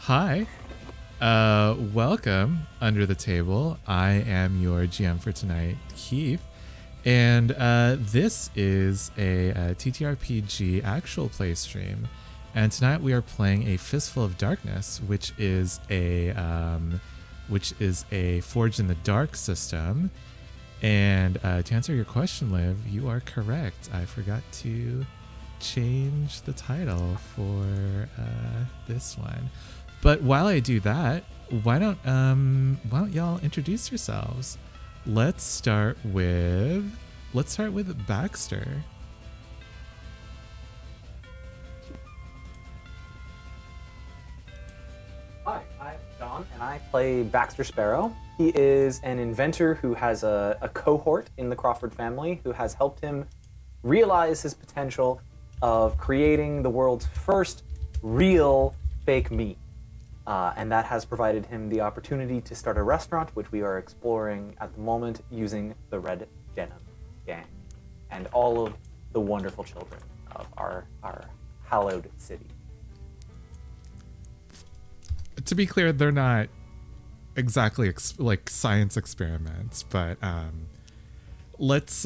Hi. Welcome Under the Table. I am your GM for tonight, Keith. And this is a TTRPG actual play stream. And tonight we are playing a Fistful of Darkness, which is a Forged in the Dark system. And to answer your question, Liv, you are correct. I forgot to change the title for this one. But while I do that, why don't y'all introduce yourselves? Let's start with Baxter. Hi, I'm John, and I play Baxter Sparrow. He is an inventor who has a cohort in the Crawford family who has helped him realize his potential of creating the world's first real fake meat. And that has provided him the opportunity to start a restaurant, which we are exploring at the moment using the Red Denim gang and all of the wonderful children of our hallowed city. To be clear, they're not exactly like science experiments, but let's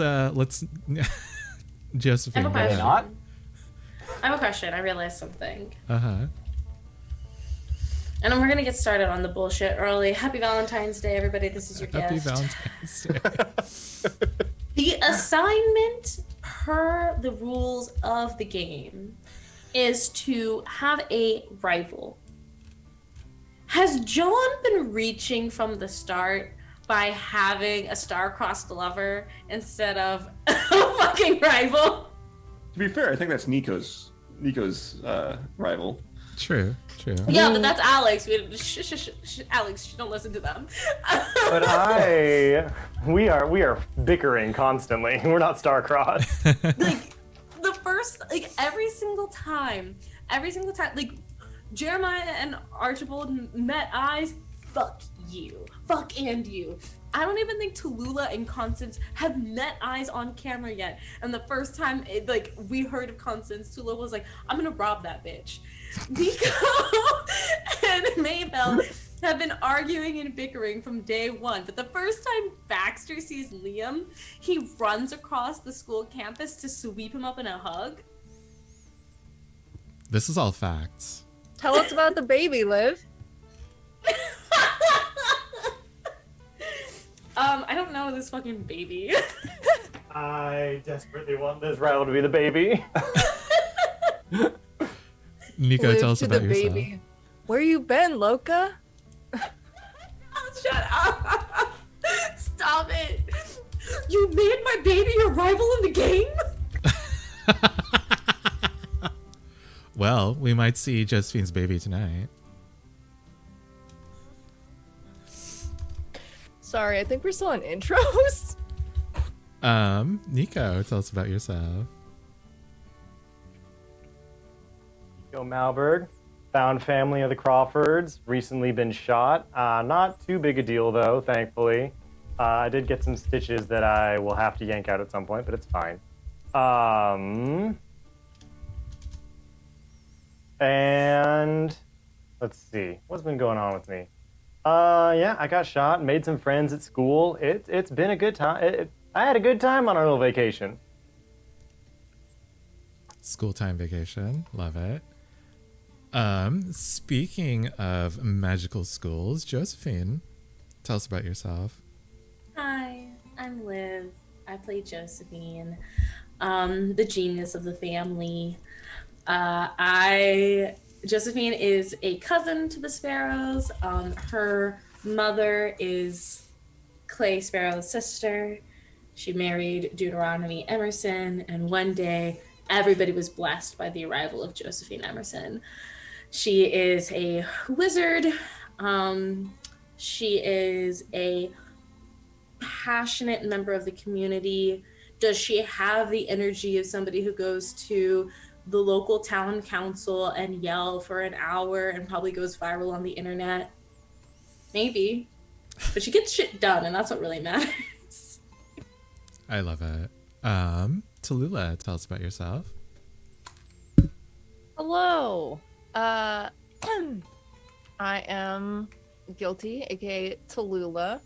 Josephine. I have a question. Not? I have a question. I realized something. Uh-huh. And we're going to get started on the bullshit early. Happy Valentine's Day, everybody. This is your Happy gift. Valentine's Day. The assignment per the rules of the game is to have a rival. Has John been reaching from the start by having a star-crossed lover instead of a fucking rival? To be fair, I think that's Nico's rival. True. Yeah, but that's Alex. Alex, don't listen to them. But we are bickering constantly. We're not star-crossed. Like every single time, like Jeremiah and Archibald met eyes. Fuck you. Fuck and you. I don't even think Tallulah and Constance have met eyes on camera yet. And the first time we heard of Constance, Tallulah was like, I'm gonna rob that bitch. Nico and Maybell have been arguing and bickering from day one. But the first time Baxter sees Liam, he runs across the school campus to sweep him up in a hug. This is all facts. Tell us about the baby, Liv. I don't know this fucking baby. I desperately want this rival to be the baby. Nico, Liv tell us to about the yourself. baby. Where you been, Loca? Shut up. Stop it. You made my baby your rival in the game? Well, we might see Josephine's baby tonight. Sorry, I think we're still on intros. Nico, tell us about yourself. Joe Malberg, found family of the Crawfords, recently been shot. Not too big a deal though, thankfully. I did get some stitches that I will have to yank out at some point, but it's fine. And let's see, what's been going on with me? Yeah, I got shot, made some friends at school. It's been a good time. I had a good time on our little vacation. School time vacation. Love it. Speaking of magical schools, Josephine, tell us about yourself. Hi, I'm Liv. I play Josephine, the genius of the family. Josephine is a cousin to the Sparrows. Her mother is Clay Sparrow's sister. She married Deuteronomy Emerson, and one day everybody was blessed by the arrival of Josephine Emerson. She is a wizard. She is a passionate member of the community. Does she have the energy of somebody who goes to the local town council and yell for an hour and probably goes viral on the internet? Maybe. But she gets shit done, and that's what really matters. I love it. Tallulah, tell us about yourself. Hello. I am guilty, aka Tallulah,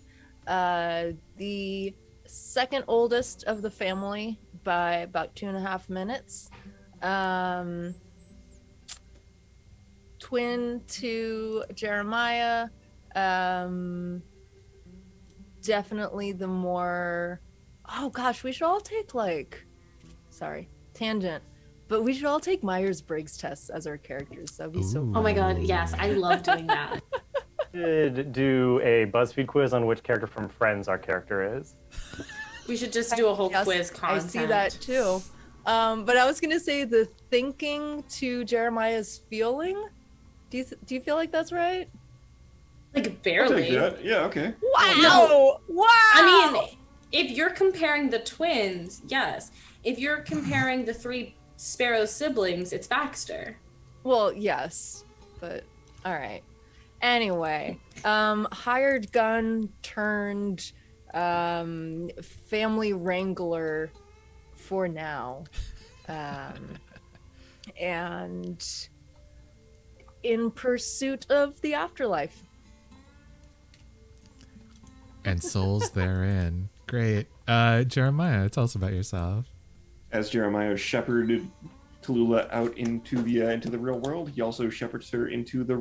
the second oldest of the family by about 2.5 minutes. Twin to Jeremiah. Definitely the more. Oh gosh, we should all take sorry, tangent. But we should all take Myers-Briggs tests as our characters. That'd be so Ooh. Oh my god, yes, I love doing that. Should do a BuzzFeed quiz on which character from Friends our character is. We should just do a whole Yes, quiz content. I see that too. But I was gonna say the thinking to Jeremiah's feeling. Do you feel like that's right? Like I'll take barely. that. Yeah, okay. Wow! No. Wow! I mean, if you're comparing the twins, yes. If you're comparing the 3 Sparrow siblings, it's Baxter. Well, yes, but all right. Anyway, hired gun turned family wrangler for now, and in pursuit of the afterlife. And souls therein. Great. Jeremiah, tell us about yourself. As Jeremiah shepherded Tallulah out into the real world, he also shepherds her into the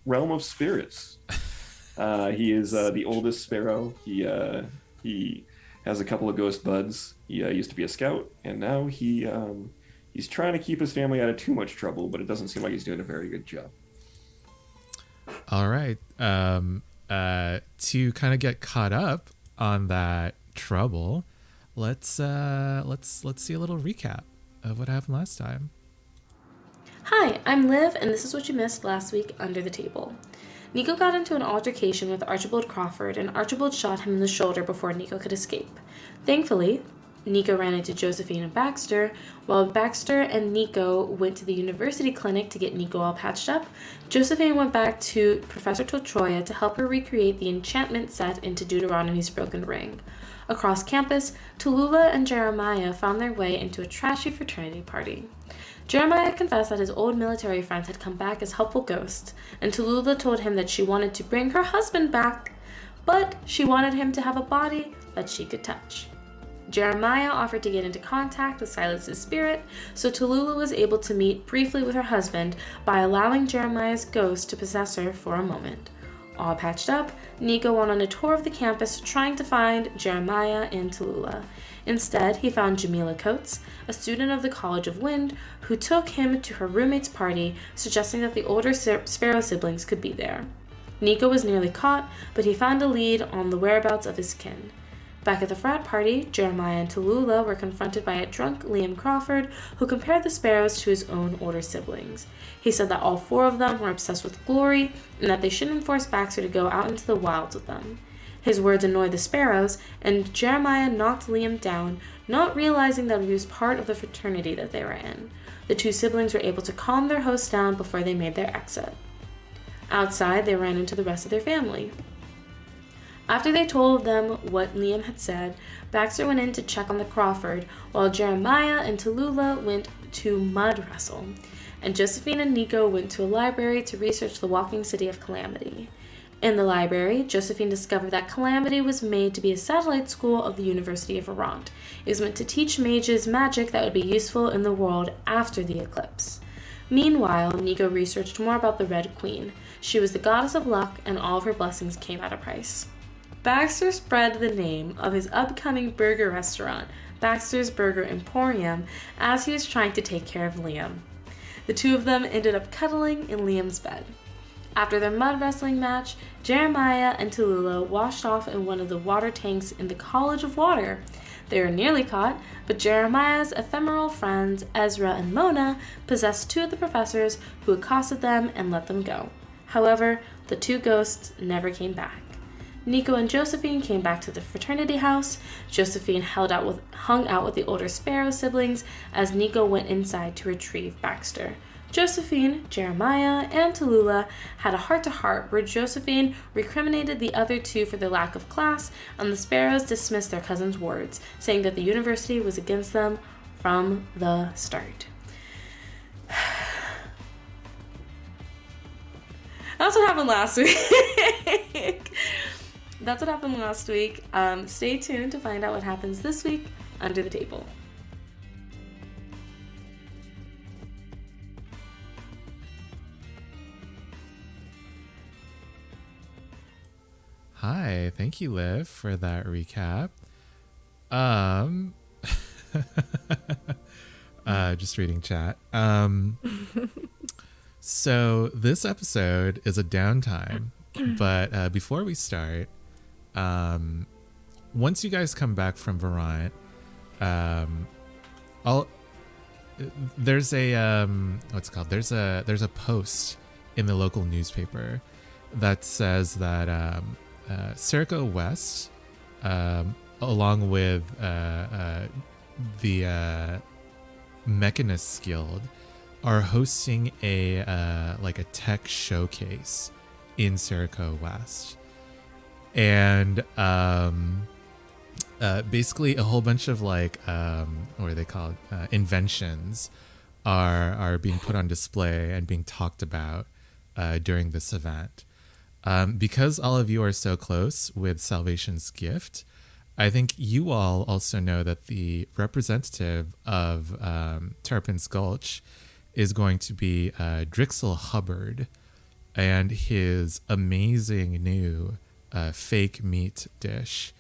realm of spirits. He is the oldest sparrow. He has a couple of ghost buds. He used to be a scout, and now he's trying to keep his family out of too much trouble, but it doesn't seem like he's doing a very good job. All right. To kind of get caught up on that trouble, let's see a little recap of what happened last time. Hi, I'm Liv, and this is what you missed last week under the table. Nico got into an altercation with Archibald Crawford, and Archibald shot him in the shoulder before Nico could escape. Thankfully, Nico ran into Josephine and Baxter. While Baxter and Nico went to the university clinic to get Nico all patched up, Josephine went back to Professor Totroya to help her recreate the enchantment set into Deuteronomy's broken ring. Across campus, Tallulah and Jeremiah found their way into a trashy fraternity party. Jeremiah confessed that his old military friends had come back as helpful ghosts, and Tallulah told him that she wanted to bring her husband back, but she wanted him to have a body that she could touch. Jeremiah offered to get into contact with Silas's spirit, so Tallulah was able to meet briefly with her husband by allowing Jeremiah's ghost to possess her for a moment. All patched up, Nico went on a tour of the campus trying to find Jeremiah and Tallulah. Instead, he found Jamila Coates, a student of the College of Wind, who took him to her roommate's party, suggesting that the older Sparrow siblings could be there. Nico was nearly caught, but he found a lead on the whereabouts of his kin. Back at the frat party, Jeremiah and Tallulah were confronted by a drunk Liam Crawford, who compared the Sparrows to his own older siblings. He said that all 4 of them were obsessed with glory, and that they shouldn't force Baxter to go out into the wilds with them. His words annoyed the Sparrows, and Jeremiah knocked Liam down, not realizing that he was part of the fraternity that they were in. The 2 siblings were able to calm their host down before they made their exit. Outside, they ran into the rest of their family. After they told them what Liam had said, Baxter went in to check on the Crawford, while Jeremiah and Tallulah went to mud wrestle, and Josephine and Nico went to a library to research the walking city of Calamity. In the library, Josephine discovered that Calamity was made to be a satellite school of the University of Vermont. It was meant to teach mages magic that would be useful in the world after the eclipse. Meanwhile, Nico researched more about the Red Queen. She was the goddess of luck, and all of her blessings came at a price. Baxter spread the name of his upcoming burger restaurant, Baxter's Burger Emporium, as he was trying to take care of Liam. The 2 of them ended up cuddling in Liam's bed. After their mud wrestling match, Jeremiah and Tallulah washed off in one of the water tanks in the College of Water. They were nearly caught, but Jeremiah's ephemeral friends, Ezra and Mona, possessed 2 of the professors who accosted them and let them go. However, the 2 ghosts never came back. Nico and Josephine came back to the fraternity house. Josephine hung out with the older Sparrow siblings as Nico went inside to retrieve Baxter. Josephine, Jeremiah, and Tallulah had a heart-to-heart where Josephine recriminated the other 2 for their lack of class, and the Sparrows dismissed their cousin's words, saying that the university was against them from the start. That's what happened last week. That's what happened last week. Stay tuned to find out what happens this week under the table. Hi, thank you, Liv, for that recap. Just reading chat. So this episode is a downtime, but before we start, once you guys come back from Verant, there's a what's it called? There's a post in the local newspaper that says that Circa West, along with the Mechanists Guild, are hosting a tech showcase in Circa West, and basically a whole bunch of what are they called, inventions are being put on display and being talked about during this event. Because all of you are so close with Salvation's Gift, I think you all also know that the representative of Terrapin's Gulch is going to be Drixel Hubbard and his amazing new fake meat dish.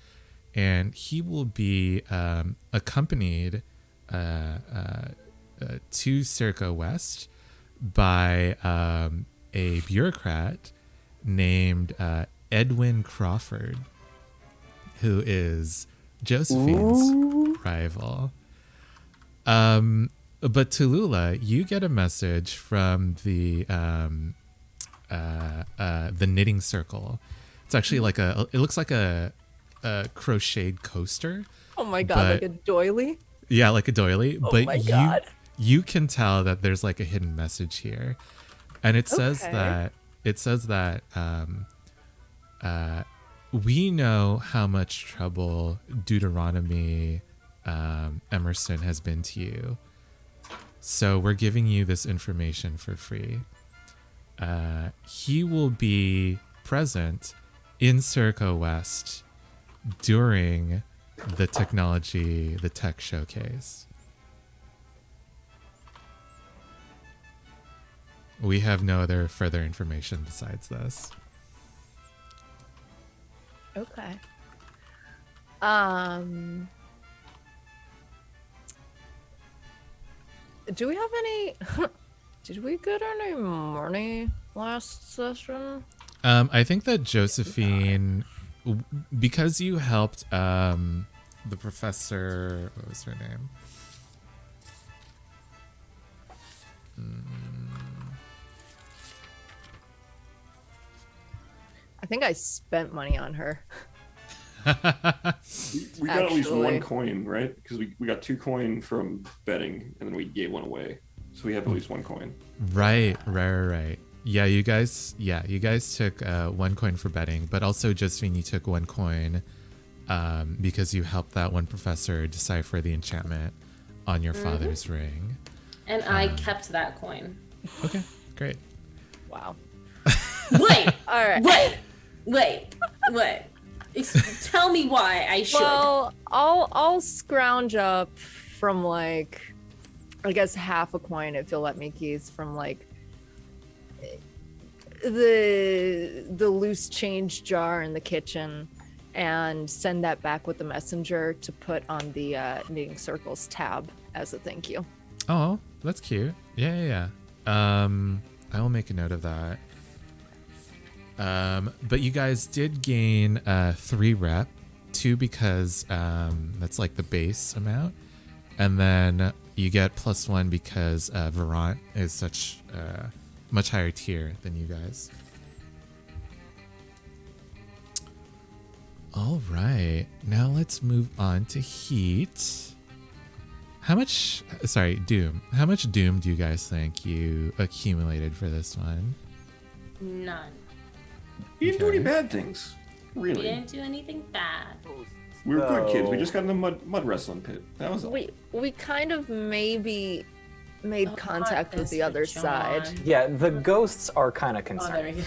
And he will be accompanied to Circa West by a bureaucrat named Edwin Crawford, who is Josephine's rival. But Tallulah, you get a message from the knitting circle. It's actually it looks like a crocheted coaster. Oh my god, like a doily? Yeah, like a doily. Oh but my god. You can tell that there's like a hidden message here. And it says that we know how much trouble Deuteronomy Emerson has been to you. So we're giving you this information for free. He will be present in Circa West during the tech showcase. We have no other further information besides this. Okay. Do we have any... Did we get any money last session? I think that Josephine, because you helped the professor... What was her name? I think I spent money on her. We got at least one coin, right? Because we got 2 coin from betting, and then we gave 1 away. So we have at least 1 coin. Right. Yeah, you guys took 1 coin for betting, but also Josephine, you took 1 coin because you helped that one professor decipher the enchantment on your father's ring. And I kept that coin. Okay, great. Wow. Wait. All right. Wait. Tell me why I should. Well, I'll scrounge up from I guess half a coin if you'll let me, Keith, from the loose change jar in the kitchen, and send that back with the messenger to put on the knitting circles tab as a thank you. Oh, that's cute. Yeah. I will make a note of that. But you guys did gain 3 rep, 2 because that's like the base amount, and then you get +1 because Verant is such much higher tier than you guys. All right, now let's move on to Heat. Doom. How much Doom do you guys think you accumulated for this one? None. We didn't do any bad things. Really. We didn't do anything bad. We were good kids. We just got in the mud wrestling pit. That was all. We kind of maybe made contact with the other side. Yeah, the ghosts are kind of Oh, there we concerned. go.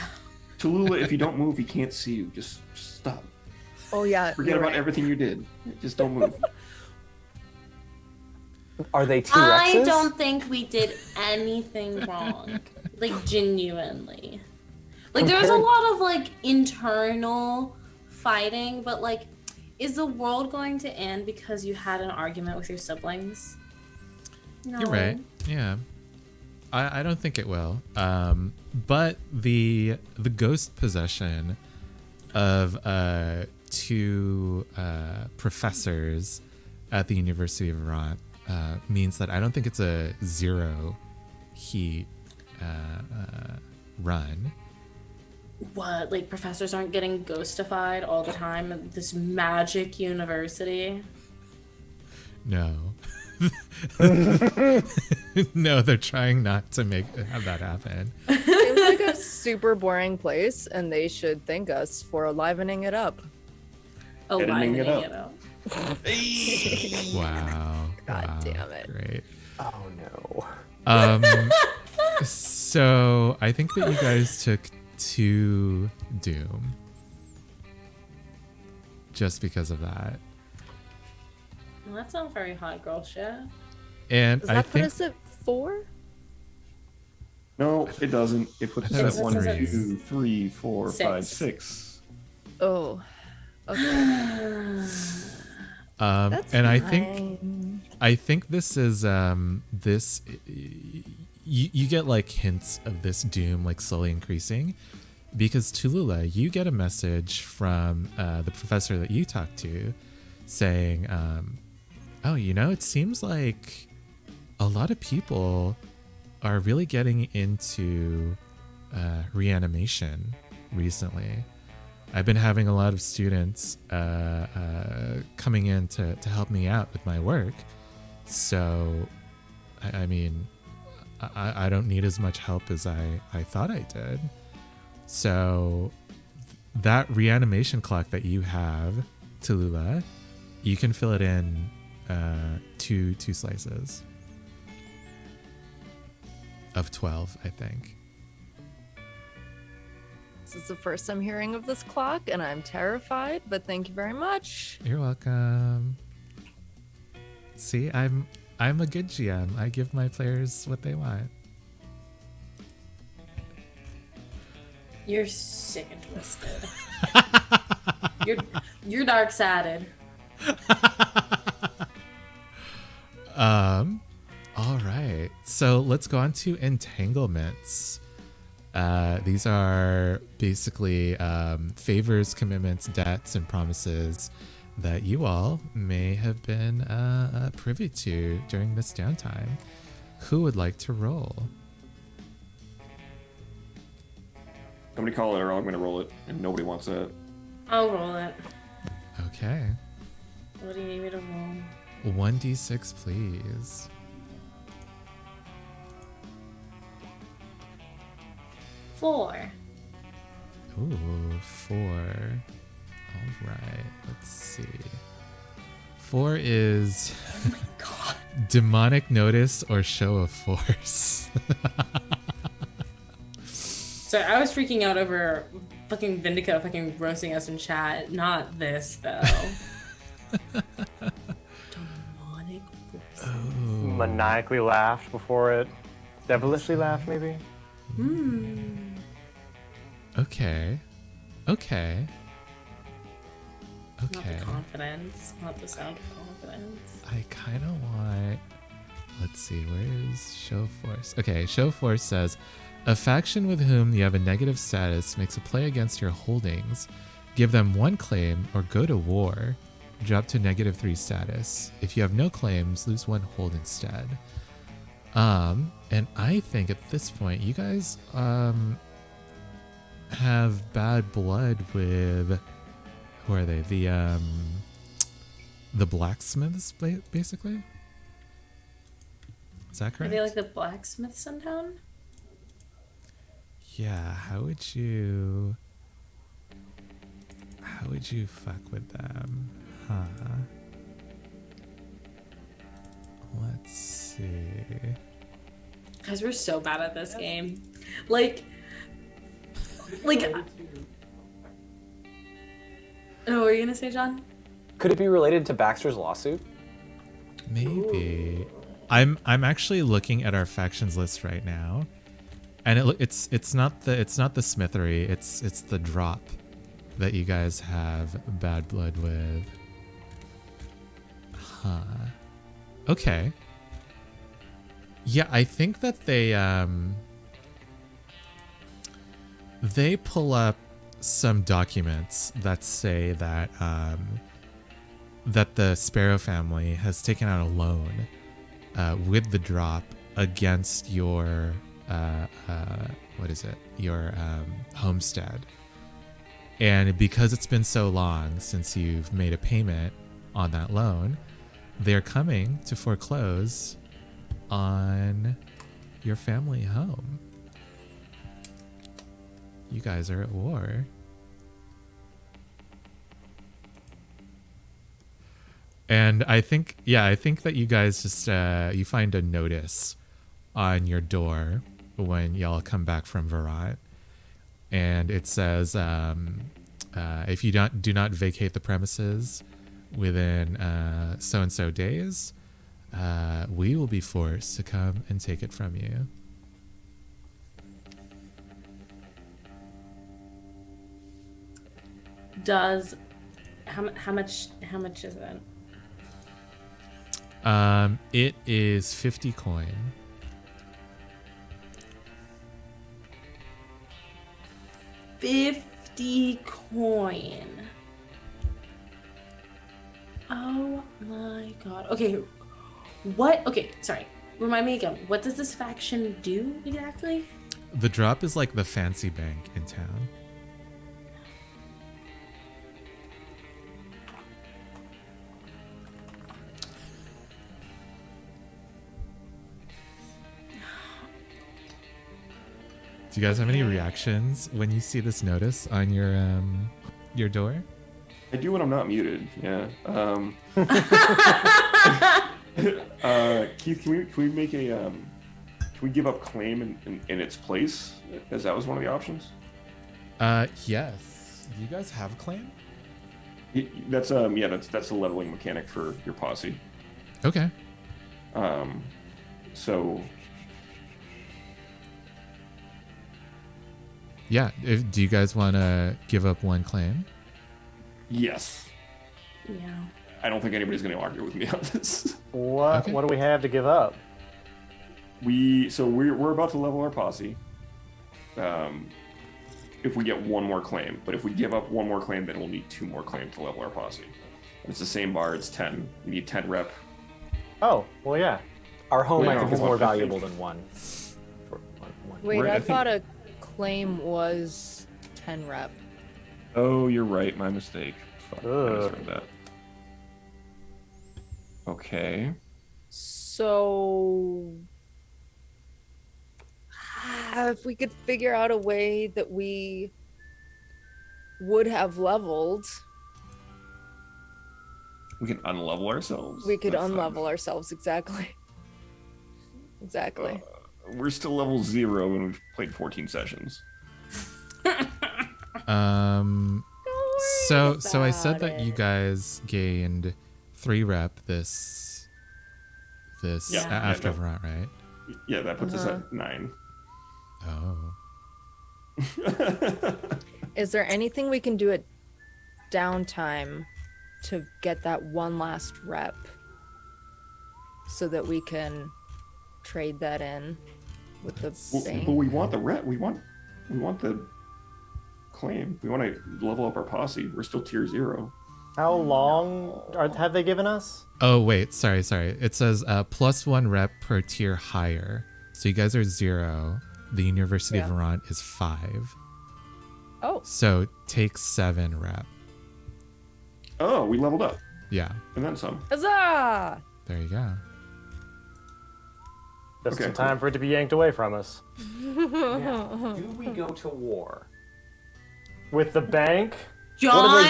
Tallulah, if you don't move, he can't see you. Just stop. Oh yeah. Forget you're about right. everything you did. Just don't move. Are they T-Rexes? I don't think we did anything wrong. Like, genuinely. Like, there's a Compared- lot of, like, internal fighting, but, like, is the world going to end because you had an argument with your siblings? No. You're right. Yeah. I don't think it will. But the ghost possession of two professors at the University of Vermont means that I don't think it's a zero heat run. What? Like, professors aren't getting ghostified all the time at this magic university? No. No, they're trying not to have that happen. Seems like a super boring place, and they should thank us for livening it up. Livening it it up. up. Wow. God Wow. damn it. Great. Oh no. So I think that you guys took 2 Doom. Just because of that. Well, that's not very hot girl shit. And Does I that put think us at 4? No, it doesn't. It puts I thought us it at was 1, three. 2, 3, 4, 5, Six. 6. Oh. Okay. That's and fine. I think this is this you get like hints of this doom like slowly increasing because Tallulah, you get a message from the professor that you talked to saying oh, it seems like a lot of people are really getting into reanimation recently. I've been having a lot of students coming in to help me out with my work. So, I mean, I don't need as much help as I thought I did. So, that reanimation clock that you have, Tallulah, you can fill it in two slices of 12, I think. This is the first I'm hearing of this clock, and I'm terrified, but thank you very much. You're welcome. See, I'm a good GM. I give my players what they want. You're sick and twisted. you're dark-sided. All right. So let's go on to entanglements. These are basically favors, commitments, debts, and promises that you all may have been privy to during this downtime. Who would like to roll? Somebody call it or I'm going to roll it, and nobody wants that. I'll roll it. Okay. What do you need me to roll? 1d6, please. 4. Ooh, 4. All right. Let's see. 4 is Oh my god. demonic notice or show of force. Sorry, I was freaking out over fucking Vindica fucking roasting us in chat. Not this, though. Demonic force. Maniacally laughed before it. Devilishly laughed, maybe? Okay. Okay. Not the Okay. confidence. Not the sound of confidence. I kind of want. Let's see. Where is show force? Okay. Show force says a faction with whom you have a negative status makes a play against your holdings. Give them 1 claim or go to war. Drop to -3 status. If you have no claims, lose 1 hold instead. And I think at this point, you guys have bad blood with who are they? The blacksmiths, basically. Is that Are correct? they like the blacksmiths in town? Yeah. How would you fuck with them? Huh? Let's see. Guys, we're so bad at this game. Like, like. Oh, what were you gonna say, John? Could it be related to Baxter's lawsuit? Maybe. I'm actually looking at our factions list right now, and it's not the Smithery. It's the Drop that you guys have bad blood with. Huh. Okay. Yeah, I think that they pull up some documents that say that that the Sparrow family has taken out a loan with the Drop against your your homestead, and because it's been so long since you've made a payment on that loan, they're coming to foreclose on your family home. You guys are at war. And I think that you guys just you find a notice on your door when y'all come back from Virat, and it says if you do not vacate the premises within so and so days, we will be forced to come and take it from you. Does how much is it? It is 50 coin. $50 coin. Oh my god. Okay. What? Okay, sorry. Remind me again. What does this faction do exactly? The Drop is like the fancy bank in town. Do you guys have any reactions when you see this notice on your door? I do when I'm not muted. Yeah. Keith, can we make a can we give up claim in its place? As that was one of the options. Yes. Do you guys have a claim? That's a leveling mechanic for your posse. Okay. So. Yeah. Do you guys want to give up one claim? Yes. Yeah. I don't think anybody's going to argue with me on this. What? Okay. What do we have to give up? We're about to level our posse. If we get one more claim, but if we give up one more claim, then we'll need 2 more claims to level our posse. It's the same bar. It's 10. We need 10 rep. Oh, well, yeah. Our home, I Wait, think, is hold more on, I think- valuable than one. For one. Wait, We're- I I think- thought a claim was 10 rep. Oh, you're right. My mistake. Fuck, I Ugh. misread that. Okay. So, if we could figure out a way that we would have leveled, We can unlevel ourselves. we could That's unlevel ourselves. Exactly. Exactly. We're still level 0 and we've played 14 sessions. So I said about that you it. guys gained 3 rep this Yeah, after yeah, no. Virat, right? Yeah, that puts us at 9. Oh. Is there anything we can do at downtime to get that one last rep so that we can trade that in with the bank? But we want the rep. We want the claim. We want to level up our posse. We're still tier 0. How long have they given us? Oh wait, sorry. It says +1 rep per tier higher. So you guys are 0. The University of Yeah. Iran is 5. Oh, So take 7 rep. Oh, we leveled up. Yeah, And then some. huzzah! there you go. Just Okay, in time for it to be yanked away from us. Now, do we go to war? With the bank? John,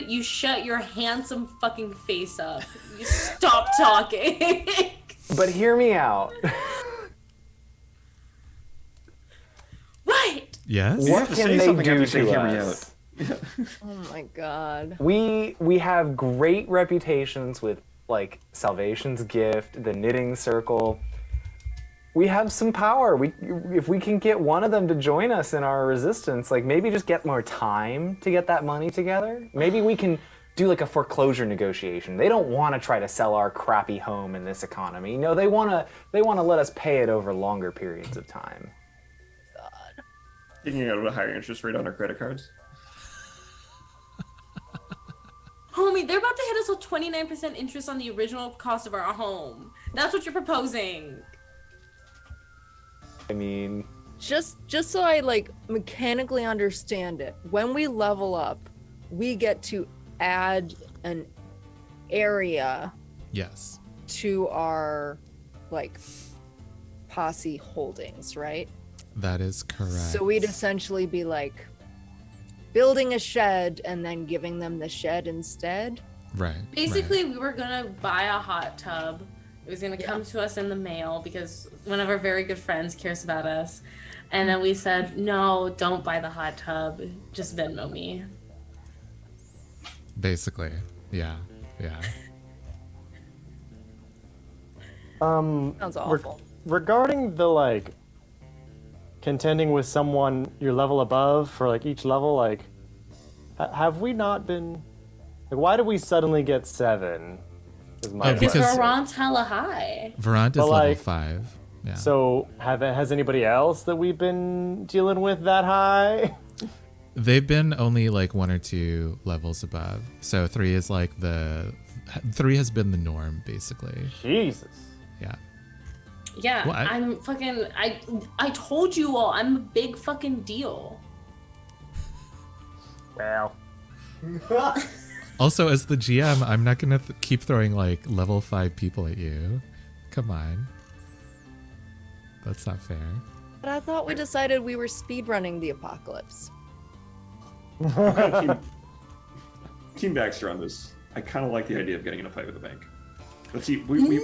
you shut your handsome fucking face up. You stop talking. But hear me out. What? Yes. You What have to can say they something do after you say to hear me us? Oh my god. We have great reputations with like Salvation's Gift, the Knitting Circle. We have some power. If we can get one of them to join us in our resistance, like maybe just get more time to get that money together. Maybe we can do like a foreclosure negotiation. They don't want to try to sell our crappy home in this economy. No, they want to let us pay it over longer periods of time. Taking out a higher interest rate on our credit cards. Homie, they're about to hit us with 29% interest on the original cost of our home. That's what you're proposing. I mean, Just so I like mechanically understand it. When we level up, we get to add an area Yes. to our like posse holdings, right? That is correct. So we'd essentially be like building a shed and then giving them the shed instead. Right. Basically, we were gonna buy a hot tub. It was gonna come to us in the mail because one of our very good friends cares about us. And then we said, no, don't buy the hot tub. Just Venmo me. Basically. Yeah. Yeah. Sounds awful. Regarding the like contending with someone your level above for like each level, like have we not been like why did we suddenly get 7? Is my Because- Because question. Varant's hella high. Varant is But, level like, 5. Yeah. So has anybody else that we've been dealing with that high? They've been only like 1 or 2 levels above. So 3 is like 3 has been the norm basically. Jesus. Yeah. Yeah, Well, I'm fucking. I told you all, I'm a big fucking deal. Well. Also, as the GM, I'm not gonna keep throwing like level 5 people at you. Come on. That's not fair. But I thought we decided we were speedrunning the apocalypse. Team Baxter on this. I kind of like the idea of getting in a fight with the bank. Let's see. We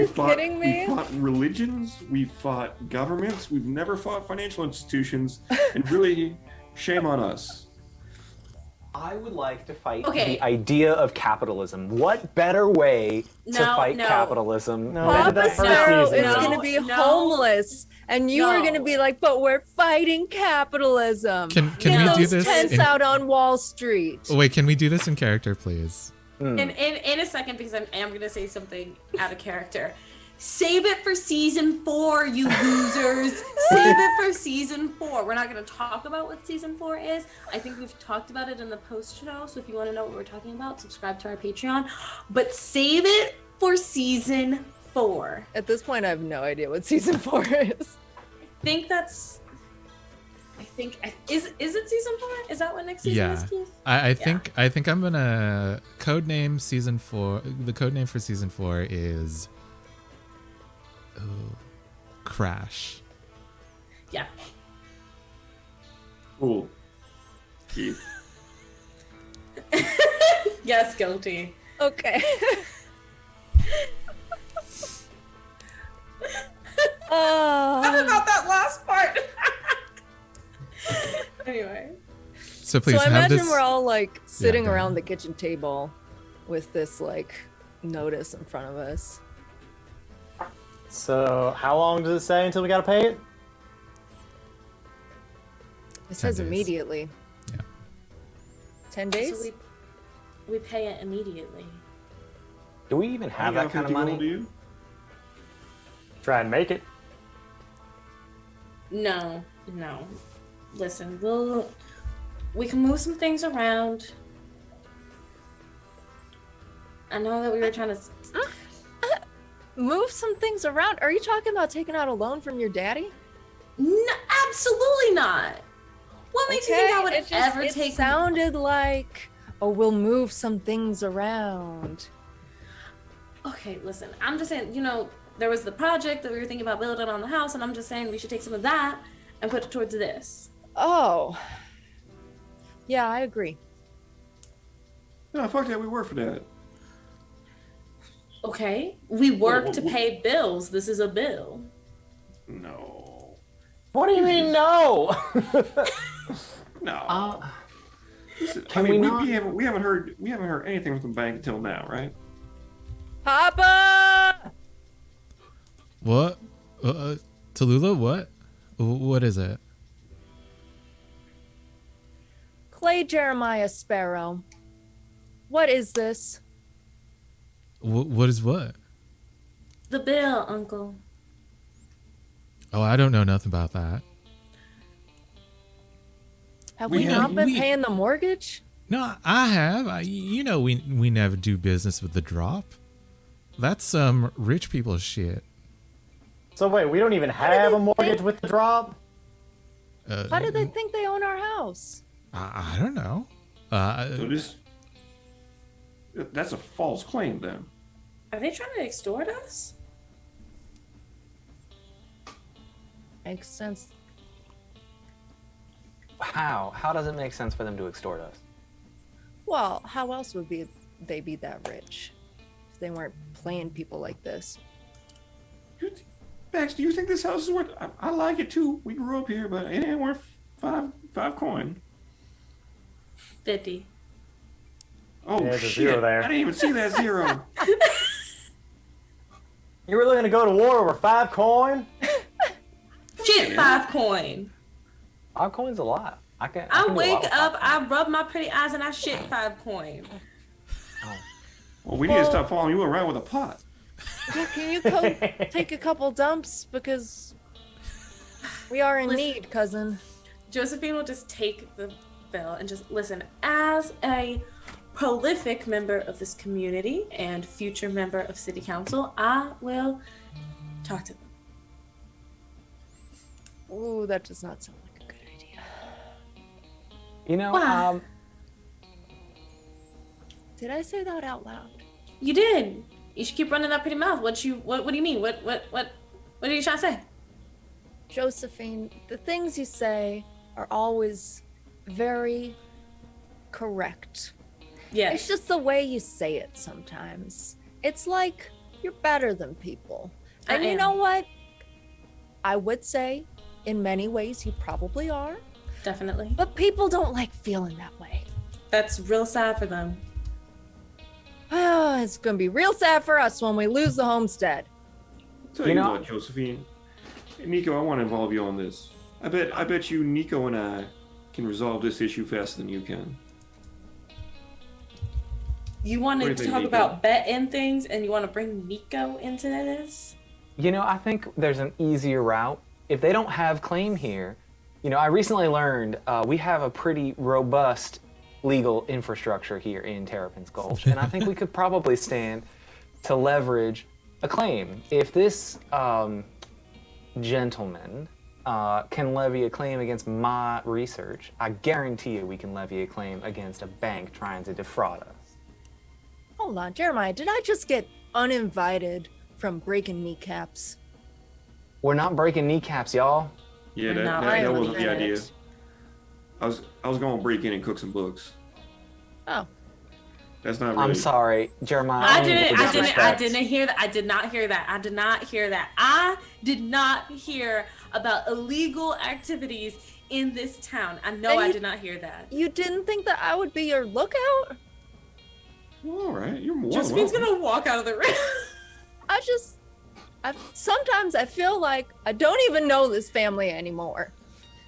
fought. kidding me? We fought religions. We fought governments. We've never fought financial institutions. And really, shame on us. I would like to fight Okay. the idea of capitalism. What better way to No, fight no. capitalism No, than they did that Papa first Sparrow season. is No, going to be no, homeless, and you are going to no. be like, but we're fighting capitalism. Can Get we do those this? tents In, out on Wall Street. wait, can we do this in character, please? In a second, because I am gonna say something out of character. Save it for season 4, you losers. Save it for season 4. We're not gonna talk about what season 4 is. I think we've talked about it in the post show. So if you want to know what we're talking about, subscribe to our Patreon. But save it for season 4. At this point, I have no idea what season 4 is. I think that's. Is it season 4? Is that what next season Yeah. is, Keith? I think I'm gonna codename season 4. The codename for season 4 is Crash. Yeah. Cool. Keith. Yes, guilty. Okay. What about that last part? Anyway. So please so I have imagine this. we're all like sitting go around ahead. the kitchen table with this like notice in front of us. So how long does it say until we gotta pay it? It says days. immediately. Yeah. 10 days? So we pay it immediately. Do we even have that kind of 50 roll, do money? you? Try and make it. No. Listen, we can move some things around. I know that we were trying to. Move some things around. Are you talking about taking out a loan from your daddy? No, absolutely not. What makes you think I would ever it take? sounded like, oh, we'll move some things around. Okay, listen. I'm just saying. There was the project that we were thinking about building on the house, and I'm just saying we should take some of that and put it towards this. Oh. Yeah, I agree. No, fuck that. We work for that. Okay, we work Whoa, to whoa. pay bills. This is a bill. No. What do you mean no? No. Listen, can we not- we haven't heard anything from the bank until now, right? Papa! What? Tallulah, what? What is it? Clay Jeremiah Sparrow. What is this? What is what? The bill, Uncle. Oh, I don't know nothing about that. Have We we have- not been we- paying the mortgage? No, I have. You know, we never do business with the drop. That's some rich people shit. So wait, we don't even have a mortgage with the drop? How do they think they own our house? I don't know. So that's a false claim then. Are they trying to extort us? Makes sense. How? How does it make sense for them to extort us? Well, how else would they be that rich if they weren't playing people like this? Max, do you think this house is worth? I like it too. We grew up here, but it ain't worth five coin. 50. Oh Yeah, there's a shit! zero there. I didn't even see that zero. You really gonna go to war over 5 coin? Shit, 5 coin. 5 coins a lot. I can I do a lot wake with up, 5 I rub my pretty eyes, and I shit 5 coin. Well, we need to stop following you around with a pot. Yeah, can you go take a couple dumps because we are in Listen. need, cousin. Josephine will just take the bill and just listen. As a prolific member of this community and future member of city council, I will talk to them. Ooh, that does not sound like a good idea. You know, Wow. Did I say that out loud? You did. You should keep running that pretty mouth. What do you mean? What are you trying to say? Josephine, the things you say are always very correct. Yes. It's just the way you say it sometimes. It's like you're better than people. I And you am. know what? I would say in many ways you probably are, Definitely. but people don't like feeling that way. That's real sad for them. It's gonna be real sad for us when we lose the homestead. Tell You you, know- what, Josephine. Hey, Nico, I want to involve you on this. I bet you, Nico and I can resolve this issue faster than you can. You What do wanted you to think, talk Nico? about betting things, and you want to bring Nico into this? You know, I think there's an easier route. If they don't have claim here, you know, I recently learned we have a pretty robust legal infrastructure here in Terrapin's Gulch, and I think we could probably stand to leverage a claim. If this gentleman can levy a claim against my research, I guarantee you we can levy a claim against a bank trying to defraud us. Hold on, Jeremiah, did I just get uninvited from breaking kneecaps? We're not breaking kneecaps, y'all. Yeah, No, that I wasn't the believe idea. it. I was going to break in and cook some books. Oh, That's not really. I'm sorry, Jeremiah. I only didn't. for I disrespect. didn't hear that. I did not hear that. I did not hear that. I did not hear about illegal activities in this town. I know And I you- did not hear that. you didn't think that I would be your lookout? Well, all right, you're more Josephine's welcome. gonna walk out of the room. Sometimes I feel like I don't even know this family anymore.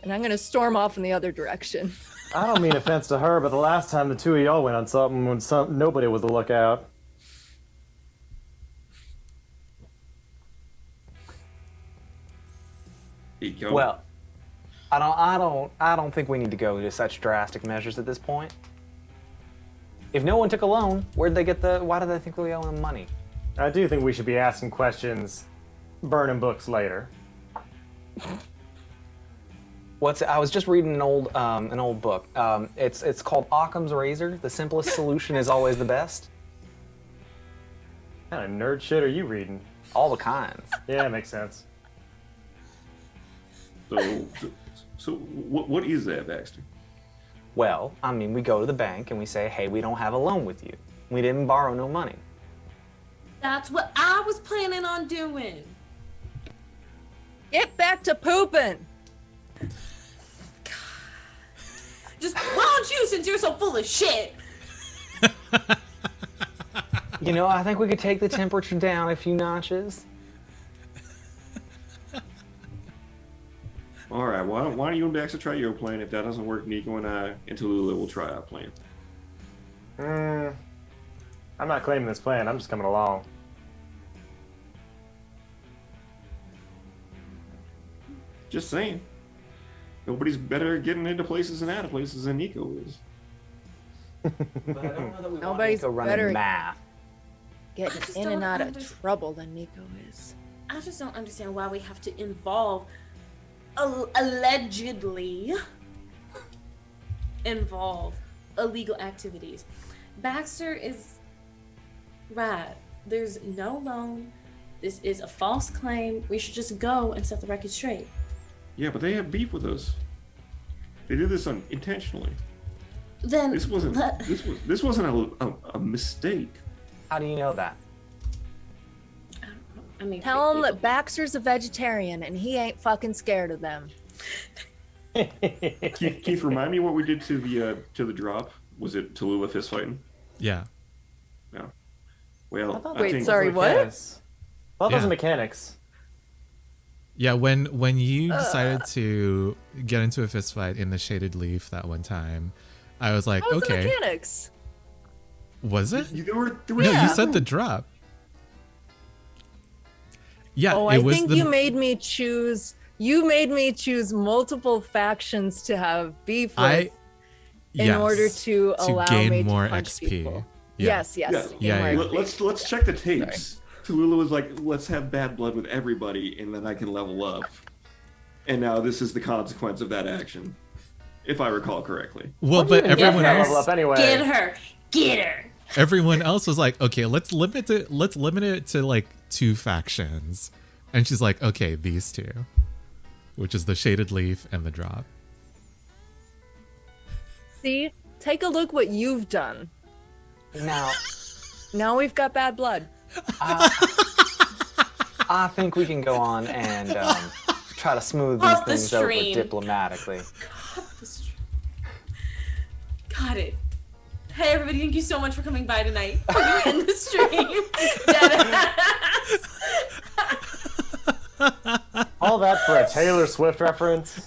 And I'm gonna storm off in the other direction. I don't mean offense to her, but the last time the two of y'all went on something when nobody was the lookout. Nico. Well, I don't think we need to go to such drastic measures at this point. If no one took a loan, why do they think we owe them money? I do think we should be asking questions, burning books later. I was just reading an old book. It's called Occam's Razor. The simplest solution is always the best. What kind of nerd shit are you reading? All the kinds. Yeah, makes sense. So what is that, Baxter? Well, I mean, we go to the bank and we say, hey, we don't have a loan with you. We didn't borrow no money. That's what I was planning on doing. Get back to pooping. Just why don't you, since you're so full of shit? You know, I think we could take the temperature down a few notches. All right, why don't you and Baxter try your plan? If that doesn't work, Nico and I and Tallulah will try our plan. I'm not claiming this plan. I'm just coming along. Just saying. Nobody's better at getting into places and out of places than Nico is. But I don't know that we Nobody's want Nico better running at- math. I Getting just in and don't out of understand. trouble than Nico is. I just don't understand why we have to involve allegedly involve illegal activities. Baxter is right. There's no loan. This is a false claim. We should just go and set the record straight. Yeah, but they have beef with us. They did this intentionally. Then This wasn't this wasn't a mistake. How do you know that? I mean, Tell him people- that Baxter's a vegetarian and he ain't fucking scared of them. Keith, remind me what we did to the drop. Was it Tallulah fist fighting? Yeah. No. Well, thought- I Wait, think sorry, what? Mechanics. Well, those Yeah. are mechanics. Yeah, when you decided to get into a fist fight in the Shaded Leaf that one time, I was like, How's the okay. mechanics? Was it? there were No, Yeah. you said the drop. Yeah, Oh, it I was think the you made me choose. You made me choose multiple factions to have beef with in order to allow gain me more to punch XP. people. Yeah. Yes, Yeah. to gain Yeah, more yeah. XP. Let's check the tapes. Tallulah was like, let's have bad blood with everybody, and then I can level up. And now this is the consequence of that action, if I recall correctly. Well, but Even everyone get her else, level up anyway. Get her. Get her. everyone else was like, okay, let's limit it to like 2 factions. And she's like, okay, these 2, which is the Shaded Leaf and the drop. See, take a look what you've done. Now, Now we've got bad blood. I think we can go on and try to smooth these Off the things over stream. diplomatically. Got it. Hey everybody, thank you so much for coming by tonight. In the stream. Deadass. All that for a Taylor Swift reference.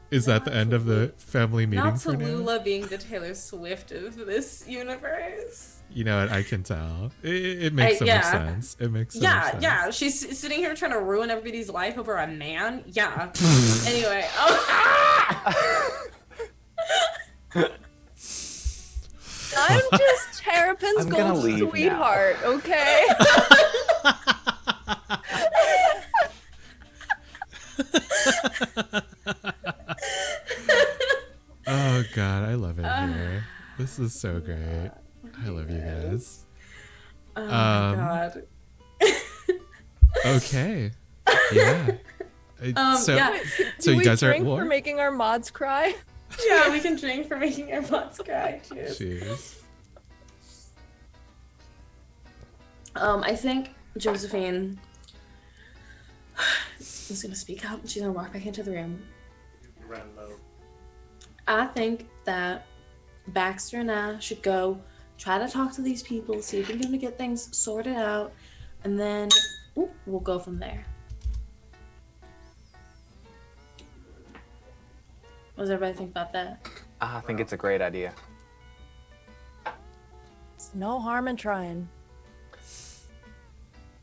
Is that the end of the family meeting Not for now? Tallulah being the Taylor Swift of this universe. You know what? I can tell. It makes so much yeah. sense. It makes so much Yeah, sense. yeah. She's sitting here trying to ruin everybody's life over a man. Yeah. Anyway. Oh. I'm just Terrapin's I'm gonna gold leave now. sweetheart, okay? Oh god, I love it here. This is so great. I love you guys. Oh my Um, god. Okay. Yeah. So Yeah. so Do you we guys are at drink war? for making our mods cry? Yeah, we can drink for making our butts cry. Cheers. Cheers. I think Josephine is gonna speak up. She's gonna walk back into the room. I think that Baxter and I should go try to talk to these people, see if we can get things sorted out, and then we'll go from there. What does everybody think about that? I think it's a great idea. It's no harm in trying.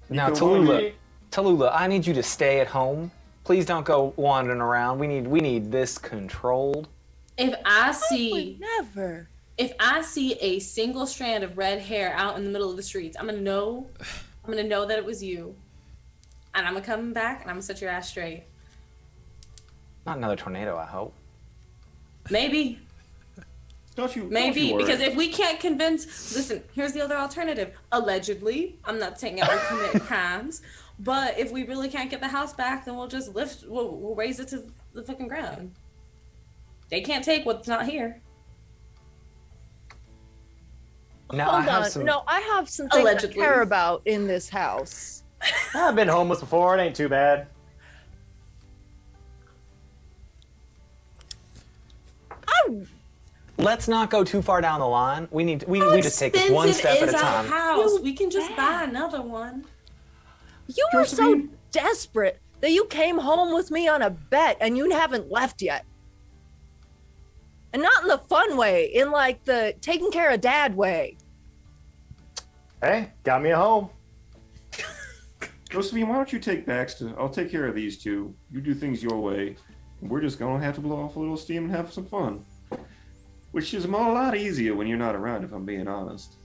Now, Nico, why don't we- Tallulah, I need you to stay at home. Please don't go wandering around. We need this controlled. If I Would see never. a single strand of red hair out in the middle of the streets, I'm gonna know that it was you. And I'm gonna come back and I'm gonna set your ass straight. Not another tornado, I hope. Maybe. Don't you Maybe, worry. because if we can't convince, listen, here's the other alternative. Allegedly, I'm not saying I will commit crimes, but if we really can't get the house back, then we'll just we'll raise it to the fucking ground. They can't take what's not here. Now I Hold have on. some. No, I have some things Allegedly. I care about in this house. I've been homeless before. It ain't too bad. Let's not go too far down the line. We just take this one Expensive step at is a our time. house. We can just buy another one. You were so desperate that you came home with me on a bet and you haven't left yet. And not in the fun way, in like the taking care of dad way. Hey, got me a home. Josephine, why don't you take Baxter? I'll take care of these two. You do things your way. We're just gonna have to blow off a little steam and have some fun. Which is a lot easier when you're not around, if I'm being honest.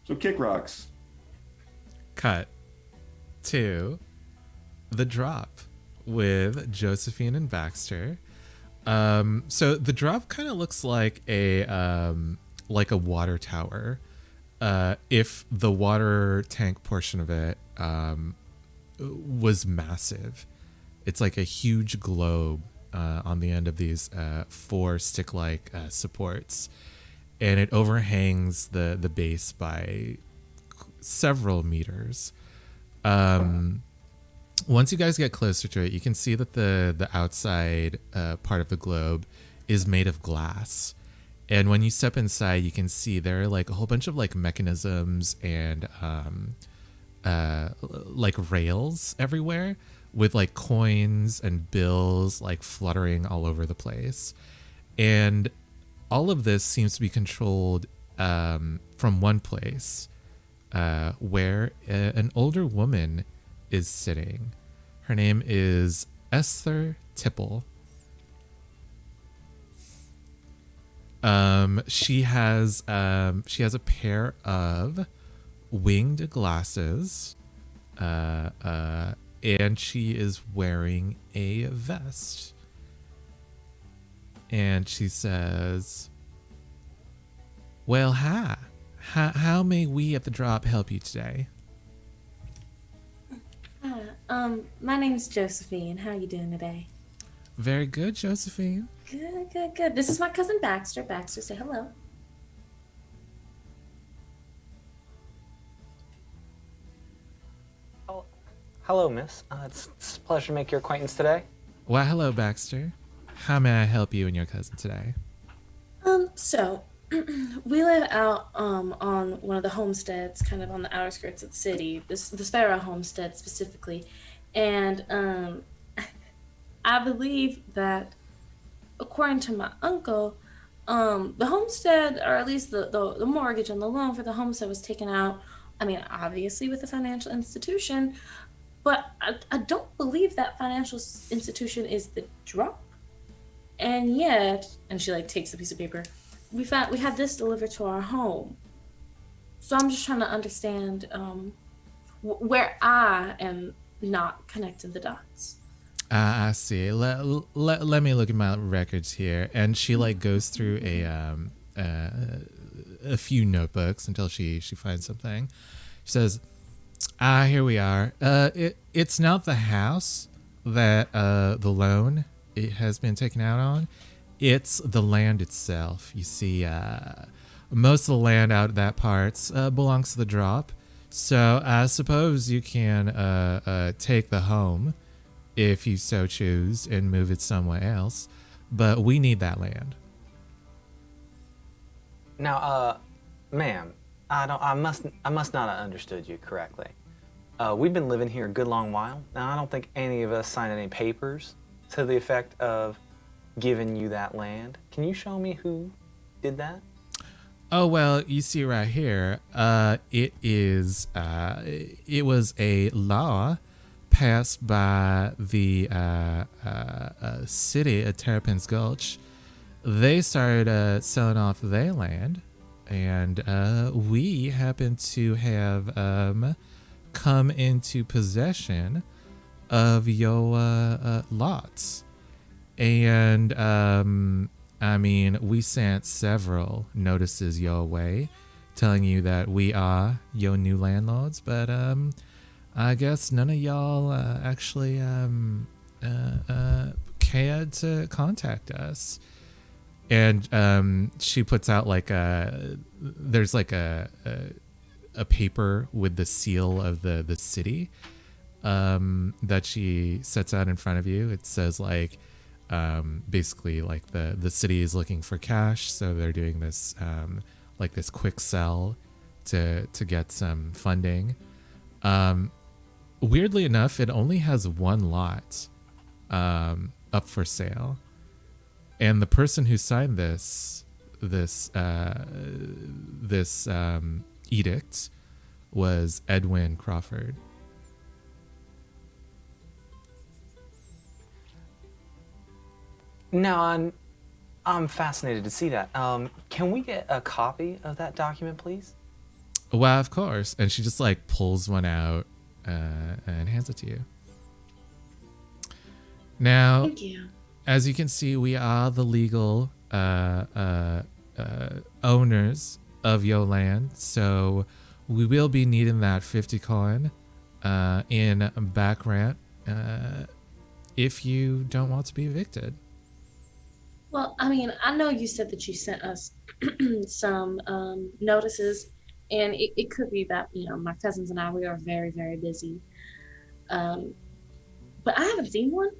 So kick rocks. Cut to the drop with Josephine and Baxter. So the drop kind of looks like a water tower. If the water tank portion of it was massive, it's like a huge globe on the end of these 4 stick-like supports, and it overhangs the base by several meters. Once you guys get closer to it, you can see that the outside part of the globe is made of glass. And when you step inside, you can see there are like a whole bunch of like mechanisms and like rails everywhere with like coins and bills like fluttering all over the place. And all of this seems to be controlled from one place where an older woman is sitting. Her name is Esther Tipple. She has a pair of winged glasses, and she is wearing a vest. And she says, "Well, hi. How may we at the drop help you today?" My name's Josephine. How you doing today? Very good, Josephine. Good. This is my cousin Baxter. Baxter, say hello. Hello, miss. It's a pleasure to make your acquaintance today. Well, hello, Baxter. How may I help you and your cousin today? So we live out on one of the homesteads, kind of on the outer skirts of the city, the Sparrow homestead specifically, and I believe that according to my uncle, the homestead, or at least the mortgage and the loan for the homestead was taken out, I mean, obviously with a financial institution, but I don't believe that financial institution is the drop. And yet, and she like takes a piece of paper, we had this delivered to our home. So I'm just trying to understand where I am not connecting the dots. I see. Let me look at my records here. And she like goes through a few notebooks until she finds something. She says, here we are. It's not the house that the loan it has been taken out on. It's the land itself. You see, most of the land out that parts belongs to the drop. So I suppose you can take the home if you so choose and move it somewhere else. But we need that land. Now, ma'am, I must not have understood you correctly. We've been living here a good long while. Now, I don't think any of us signed any papers to the effect of giving you that land. Can you show me who did that? Oh, well, you see right here, it was a law passed by the city of Terrapin's Gulch. They started selling off their land, and we happen to have come into possession of your lots. And I mean, we sent several notices your way telling you that we are your new landlords, but I guess none of y'all actually cared to contact us. And she puts out like there's like a paper with the seal of the city that she sets out in front of you. It says like basically like the city is looking for cash, so they're doing this like this quick sell to get some funding. Weirdly enough, it only has one lot up for sale, and the person who signed this edict was Edwin Crawford. Now, I'm fascinated to see that. Can we get a copy of that document, please? Well, of course. And she just like pulls one out and hands it to you. Now, Thank you. as you can see, we are the legal owners of your land, so we will be needing that 50 coin in back rent if you don't want to be evicted. Well, I mean, I know you said that you sent us some notices, and it could be that, you know, my cousins and I, we are very, very busy. But I haven't seen one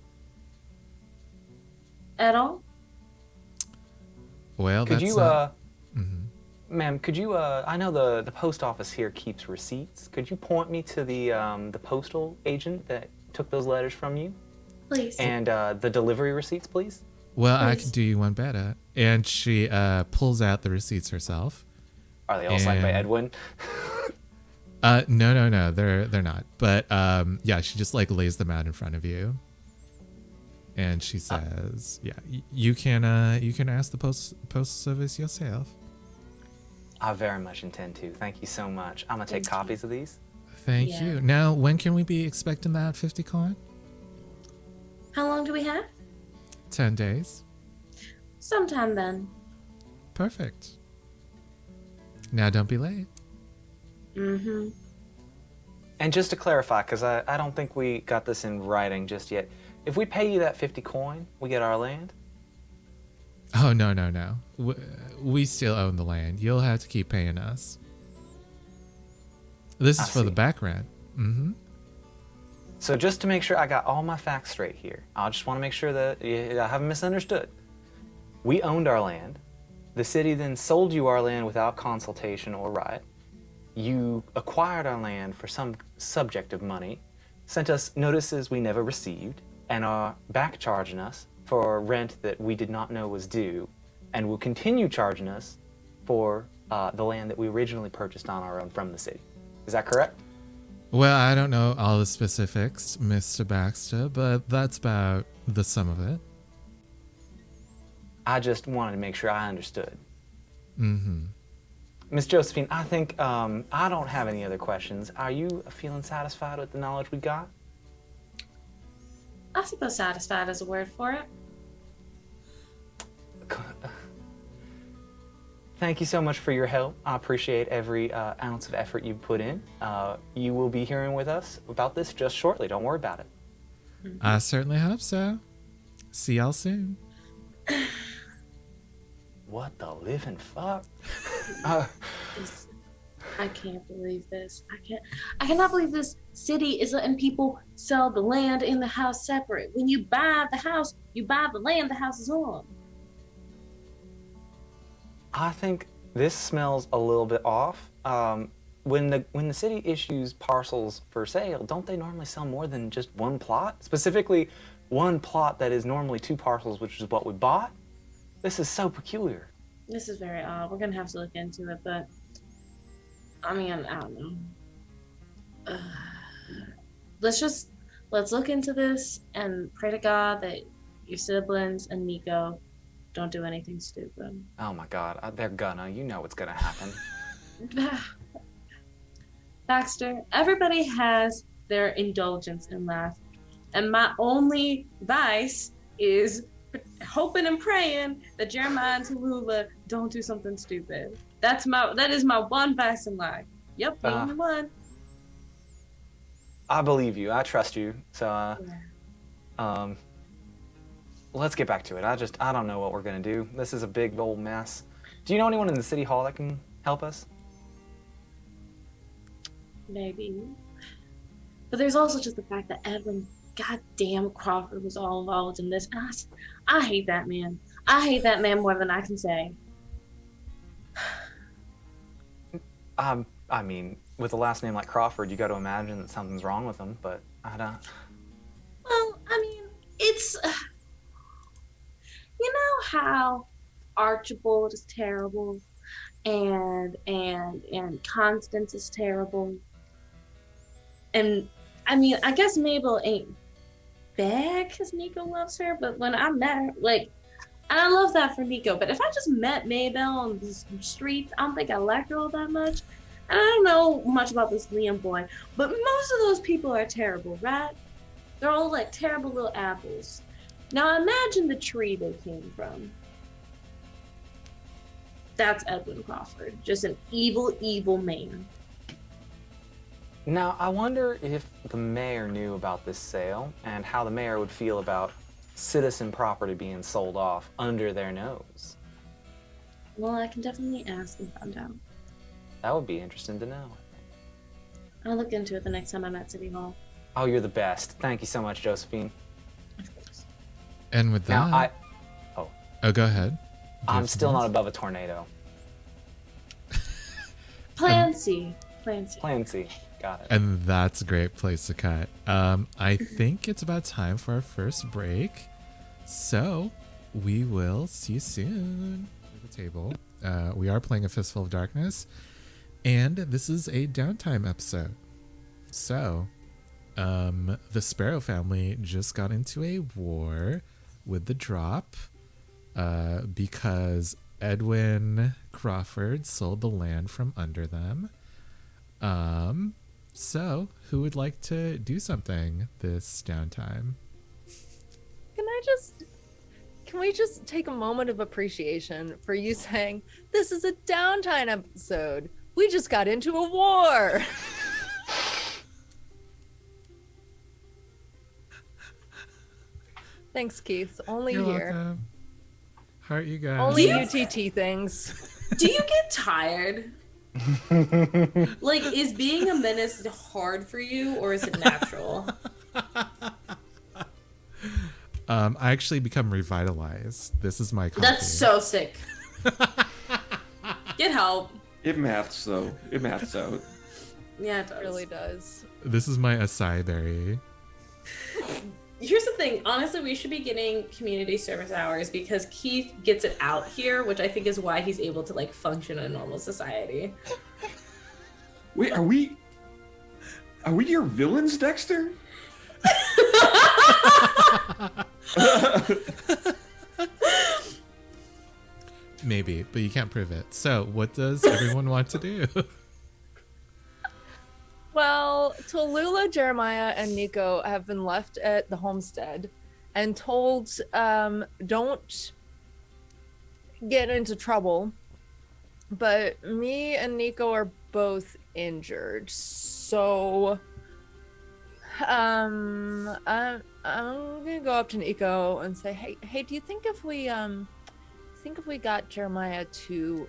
at all. Well, Could that's you, not... Mhm. ma'am, could you, I know the post office here keeps receipts. Could you point me to the postal agent that took those letters from you? Please. And the delivery receipts, please? Well, I Please. can do you one better. And she pulls out the receipts herself. Are they all signed by And- Edwin? No, they're not. But yeah, she just like lays them out in front of you, and she says, "Yeah, you can ask the post service yourself." I very much intend to. Thank you so much. I'm gonna take Thank you. copies of these. Thank Yeah. you. Now, when can we be expecting that 50 coin? How long do we have? 10 days. Sometime then. Perfect. Now, don't be late. Mm-hmm. And just to clarify, because I don't think we got this in writing just yet. If we pay you that 50 coin, we get our land? Oh no. We still own the land. You'll have to keep paying us. This is I for the see. back rent. Mm-hmm. So just to make sure I got all my facts straight here, I just want to make sure that I haven't misunderstood. We owned our land. The city then sold you our land without consultation or right. You acquired our land for some subject of money, sent us notices we never received, and are back charging us for rent that we did not know was due, and will continue charging us for the land that we originally purchased on our own from the city. Is that correct? Well, I don't know all the specifics, Mr. Baxter, but that's about the sum of it. I just wanted to make sure I understood. Mm-hmm. Miss Josephine, I think I don't have any other questions. Are you feeling satisfied with the knowledge we got? I suppose satisfied is a word for it. Thank you so much for your help. I appreciate every ounce of effort you put in. You will be hearing with us about this just shortly. Don't worry about it. I certainly hope so. See y'all soon. What the living fuck? I can't believe this. I cannot believe this city is letting people sell the land and the house separate. When you buy the house, you buy the land the house is on. I think this smells a little bit off. When the city issues parcels for sale, don't they normally sell more than just one plot? Specifically, one plot that is normally 2 parcels, which is what we bought? This is so peculiar. This is very odd. We're gonna have to look into it, but I mean, I don't know. Let's look into this and pray to God that your siblings and Nico don't do anything stupid. Oh my god, they're gonna. You know what's gonna happen. Baxter, everybody has their indulgence in life, and my only vice is hoping and praying that Jeremiah and Tallulah don't do something stupid. That is my one vice in life. Yep, the only one. I believe you. I trust you. So, let's get back to it. I don't know what we're gonna do. This is a big old mess. Do you know anyone in the city hall that can help us? Maybe. But there's also just the fact that Edwin goddamn Crawford was all involved in this. And I hate that man. I hate that man more than I can say. I mean, with a last name like Crawford, you got to imagine that something's wrong with him, but I don't. Well, I mean, it's you know how Archibald is terrible and Constance is terrible. And I mean, I guess Mabel ain't bad because Nico loves her, but when I met her, like, and I love that for Nico, but if I just met Mabel on the streets, I don't think I like her all that much. And I don't know much about this Liam boy, but most of those people are terrible, right? They're all like terrible little apples. Now imagine the tree they came from. That's Edwin Crawford, just an evil, evil man. Now, I wonder if the mayor knew about this sale and how the mayor would feel about citizen property being sold off under their nose. Well, I can definitely ask and find out. That would be interesting to know. I'll look into it the next time I'm at City Hall. Oh, you're the best. Thank you so much, Josephine. Of course. And with that, Now, oh, go ahead. I'm still not above a tornado. Plan C. Plan C. Plan C. Got it. And that's a great place to cut. I think it's about time for our first break. So we will see you soon at the table. We are playing a Fistful of Darkness, and this is a downtime episode. So the Sparrow family just got into a war with the Drop because Edwin Crawford sold the land from under them. So who would like to do something this downtime? Can we just take a moment of appreciation for you saying, this is a downtime episode. We just got into a war. Thanks, Keith. Only You're here. welcome. Heart you guys. Only UTT things. Do you get tired? Like, is being a menace hard for you, or is it natural? I actually become revitalized. This is my coffee. That's so sick. Get help. It maths though. It maths out. Yeah, it does. It really does. This is my acai berry. Here's the thing. Honestly, we should be getting community service hours because Keith gets it out here, which I think is why he's able to like function in normal society. Wait, are we your villains, Dexter? Maybe, but you can't prove it. So what does everyone want to do? Well, Tallulah, Jeremiah, and Nico have been left at the homestead and told don't get into trouble. But me and Nico are both injured. So I'm gonna go up to Nico and say, hey, do you think if we got Jeremiah to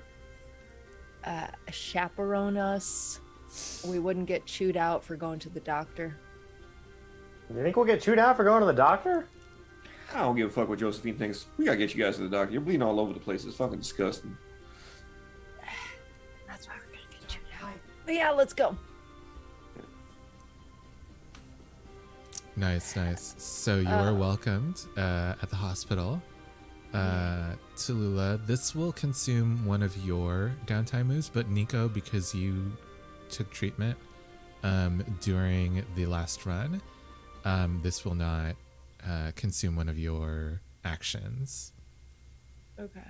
chaperone us, we wouldn't get chewed out for going to the doctor? You think we'll get chewed out for going to the doctor? I don't give a fuck what Josephine thinks. We gotta get you guys to the doctor. You're bleeding all over the place. It's fucking disgusting. That's why we're gonna get chewed out. But yeah, let's go. Nice. So you are welcomed at the hospital. Tallulah, this will consume one of your downtime moves, but Nico, because you took treatment during the last run, this will not consume one of your actions. Okay.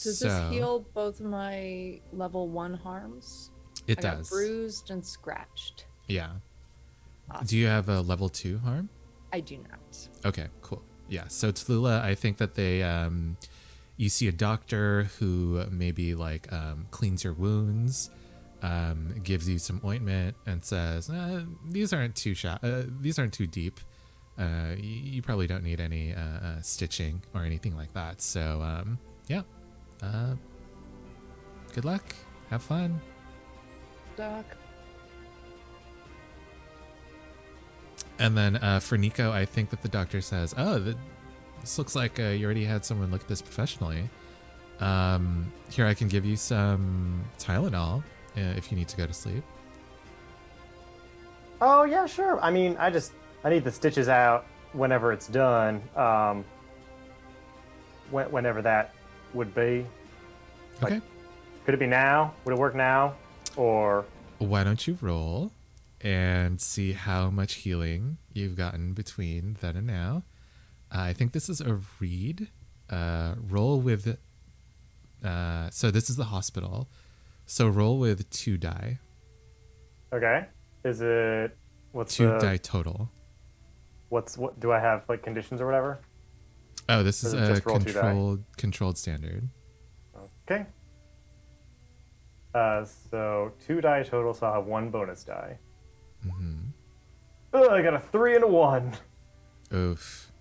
Does this heal both of my level 1 harms? It I does. got bruised and scratched. Yeah. Awesome. Do you have a level 2 harm? I do not. Okay, cool. Yeah, so Tallulah, I think that they, you see a doctor who maybe like cleans your wounds, gives you some ointment, and says, "These aren't too deep. You probably don't need any stitching or anything like that. So yeah, good luck. Have fun. Doc. And then for Nico, I think that the doctor says, "Oh, this looks like you already had someone look at this professionally. Here, I can give you some Tylenol if you need to go to sleep." Oh yeah, sure. I mean, I need the stitches out whenever it's done. Whenever that would be. Like, Okay. could it be now? Would it work now? Or Why don't you roll and see how much healing you've gotten between then and now? I think this is a read. Roll with. So this is the hospital. So roll with 2 die. okay? Is it what's 2 die total. what do I have like conditions or whatever? Oh, this is Or is it a just roll 2 die? controlled standard. Okay. So 2 die total, so I'll have 1 bonus die. Mm-hmm. Oh, I got a 3 and a 1. Oof.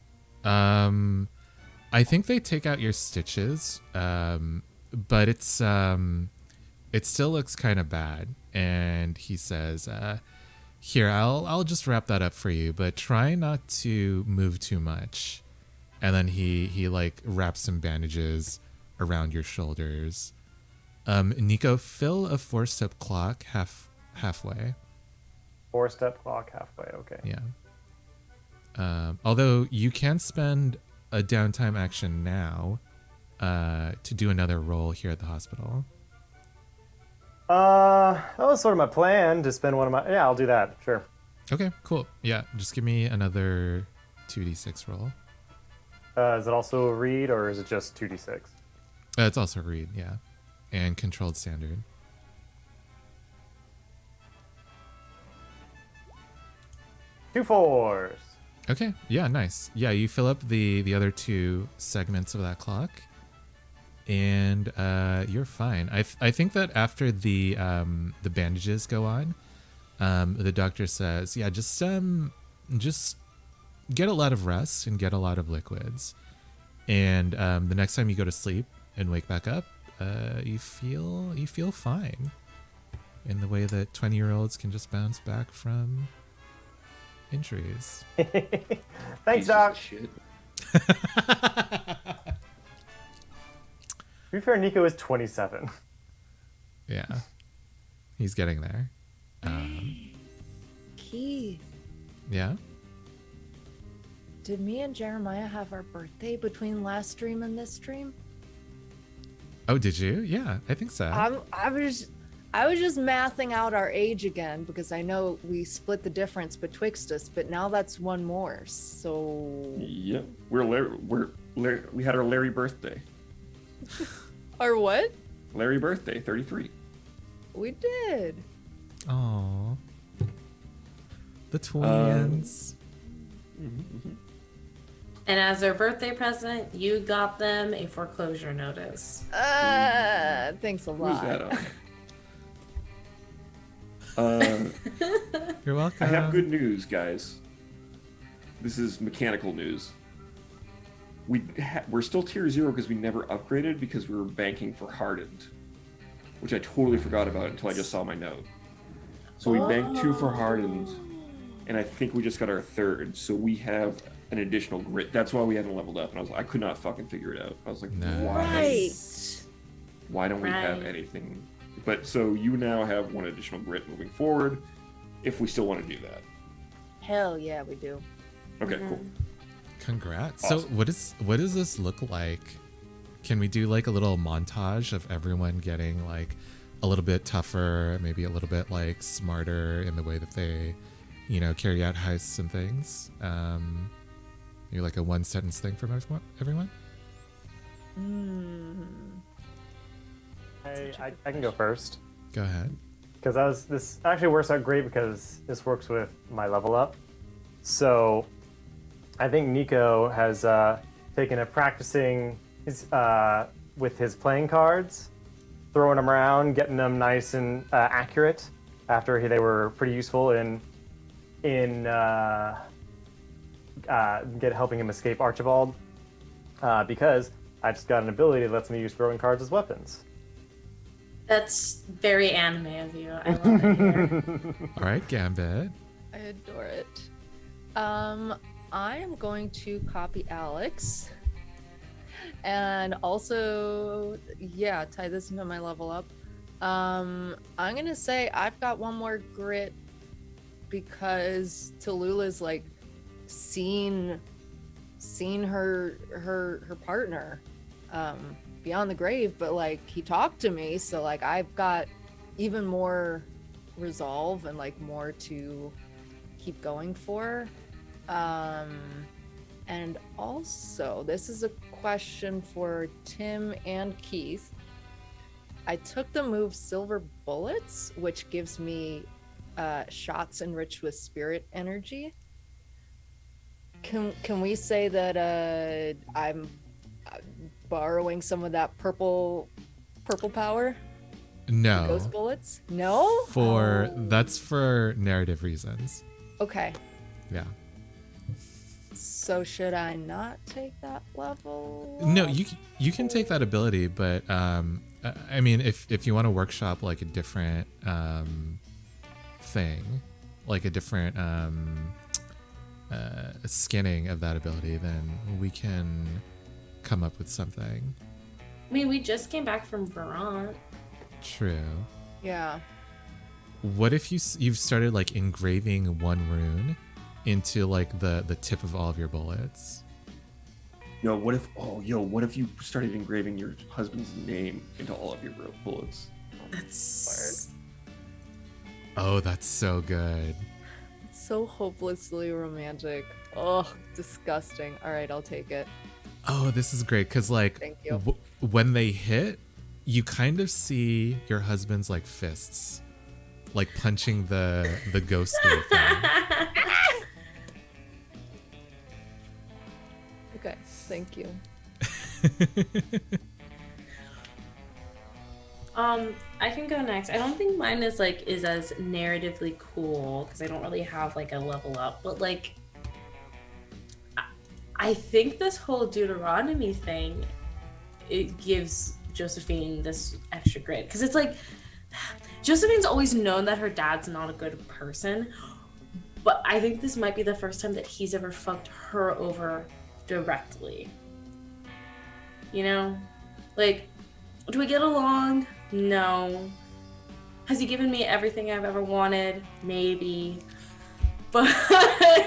I think they take out your stitches, but it's it still looks kind of bad. And he says, "Here, I'll just wrap that up for you, but try not to move too much." And then he like wraps some bandages around your shoulders. Nico, fill a 4-step clock halfway. 4-step clock halfway. Okay. Yeah. Although you can spend a downtime action now to do another roll here at the hospital. That was sort of my plan to spend one of my. Yeah, I'll do that. Sure. Okay, cool. Yeah, just give me another 2d6 roll. Is it also a read or is it just 2d6? It's also read, yeah. And controlled standard. Two 4s. Okay, yeah, nice. Yeah, you fill up the other 2 segments of that clock, and you're fine. I think that after the bandages go on, the doctor says, yeah, just get a lot of rest and get a lot of liquids, and the next time you go to sleep and wake back up, you feel fine, in the way that 20-year-olds can just bounce back from injuries. Thanks, Pieces of Doc. shit. To be fair, Nico is 27. Yeah, he's getting there. Keith, Yeah. did me and Jeremiah have our birthday between last stream and this stream? Oh, did you? Yeah, I think so. I was just mathing out our age again because I know we split the difference betwixt us, but now that's 1 more. So Yep. We had our Larry birthday. or what? Larry birthday, 33. We did. Aww. The twins. And as their birthday present, you got them a foreclosure notice. Thanks a Who's lot. that on? You're welcome. I have good news, guys. This is mechanical news. We're still tier 0 because we never upgraded because we were banking for hardened, which I totally forgot about until I just saw my note. So we banked 2 for hardened, and I think we just got our 3rd. So we have an additional grit. That's why we hadn't leveled up. And I could not fucking figure it out. I was like, Nice. why don't we have Right. anything? But so you now have 1 additional grit moving forward, if we still want to do that. Hell yeah, we do. Okay, cool. Congrats. Awesome. So what does this look like? Can we do like a little montage of everyone getting like a little bit tougher, maybe a little bit like smarter in the way that they, carry out heists and things? Maybe like a 1-sentence thing from everyone? I can go first. Go ahead. Because this actually works out great because this works with my level up. So I think Nico has taken a practicing with his playing cards, throwing them around, getting them nice and accurate after they were pretty useful in helping him escape Archibald, because I just got an ability that lets me use throwing cards as weapons. That's very anime of you. I love it here. All right, Gambit. I adore it. I am going to copy Alex. And also, yeah, tie this into my level up. I'm gonna say I've got one more grit because Tallulah's like seen her partner beyond the grave, but like he talked to me, so like I've got even more resolve and like more to keep going for. And also, this is a question for Tim and Keith. I took the move Silver Bullets, which gives me shots enriched with spirit energy. Can we say that I'm borrowing some of that purple power? No. Ghost bullets? No? That's for narrative reasons. Okay. Yeah. So should I not take that level? No, you can take that ability, but I mean, if you want to workshop like a different thing, like a different skinning of that ability, then we can come up with something. I mean, we just came back from Vermont. True. Yeah. What if you've started like engraving one rune into like the tip of all of your bullets? What if you started engraving your husband's name into all of your bullets? That's Oh, that's so good. So hopelessly romantic. Oh, disgusting. All right, I'll take it. Oh, this is great because like Thank you. when they hit, you kind of see your husband's like fists, like punching the ghostly thing. Okay, thank you. I can go next. I don't think mine is as narratively cool because I don't really have like a level up, but like I think this whole Deuteronomy thing, it gives Josephine this extra grit because it's like Josephine's always known that her dad's not a good person, but I think this might be the first time that he's ever fucked her over directly. You know? Like, do we get along? No. Has he given me everything I've ever wanted? Maybe. But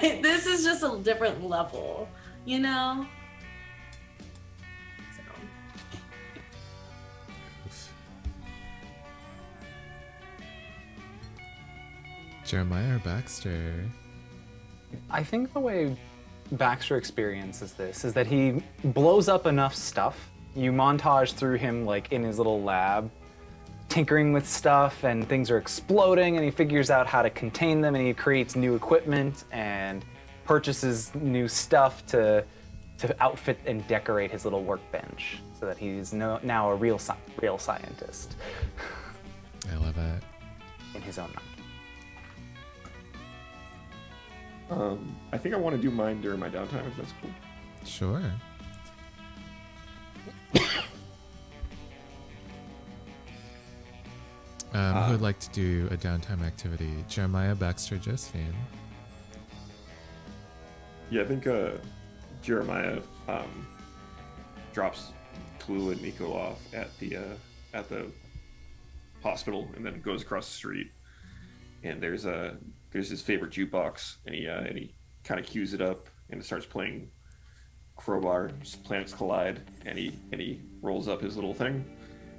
this is just a different level, you know? So. Jeremiah or Baxter? I think the way Baxter experiences this is that he blows up enough stuff. You montage through him like in his little lab, tinkering with stuff, and things are exploding, and he figures out how to contain them, and he creates new equipment and purchases new stuff to outfit and decorate his little workbench so that he's now a real scientist I love it. in his own mind. I think I want to do mine during my downtime, if that's cool. Sure. Who would like to do a downtime activity? Jeremiah, Baxter, Josephine. Yeah, I think Jeremiah drops Tallula and Nico off at the hospital, and then goes across the street. And there's his favorite jukebox, and he kind of cues it up, and it starts playing Crowbar, Planets Collide, and he rolls up his little thing,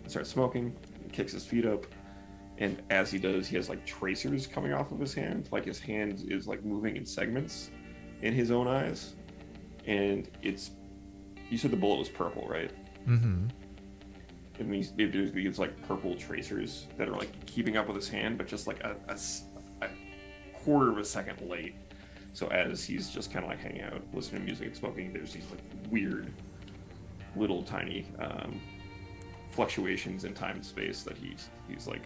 and starts smoking, and kicks his feet up. And as he does, he has like tracers coming off of his hand, like his hand is like moving in segments in his own eyes. And you said the bullet was purple, right? Mm-hmm. And these like purple tracers that are like keeping up with his hand, but just like a quarter of a second late. So as he's just kind of like hanging out, listening to music and smoking, there's these like weird little tiny fluctuations in time and space that he's like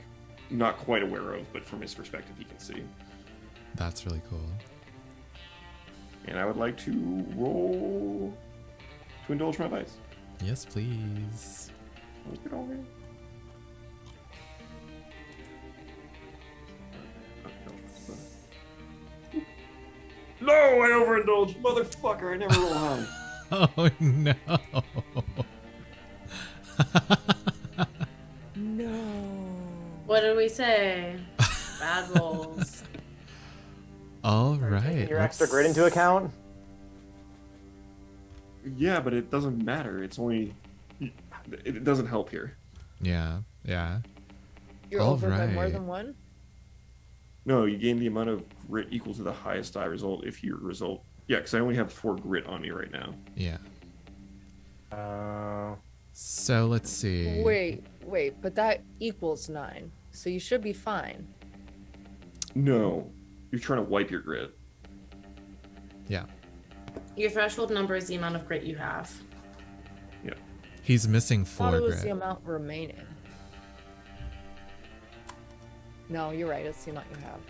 not quite aware of, but from his perspective he can see. That's really cool. And I would like to roll to indulge my vice. Yes, please. Look at all that. No, I overindulged, motherfucker! I never roll high. Oh no. No. What did we say? Bad rolls. All Taking right. your extra grid into account? Yeah, but it doesn't matter. It's only it doesn't help here. Yeah, yeah. You're All over by more right. than one? No, you gain the amount of grit equal to the highest die result if your result. Yeah, because I only have 4 grit on me right now. Yeah. Uh, So let's see. Wait, but that equals 9. So you should be fine. No, you're trying to wipe your grit. Yeah. Your threshold number is the amount of grit you have. Yeah. He's missing I thought 4 it was grit. the amount remaining. No, you're right. It's the amount you have.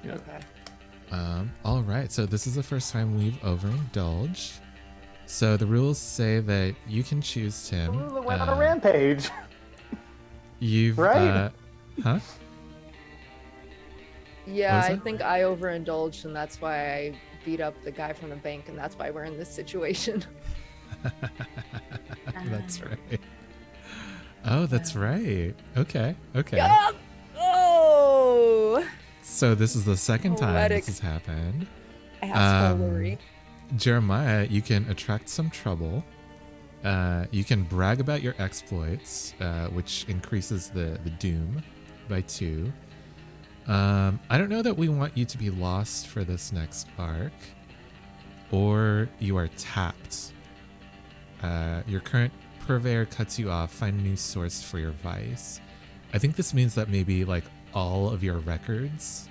Yeah. Okay. All right. So this is the first time we've overindulged. So the rules say that you can choose Tim. Tallulah went on a rampage. You've Right? huh? Yeah, What was I that? think I overindulged, and that's why I beat up the guy from the bank, and that's why we're in this situation. That's right. Oh, that's right. Okay. Okay. Yup! Oh! So this is the second time Poetic. this has happened. Assholery. Jeremiah, you can attract some trouble. You can brag about your exploits, which increases the doom by 2. I don't know that we want you to be lost for this next arc, or you are tapped. Your current purveyor cuts you off. Find a new source for your vice. I think this means that maybe like all of your records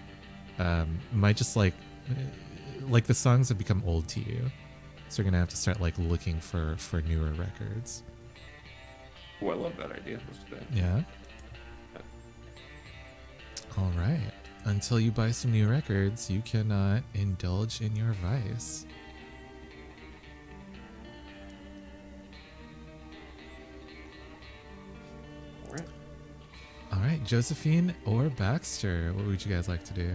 might just like the songs have become old to you, so you're gonna have to start like looking for newer records. Oh, I love that idea. Let's do that. Yeah. All right. Until you buy some new records, you cannot indulge in your vice. All right. All right, Josephine or Baxter, what would you guys like to do?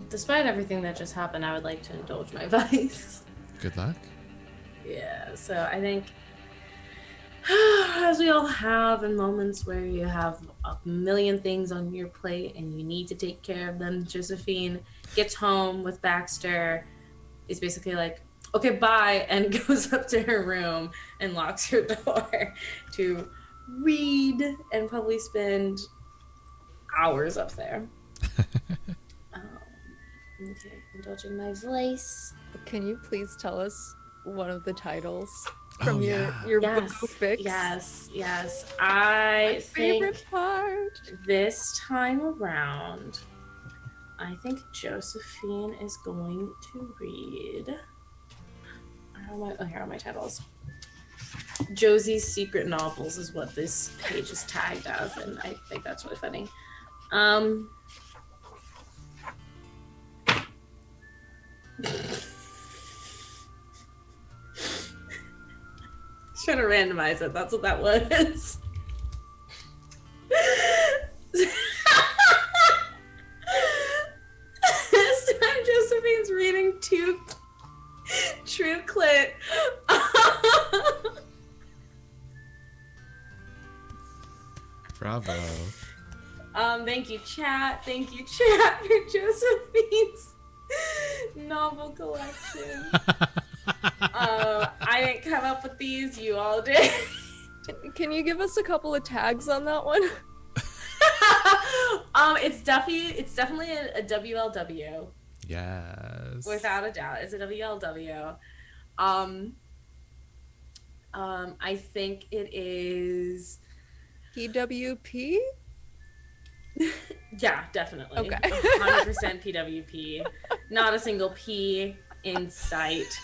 Despite everything that just happened, I would like to indulge my vice. Good luck. Yeah, so I think as we all have in moments where you have a million things on your plate and you need to take care of them, Josephine gets home with Baxter, is basically like, okay, bye, and goes up to her room and locks her door to read and probably spend hours up there. Okay, indulging my voice. Can you please tell us one of the titles Oh, from yeah. your Yes, book fix? yes. I Favorite think part. this time around, I think Josephine is going to read. Here are my titles. Josie's Secret Novels is what this page is tagged as, and I think that's really funny. Trying to randomize it. That's what that was. This time Josephine's reading two True Clit. Bravo. Thank you, chat. Thank you, chat, for Josephine's novel collection. I didn't come up with these. You all did. Can you give us a couple of tags on that one? It's definitely a WLW. Yes. Without a doubt, it's a WLW. I think it is. PWP? Yeah, definitely. Okay. 100% PWP. Not a single P in sight.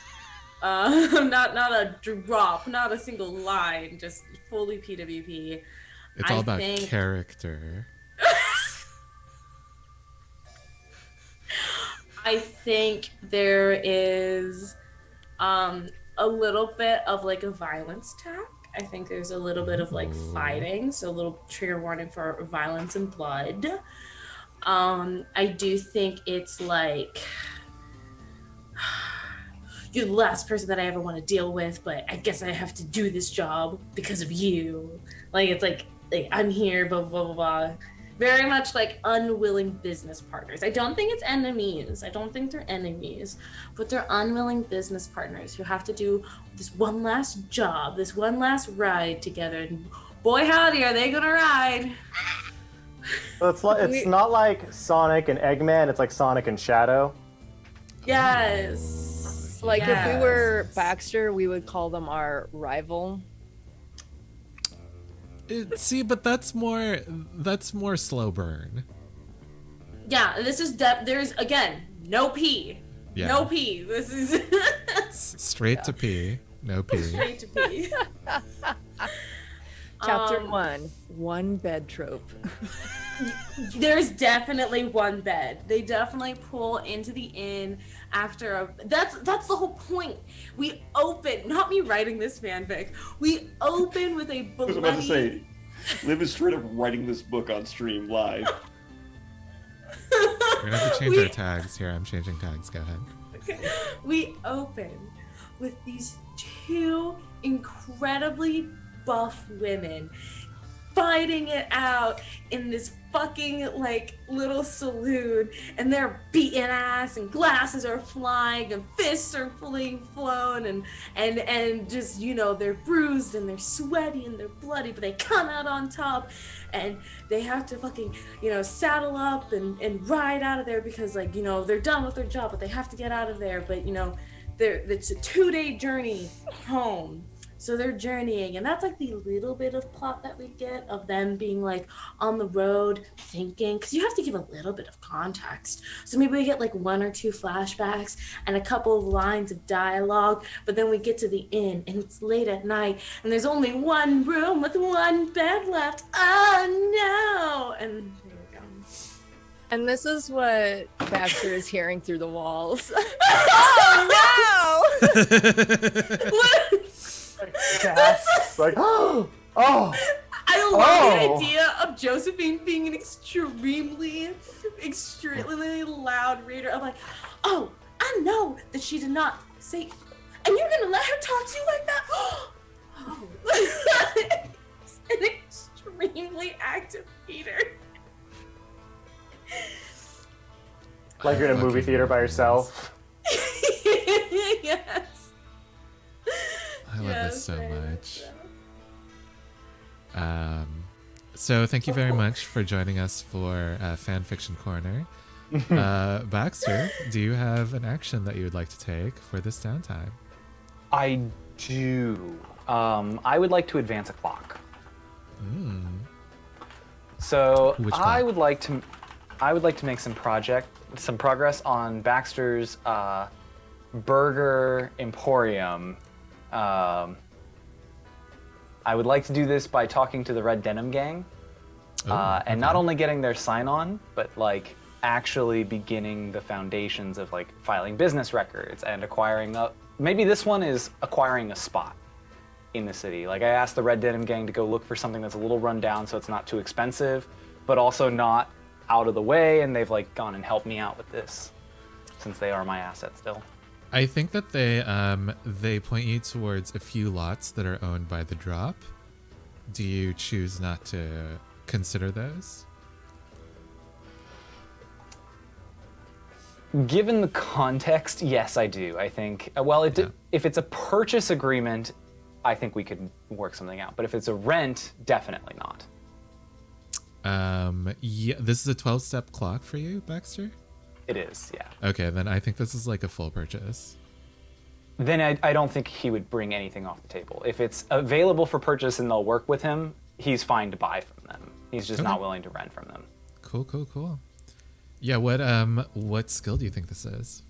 Not a drop, not a single line, just fully PWP. It's all I about character. I think there is a little bit of like a violence tack. I think there's a little bit of like fighting, so a little trigger warning for violence and blood. I do think it's like you're the last person that I ever want to deal with, but I guess I have to do this job because of you. Like it's like I'm here, blah blah blah blah. Very much like unwilling business partners. I don't think it's enemies. I don't think they're enemies, but they're unwilling business partners who have to do this one last job, this one last ride together. And boy, howdy, are they gonna ride? So it's not like Sonic and Eggman. It's like Sonic and Shadow. Yes. Like if we Yes. were Baxter, we would call them our rival. See, but that's more slow burn. Yeah, this is there's again no P. Yeah. No P. This is Straight to P, no P. straight to P. Chapter 1 bed trope. There's definitely one bed. They definitely pull into the inn after that's the whole point. We open, not me writing this fanfic. We open with a I bloody. was about to say, Liv is straight up writing this book on stream live. We're gonna have to change our tags here. I'm changing tags. Go ahead. We open with these two incredibly buff women fighting it out in this fucking like little saloon, and they're beating ass and glasses are flying and fists are being flown and just, you know, they're bruised and they're sweaty and they're bloody, but they come out on top, and they have to fucking, you know, saddle up and ride out of there because, like, you know, they're done with their job, but they have to get out of there. But, you know, it's a 2-day journey home. So they're journeying, and that's like the little bit of plot that we get of them being like on the road thinking, because you have to give a little bit of context. So maybe we get like 1 or 2 flashbacks and a couple of lines of dialogue, but then we get to the inn and it's late at night and there's only one room with one bed left. Oh no! And there we go. And this is what Baxter is hearing through the walls. Oh no! Gasps, like, oh. I love the idea of Josephine being an extremely loud reader of like, oh, I know that she did not say, and you're gonna let her talk to you like that? Oh. An extremely active reader. Like you're in a movie theater by yourself. Yes. I love this so much. So thank you very much for joining us for Fanfiction Corner. Baxter, do you have an action that you would like to take for this downtime? I do. I would like to advance a clock. So Which I clock? would like to make some progress on Baxter's burger emporium. I would like to do this by talking to the Red Denim Gang, and not only getting their sign-on, but like actually beginning the foundations of like filing business records and acquiring maybe this one is acquiring a spot in the city. Like I asked the Red Denim Gang to go look for something that's a little run down so it's not too expensive, but also not out of the way, and they've like gone and helped me out with this since they are my asset still. I think that they point you towards a few lots that are owned by the Drop. Do you choose not to consider those? Given the context, yes, I do. I think, if it's a purchase agreement, I think we could work something out. But if it's a rent, definitely not. Yeah, this is a 12-step clock for you, Baxter? It is, yeah. Okay, then I think this is like a full purchase. Then I don't think he would bring anything off the table. If it's available for purchase and they'll work with him, he's fine to buy from them. He's just not willing to rent from them. Cool. Yeah, what skill do you think this is?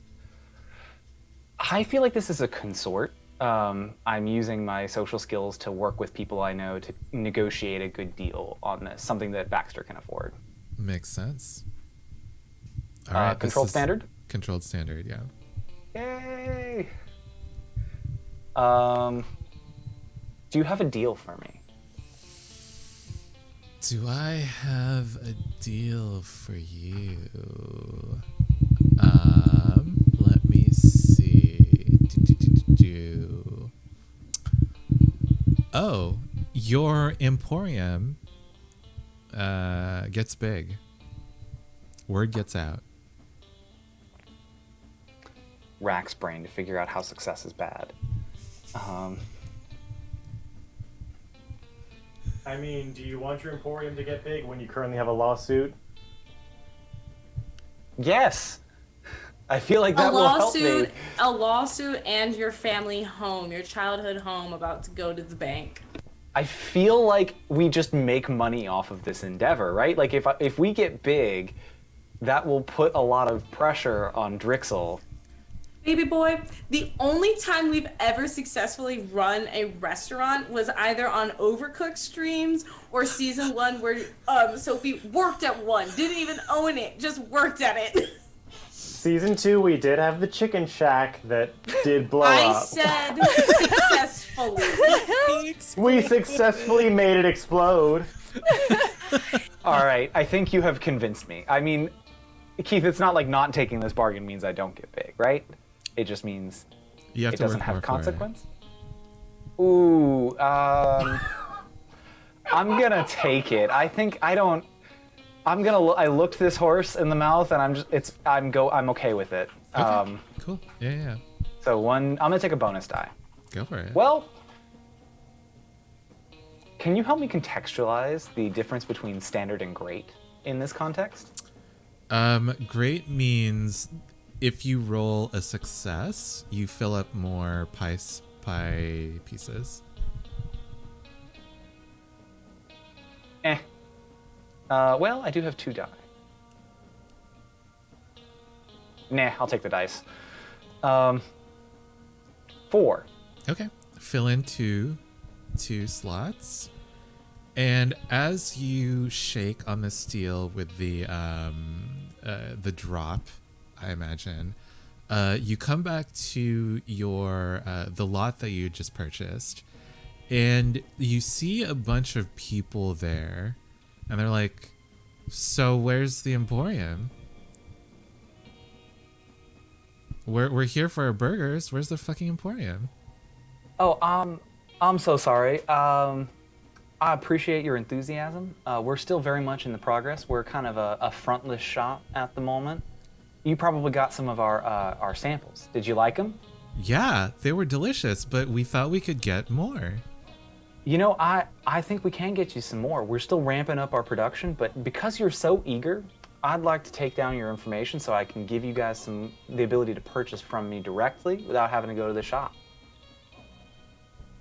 I feel like this is a consort. I'm using my social skills to work with people I know to negotiate a good deal on this, something that Baxter can afford. Makes sense. All right, Control standard? Controlled standard, yeah. Yay! Do you have a deal for me? Do I have a deal for you? Let me see. Oh, your Emporium gets big. Word gets out. Rack's brain to figure out how success is bad. I mean, do you want your Emporium to get big when you currently have a lawsuit? Yes! I feel like that will help me. A lawsuit and your family home, your childhood home about to go to the bank. I feel like we just make money off of this endeavor, right? Like if we get big, that will put a lot of pressure on Drixel. Baby boy, the only time we've ever successfully run a restaurant was either on Overcooked streams or season 1 where Sophie worked at one, didn't even own it, just worked at it. Season 2, we did have the chicken shack that did blow I up. said successfully. We successfully made it explode. All right, I think you have convinced me. I mean, Keith, it's not like not taking this bargain means I don't get big, right? It just means You have it to doesn't work have more for consequence. Ooh, I'm gonna take it. I think I don't. I looked this horse in the mouth, and I'm okay with it. it. Okay, cool. Yeah. So I'm gonna take a bonus die. Go for it. Well, can you help me contextualize the difference between standard and great in this context? Great means if you roll a success, you fill up more pie pieces. Well, I do have 2 die. Nah, I'll take the dice. 4. Okay. Fill in two slots. And as you shake on the steel with the drop, I imagine, you come back to your the lot that you just purchased, and you see a bunch of people there, and they're like, "So where's the Emporium? We're here for our burgers. Where's the fucking Emporium?" Oh, I'm so sorry. I appreciate your enthusiasm. We're still very much in the progress. We're kind of a frontless shop at the moment. You probably got some of our samples. Did you like them? Yeah, they were delicious, but we thought we could get more. You know, I think we can get you some more. We're still ramping up our production, but because you're so eager, I'd like to take down your information so I can give you guys the ability to purchase from me directly without having to go to the shop.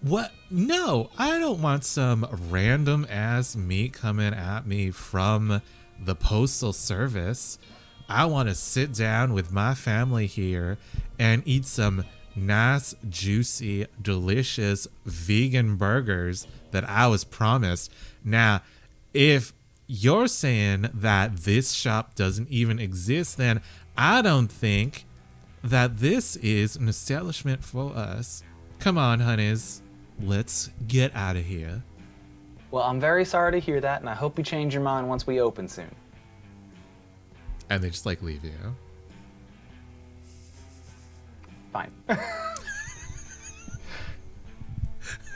What? No, I don't want some random ass meat coming at me from the postal service. I want to sit down with my family here and eat some nice, juicy, delicious vegan burgers that I was promised. Now, if you're saying that this shop doesn't even exist, then I don't think that this is an establishment for us. Come on, honeys. Let's get out of here. Well, I'm very sorry to hear that, and I hope you change your mind once we open soon. And they just like leave you. Fine.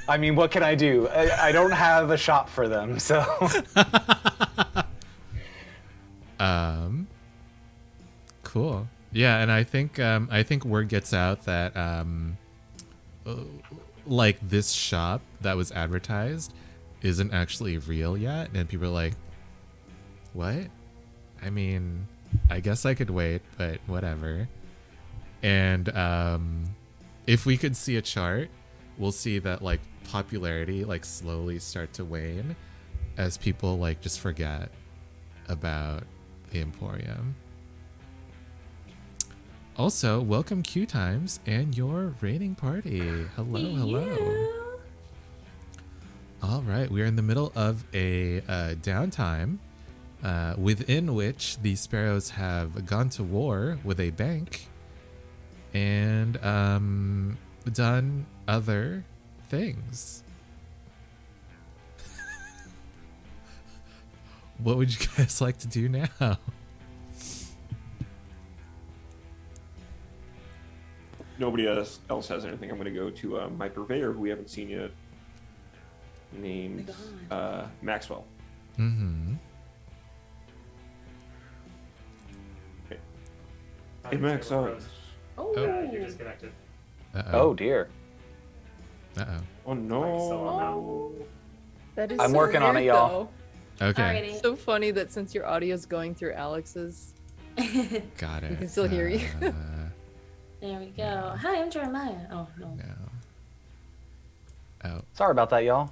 I mean, what can I do? I don't have a shop for them, so. Cool. Yeah, and I think word gets out that like this shop that was advertised isn't actually real yet, and people are like, what? I mean, I guess I could wait, but whatever. And if we could see a chart, we'll see that like popularity like slowly start to wane as people like just forget about the Emporium. Also, welcome Q Times and your raiding party. Hello. All right, we are in the middle of a downtime. within which the sparrows have gone to war with a bank and done other things. What would you guys like to do now? Nobody else has anything. I'm going to go to my purveyor, who we haven't seen yet, named Maxwell. Mm-hmm. Hey, Max. Oh. You disconnected. Oh dear. Uh-oh. Oh, no. That is I'm so working on it, weird, y'all. Okay. Alrighty. So funny that since your audio's going through Alex's, Got it. we can still hear you. There we go. Hi, I'm Jeremiah. Oh, no. No. Oh, Sorry about that, y'all.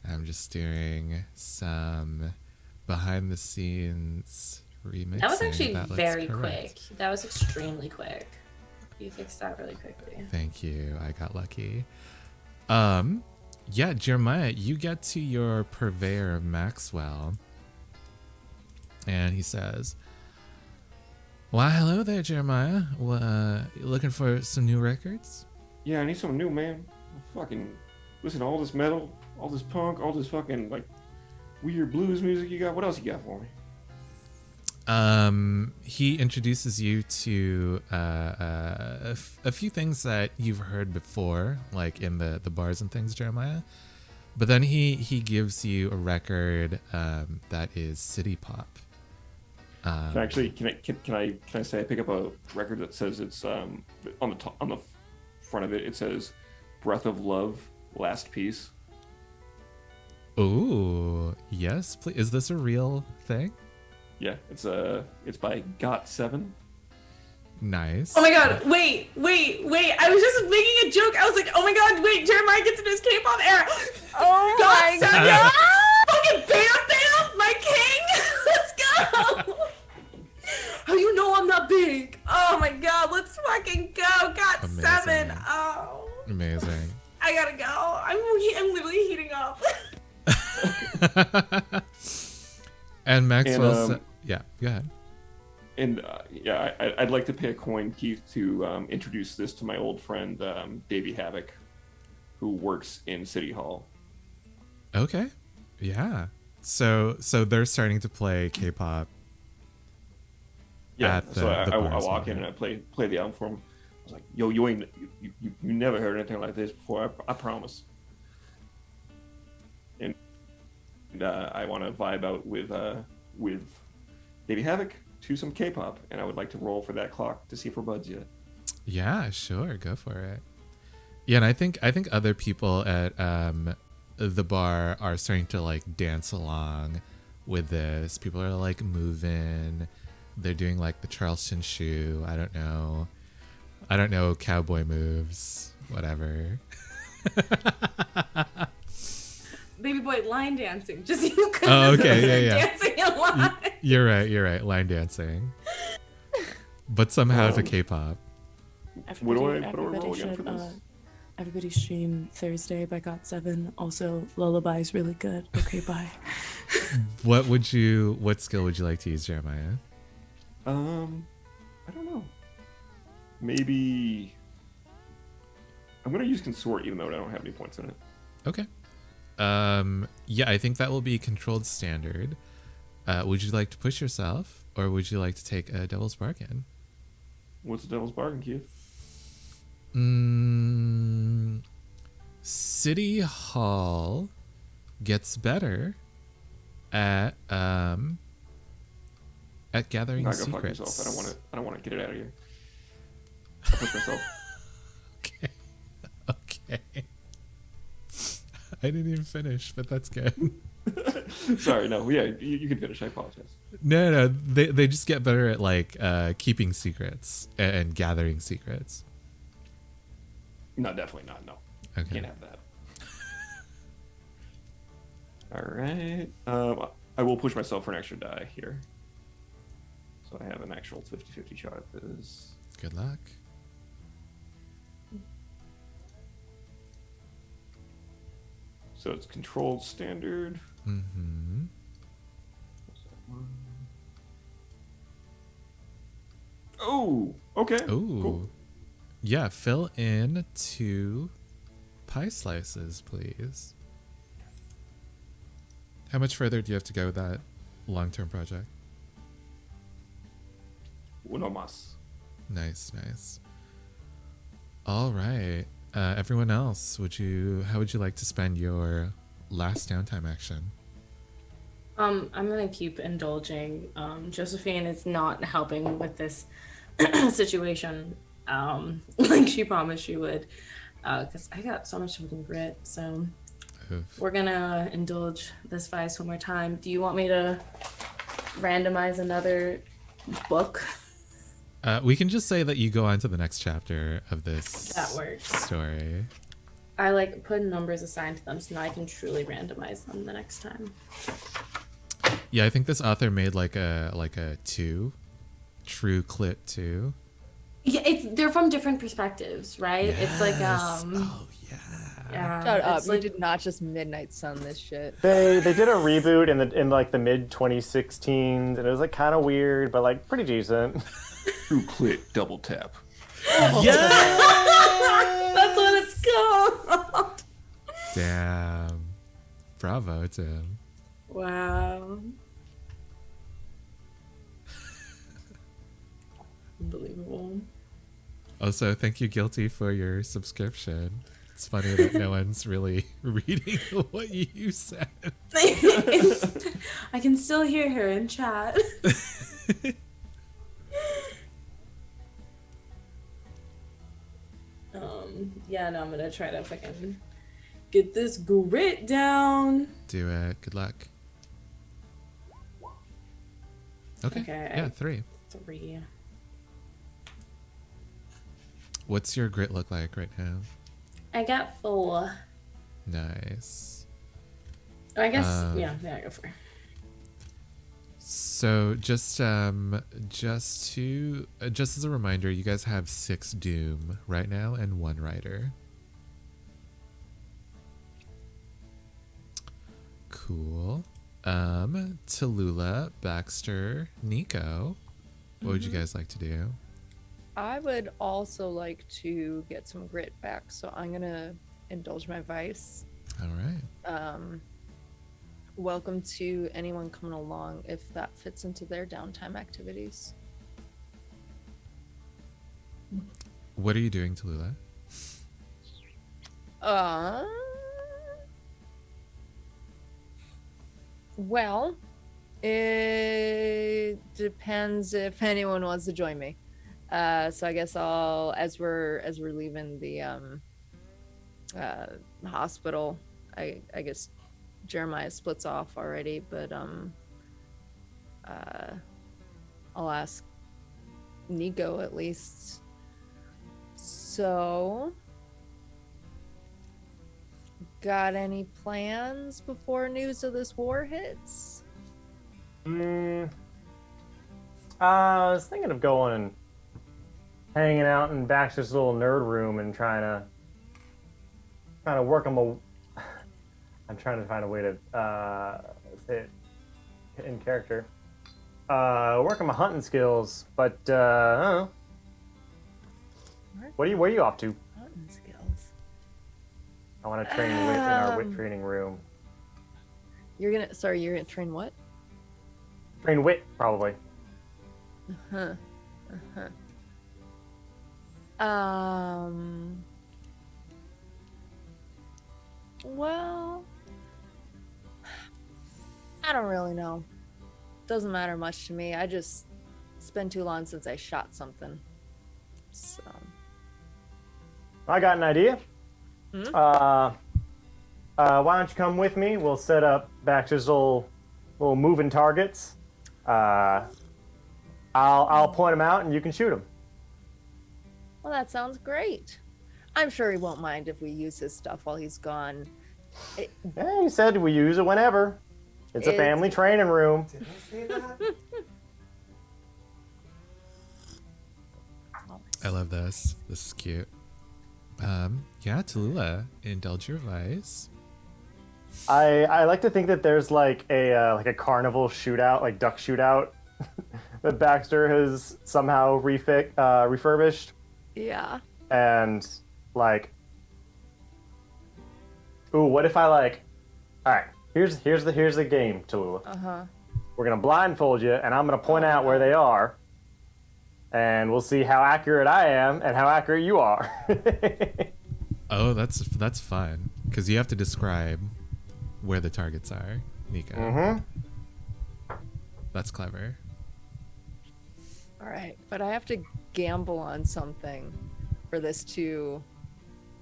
I'm just doing some behind the scenes remixing. That was actually That looks very correct. quick. That was extremely quick. You fixed that really quickly. Thank you. I got lucky. Yeah, Jeremiah, you get to your purveyor, Maxwell, and he says, "Why, hello there, Jeremiah. Looking for some new records?" Yeah, I need something new, man. Fucking listen to all this metal, all this punk, all this fucking like weird blues music you got. What else you got for me? He introduces you to a few things that you've heard before, like in the bars and things, Jeremiah. But then he gives you a record that is city pop. Can I say I pick up a record that says it's on the front of it. It says "Breath of Love, Last Piece." Oh, yes, please. Is this a real thing? Yeah, it's by Got7. Nice. Oh my god, wait. I was just making a joke. I was like, oh my god, wait, Jeremiah gets into his K-pop era. Oh my God! Fucking Bam Bam, my king! Let's go! Oh, you know I'm not big. Oh my god, let's fucking go. Got Amazing. 7. Oh. Amazing. I gotta go. I'm literally heating up. And Maxwell And, said, yeah, go ahead. And I'd like to pay a coin, Keith, to introduce this to my old friend Davey Havoc, who works in City Hall. Okay. Yeah. So they're starting to play K-pop. Yeah, At so the I bars, walk in okay. and I play the album for him. I was like, "Yo, you never heard anything like this before. I promise." And I want to vibe out with Davey Havoc to some K-pop, and I would like to roll for that clock to see if we're buds yet. Yeah, sure, go for it. Yeah, and I think other people at the bar are starting to like dance along with this. People are like moving. They're doing like the Charleston shoe. I don't know cowboy moves. Whatever. Baby boy line dancing. Just you guys Oh, okay, yeah. dancing in line. You're right. Line dancing. But somehow to K-pop. What do I Everybody roll again should, for this? everybody stream Thursday by Got7. Also, Lullaby is really good. Okay, bye. What skill would you like to use, Jeremiah? I don't know. Maybe I'm gonna use Consort, even though I don't have any points in it. Okay. Yeah, I think that will be controlled standard. Would you like to push yourself, or would you like to take a devil's bargain? What's the devil's bargain, Keith? City Hall gets better at gathering Go fuck secrets. yourself. I don't want to get it out of here. I'll push myself. Okay. I didn't even finish, but that's good. Sorry, no. Yeah, you can finish. I apologize. No. They just get better at like keeping secrets and gathering secrets. No, definitely not. No, Okay. can't have that. All right. I will push myself for an extra die here. So I have an actual 50-50 shot at this. Good luck. So it's controlled standard. Mm-hmm. Oh, okay. Ooh. Cool. Yeah, fill in 2 pie slices, please. How much further do you have to go with that long-term project? Uno más. Nice, nice. All right. Everyone else, how would you like to spend your last downtime action? I'm gonna keep indulging. Josephine is not helping with this situation, like she promised she would, because I got so much fucking grit. So Oof. we're gonna indulge this vice one more time. Do you want me to randomize another book? We can just say that you go on to the next chapter of this That works. story. I like put numbers assigned to them so now I can truly randomize them the next time. Yeah, I think this author made like a 2, true clit 2. Yeah, they're from different perspectives, right? It's like Oh yeah. yeah. Shut up! it's You like- did not just Midnight Sun this shit. They did a reboot in like the mid 2016s, and it was like kind of weird, but like pretty decent. True clit double tap. Yeah. That's what it's called. Damn. Bravo, Tim. Wow. Unbelievable. Also, thank you, Guilty, for your subscription. It's funny that no one's really reading what you said. I can still hear her in chat. Yeah, no, I'm gonna try to fucking get this grit down. Do it. Good luck. Okay. Okay. Yeah, 3. 3. What's your grit look like right now? I got 4. Nice. I guess yeah, I go 4. So just as a reminder, you guys have 6 doom right now and 1 writer. Cool. Tallulah, Baxter, Nico, what would you guys like to do? I would also like to get some grit back, so I'm gonna indulge my vice. All right. Welcome to anyone coming along if that fits into their downtime activities. What are you doing, Tallulah? Well, it depends if anyone wants to join me. So I guess as we're leaving the hospital, I guess Jeremiah splits off already, but I'll ask Nico at least. So, got any plans before news of this war hits? I was thinking of going and hanging out in Baxter's little nerd room and trying to work on my. I'm trying to find a way to say it in character. Work on my hunting skills, but I don't know. Where are you off to? Hunting skills. I want to train wit in our wit training room. You're gonna train what? Train wit, probably. Well, I don't really know. Doesn't matter much to me. I just it's been too long since I shot something. So I got an idea. Why don't you come with me? We'll set up Baxter's little moving targets. I'll point them out and you can shoot them. well, that sounds great. I'm sure he won't mind if we use his stuff while he's gone. Yeah, he said we use it whenever. It's a family training room. Did I say that? I love this. This is cute. Yeah, Tallulah, indulge your vice. I like to think that there's like a carnival shootout, like duck shootout, that Baxter has somehow refurbished, Yeah. and like, ooh, what if I like, all right, here's the game, Tallulah. Uh-huh. We're gonna blindfold you, and I'm gonna point out where they are, and we'll see how accurate I am and how accurate you are. Oh, that's fun because you have to describe where the targets are, Nico. Mm-hmm. That's clever. All right, but I have to gamble on something for this to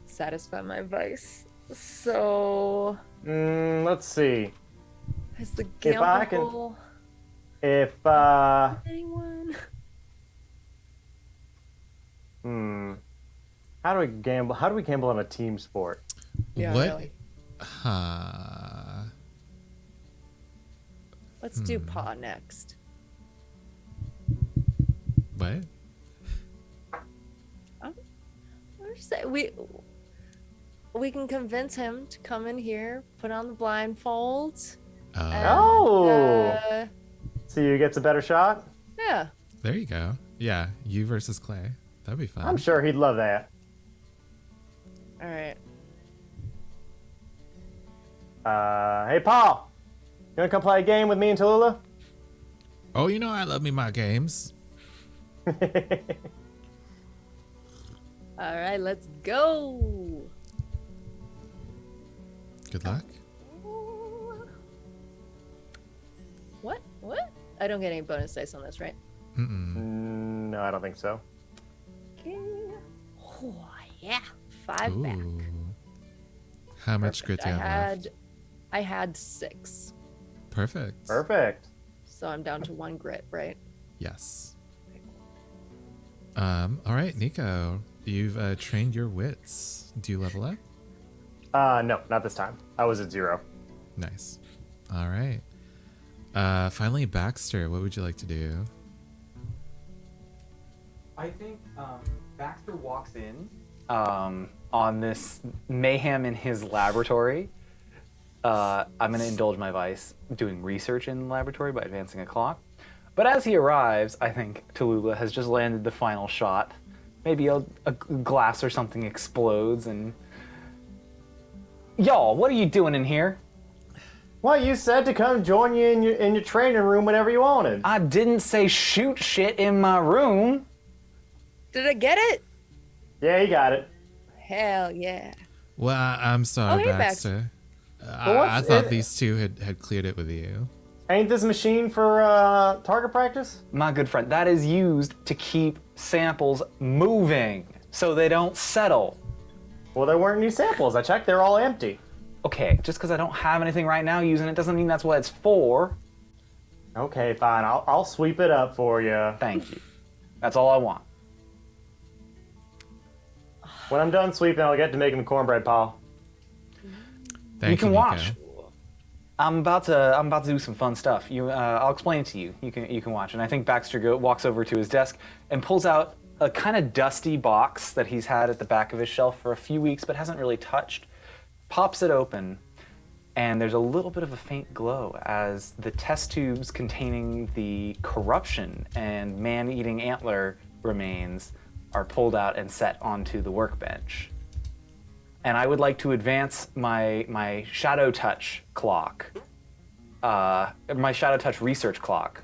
satisfy my vice. So, Let's see. is the If I can- gamble If anyone? how do we gamble? How do we gamble on a team sport? Yeah, What? really. Let's do paw next. What? I'm just saying, we can convince him to come in here, put on the blindfold. and, Oh. uh, So you gets a better shot? yeah. There you go. Yeah, you versus Clay. That'd be fun. I'm sure he'd love that. All right. Hey, Paul. You wanna come play a game with me and Tallulah? Oh, you know I love me my games. All right, let's go. Good luck. What? What? I don't get any bonus dice on this, right? No, I don't think so. Okay. Oh, yeah. 5 back. Ooh. How much grit do you have left? I had 6. Perfect. Perfect. So I'm down to 1 grit, right? Yes. All right, Nico. You've trained your wits. Do you level up? No, not this time. I was at 0. Nice. All right. Finally, Baxter. What would you like to do? I think Baxter walks in on this mayhem in his laboratory. I'm going to indulge my vice doing research in the laboratory by advancing a clock. But as he arrives, I think Tallulah has just landed the final shot. Maybe a glass or something explodes and... Y'all, what are you doing in here? Well, you said to come join you in your training room whenever you wanted. I didn't say shoot shit in my room. Did I get it? Yeah, you got it. Hell yeah. Well, I'm sorry, Oh, hey, Baxter. Well, I thought these two had cleared it with you. Ain't this machine for target practice? My good friend, that is used to keep samples moving so they don't settle. Well, there weren't any samples. I checked; they're all empty. Okay, just because I don't have anything right now using it doesn't mean that's what it's for. Okay, fine. I'll sweep it up for you. Thank you. That's all I want. When I'm done sweeping, I'll get to making the cornbread, Paul. Thank You can Nico. watch. I'm about to do some fun stuff. I'll explain it to you. You can watch. And I think Baxter walks over to his desk and pulls out a kind of dusty box that he's had at the back of his shelf for a few weeks but hasn't really touched. Pops it open, and there's a little bit of a faint glow as the test tubes containing the corruption and man-eating antler remains are pulled out and set onto the workbench. And I would like to advance my shadow touch clock, my shadow touch research clock,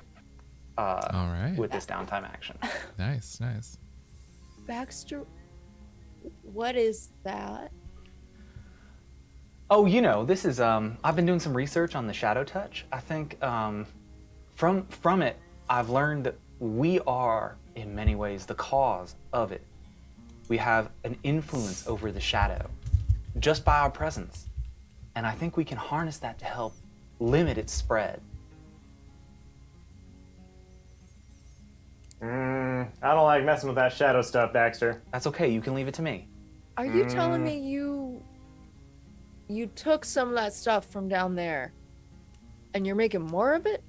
All right. with this downtime action. Nice, nice. Baxter, what is that? Oh, this is I've been doing some research on the shadow touch. I think from it, I've learned that we are in many ways the cause of it. We have an influence over the shadow just by our presence. And I think we can harness that to help limit its spread. I don't like messing with that shadow stuff, Baxter. That's okay, you can leave it to me. Are you telling me you took some of that stuff from down there and you're making more of it?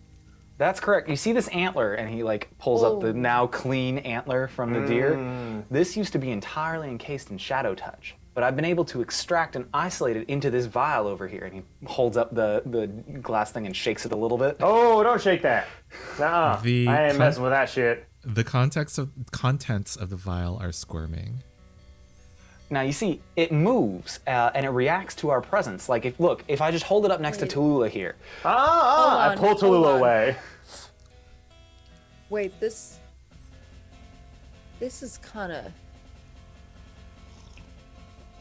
That's correct. You see this antler, and he pulls up the now clean antler from the deer. This used to be entirely encased in shadow touch. but I've been able to extract and isolate it into this vial over here. And he holds up the glass thing and shakes it a little bit. Oh, don't shake that. Nuh-uh. The I ain't messing with that shit. The contents of the vial are squirming. Now you see, it moves and it reacts to our presence. Like if I just hold it up next to Tallulah here. I on, pull hold Tallulah on. away. Wait, this is kind of.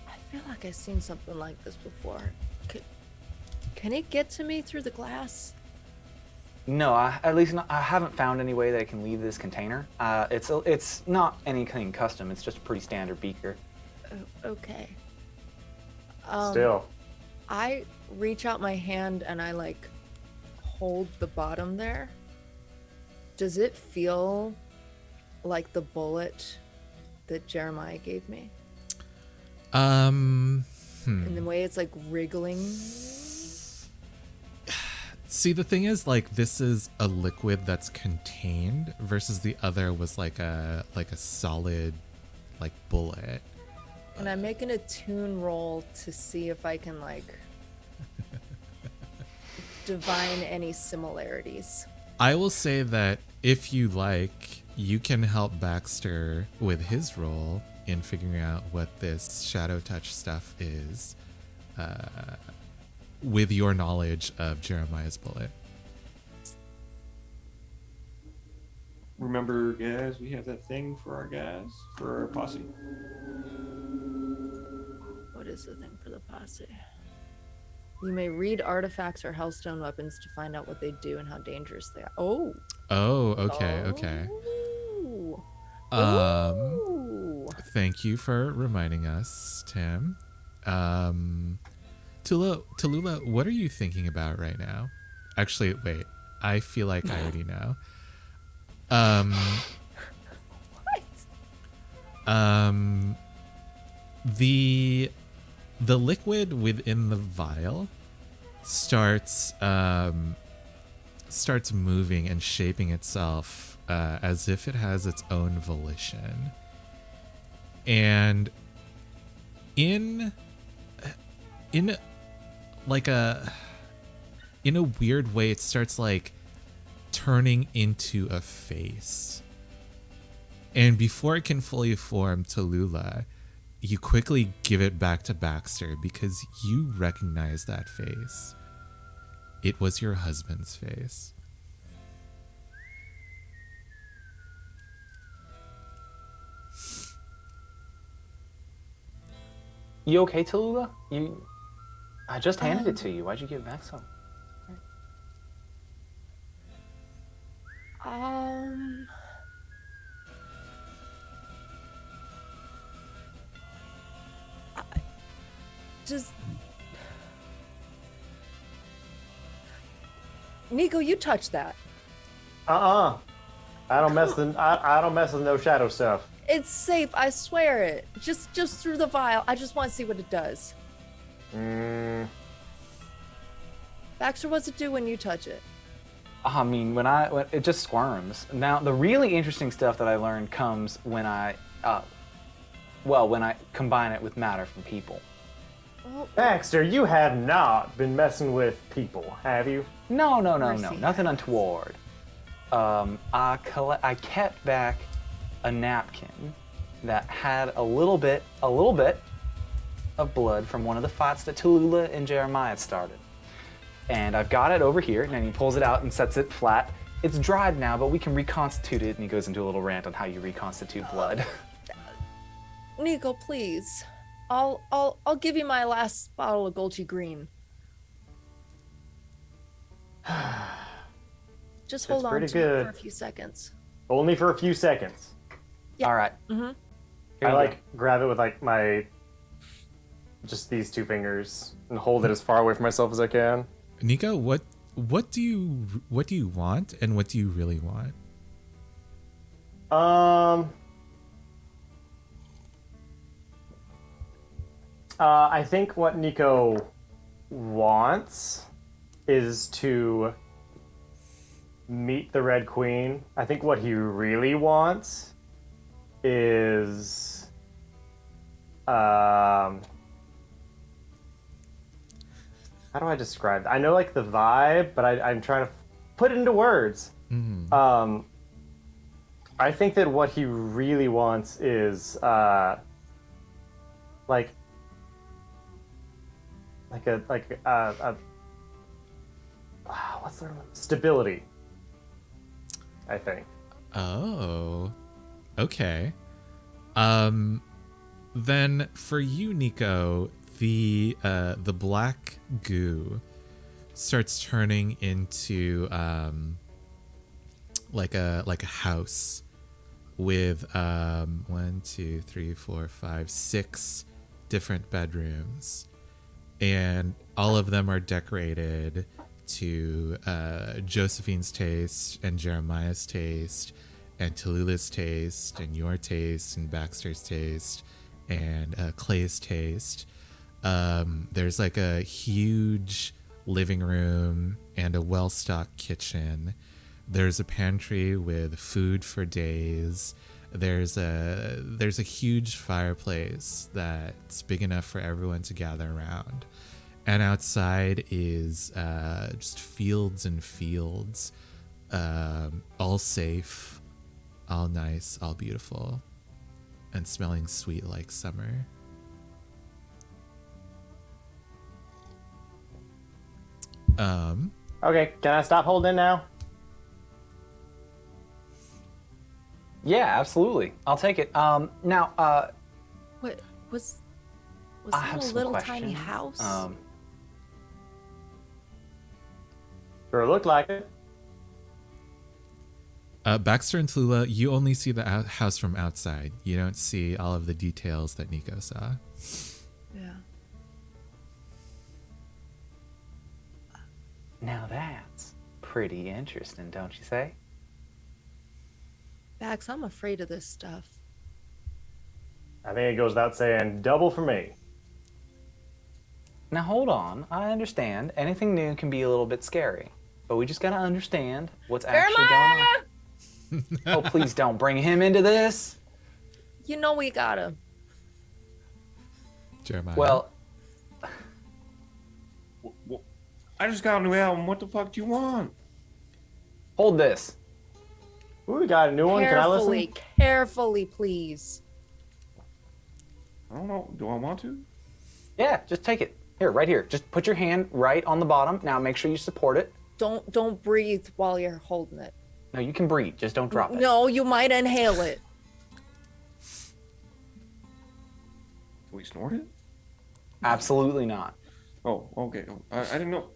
I feel like I've seen something like this before. Can it get to me through the glass? No, I haven't found any way that I can leave this container. It's not anything custom. It's just a pretty standard beaker. Oh, okay. Still. I reach out my hand and I like hold the bottom there. Does it feel like the bullet that Jeremiah gave me? In the way it's like wriggling. See, the thing is, like, this is a liquid that's contained versus the other was like a solid, like, bullet. And I'm making a tune roll to see if I can like divine any similarities. I will say that if you like, you can help Baxter with his role in figuring out what this shadow touch stuff is, with your knowledge of Jeremiah's bullet. Remember, guys, we have that thing for our guys, for our posse. What is the thing for the posse? You may read artifacts or hellstone weapons to find out what they do and how dangerous they are. Oh. Oh, okay. Ooh. Ooh. Thank you for reminding us, Tim. Tallulah, what are you thinking about right now? Actually, wait. I feel like I already know. What? The liquid within the vial starts moving and shaping itself as if it has its own volition. And in a weird way, it starts like turning into a face. And before it can fully form Tallulah, you quickly give it back to Baxter because you recognize that face. It was your husband's face. You okay, Tallulah? I just handed it to you. Why'd you give it back so? Just Nico, you touch that. I don't mess with no shadow stuff. It's safe, I swear it. Just through the vial. I just want to see what it does. Baxter, what's it do when you touch it? I mean, when it just squirms. Now, the really interesting stuff that I learned comes when I combine it with matter from people. Oh, Baxter, you have not been messing with people, have you? No, Mercy. nothing untoward. I kept back a napkin that had a little bit of blood from one of the fights that Tallulah and Jeremiah started. And I've got it over here, and then he pulls it out and sets it flat. It's dried now, but we can reconstitute it, and he goes into a little rant on how you reconstitute blood. Nico, please. I'll give you my last bottle of Golgi Green. Just hold That's on pretty to it good. for a few seconds. Only for a few seconds. Yeah. All right. Mm-hmm. Here I you go. grab it with just these two fingers and hold it as far away from myself as I can. Nico, what do you want and what do you really want? I think what Nico wants is to meet the Red Queen. I think what he really wants is how do I describe? I know like the vibe, but I'm trying to put it into words. I think that what he really wants is like a what's the word? Stability. I think. Oh, okay. Then for you, Nico, the black goo starts turning into like a house with 1, 2, 3, 4, 5, 6 different bedrooms, and all of them are decorated to Josephine's taste and Jeremiah's taste and Tallulah's taste and your taste and Baxter's taste and Clay's taste. There's like a huge living room and a well-stocked kitchen. There's a pantry with food for days. There's a huge fireplace that's big enough for everyone to gather around. And outside is just fields and fields, all safe, all nice, all beautiful, and smelling sweet like summer. Okay, can I stop holding now? Yeah, absolutely. I'll take it. Now, What was I that have a some little questions. tiny house? Sure looked like it. Baxter and Tallulah, you only see the house from outside. You don't see all of the details that Nico saw. Yeah. Now that's pretty interesting, don't you say? Bax, I'm afraid of this stuff. I think it goes without saying, double for me. Now hold on. I understand. Anything new can be a little bit scary, but we just gotta understand what's actually going on. Oh, please don't bring him into this. You know we gotta. Jeremiah. Well, I just got a new album. What the fuck do you want? hold this. Ooh, we got a new one. Can I listen? Carefully, please. I don't know. Do I want to? Yeah, just take it. Here, right here. Just put your hand right on the bottom. Now make sure you support it. Don't breathe while you're holding it. No, you can breathe. Just don't drop it. No, you might inhale it. Can we snort it? Absolutely not. Oh, okay. Oh, I didn't know.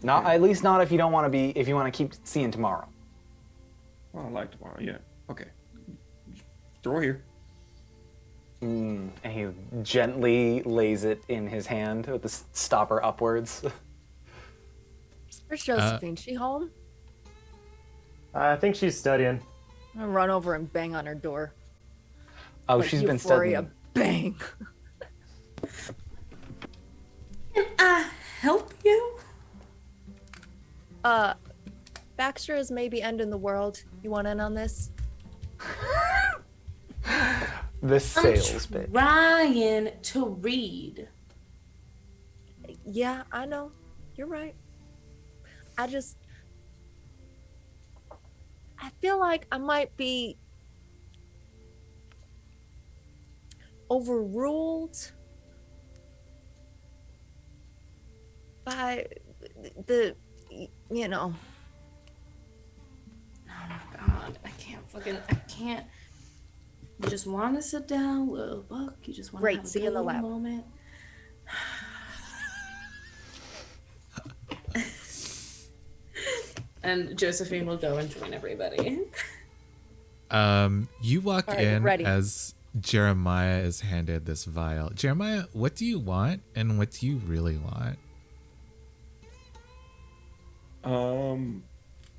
Not at least not if you don't want to be. If you want to keep seeing tomorrow. Well, I like tomorrow. Yeah. Okay. Throw it here. And he gently lays it in his hand with the stopper upwards. Where's Josephine? She home? I think she's studying. I'm gonna run over and bang on her door. Oh, Like she's been Euphoria. studying. Bang. Can I help you? Baxter is maybe ending the world. You want in on this? The sales I'm bit. trying to read. Yeah, I know. You're right. I feel like I might be overruled by the you know. Oh God, I can't. You just want to sit down with a book. You just want to Great, have a see you in the good lab. moment. And Josephine will go and join everybody. You walk All right, in ready. as Jeremiah is handed this vial. Jeremiah, what do you want and what do you really want?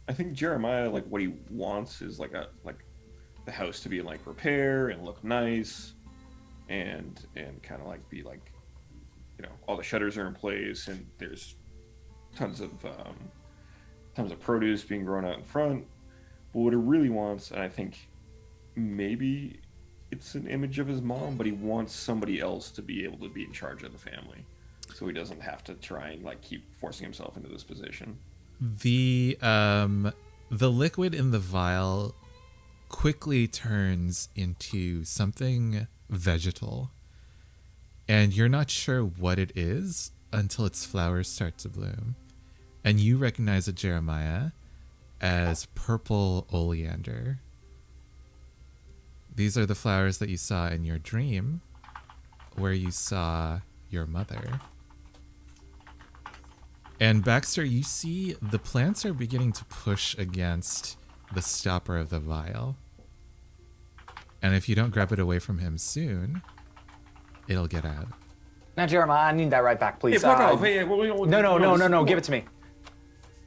I think Jeremiah, like, what he wants is like the house to be in like repair and look nice, and kind of like be like, you know, all the shutters are in place and there's tons of produce being grown out in front. But what he really wants, and I think maybe it's an image of his mom, but he wants somebody else to be able to be in charge of the family. so he doesn't have to try and like keep forcing himself into this position. The liquid in the vial quickly turns into something vegetal, and you're not sure what it is until its flowers start to bloom, and you recognize it, Jeremiah, as purple oleander. These are the flowers that you saw in your dream, where you saw your mother. And Baxter, you see the plants are beginning to push against the stopper of the vial. And if you don't grab it away from him soon, it'll get out. Now, Jeremiah, I need that right back, please. Hey, fuck off. Hey, No, give it to me.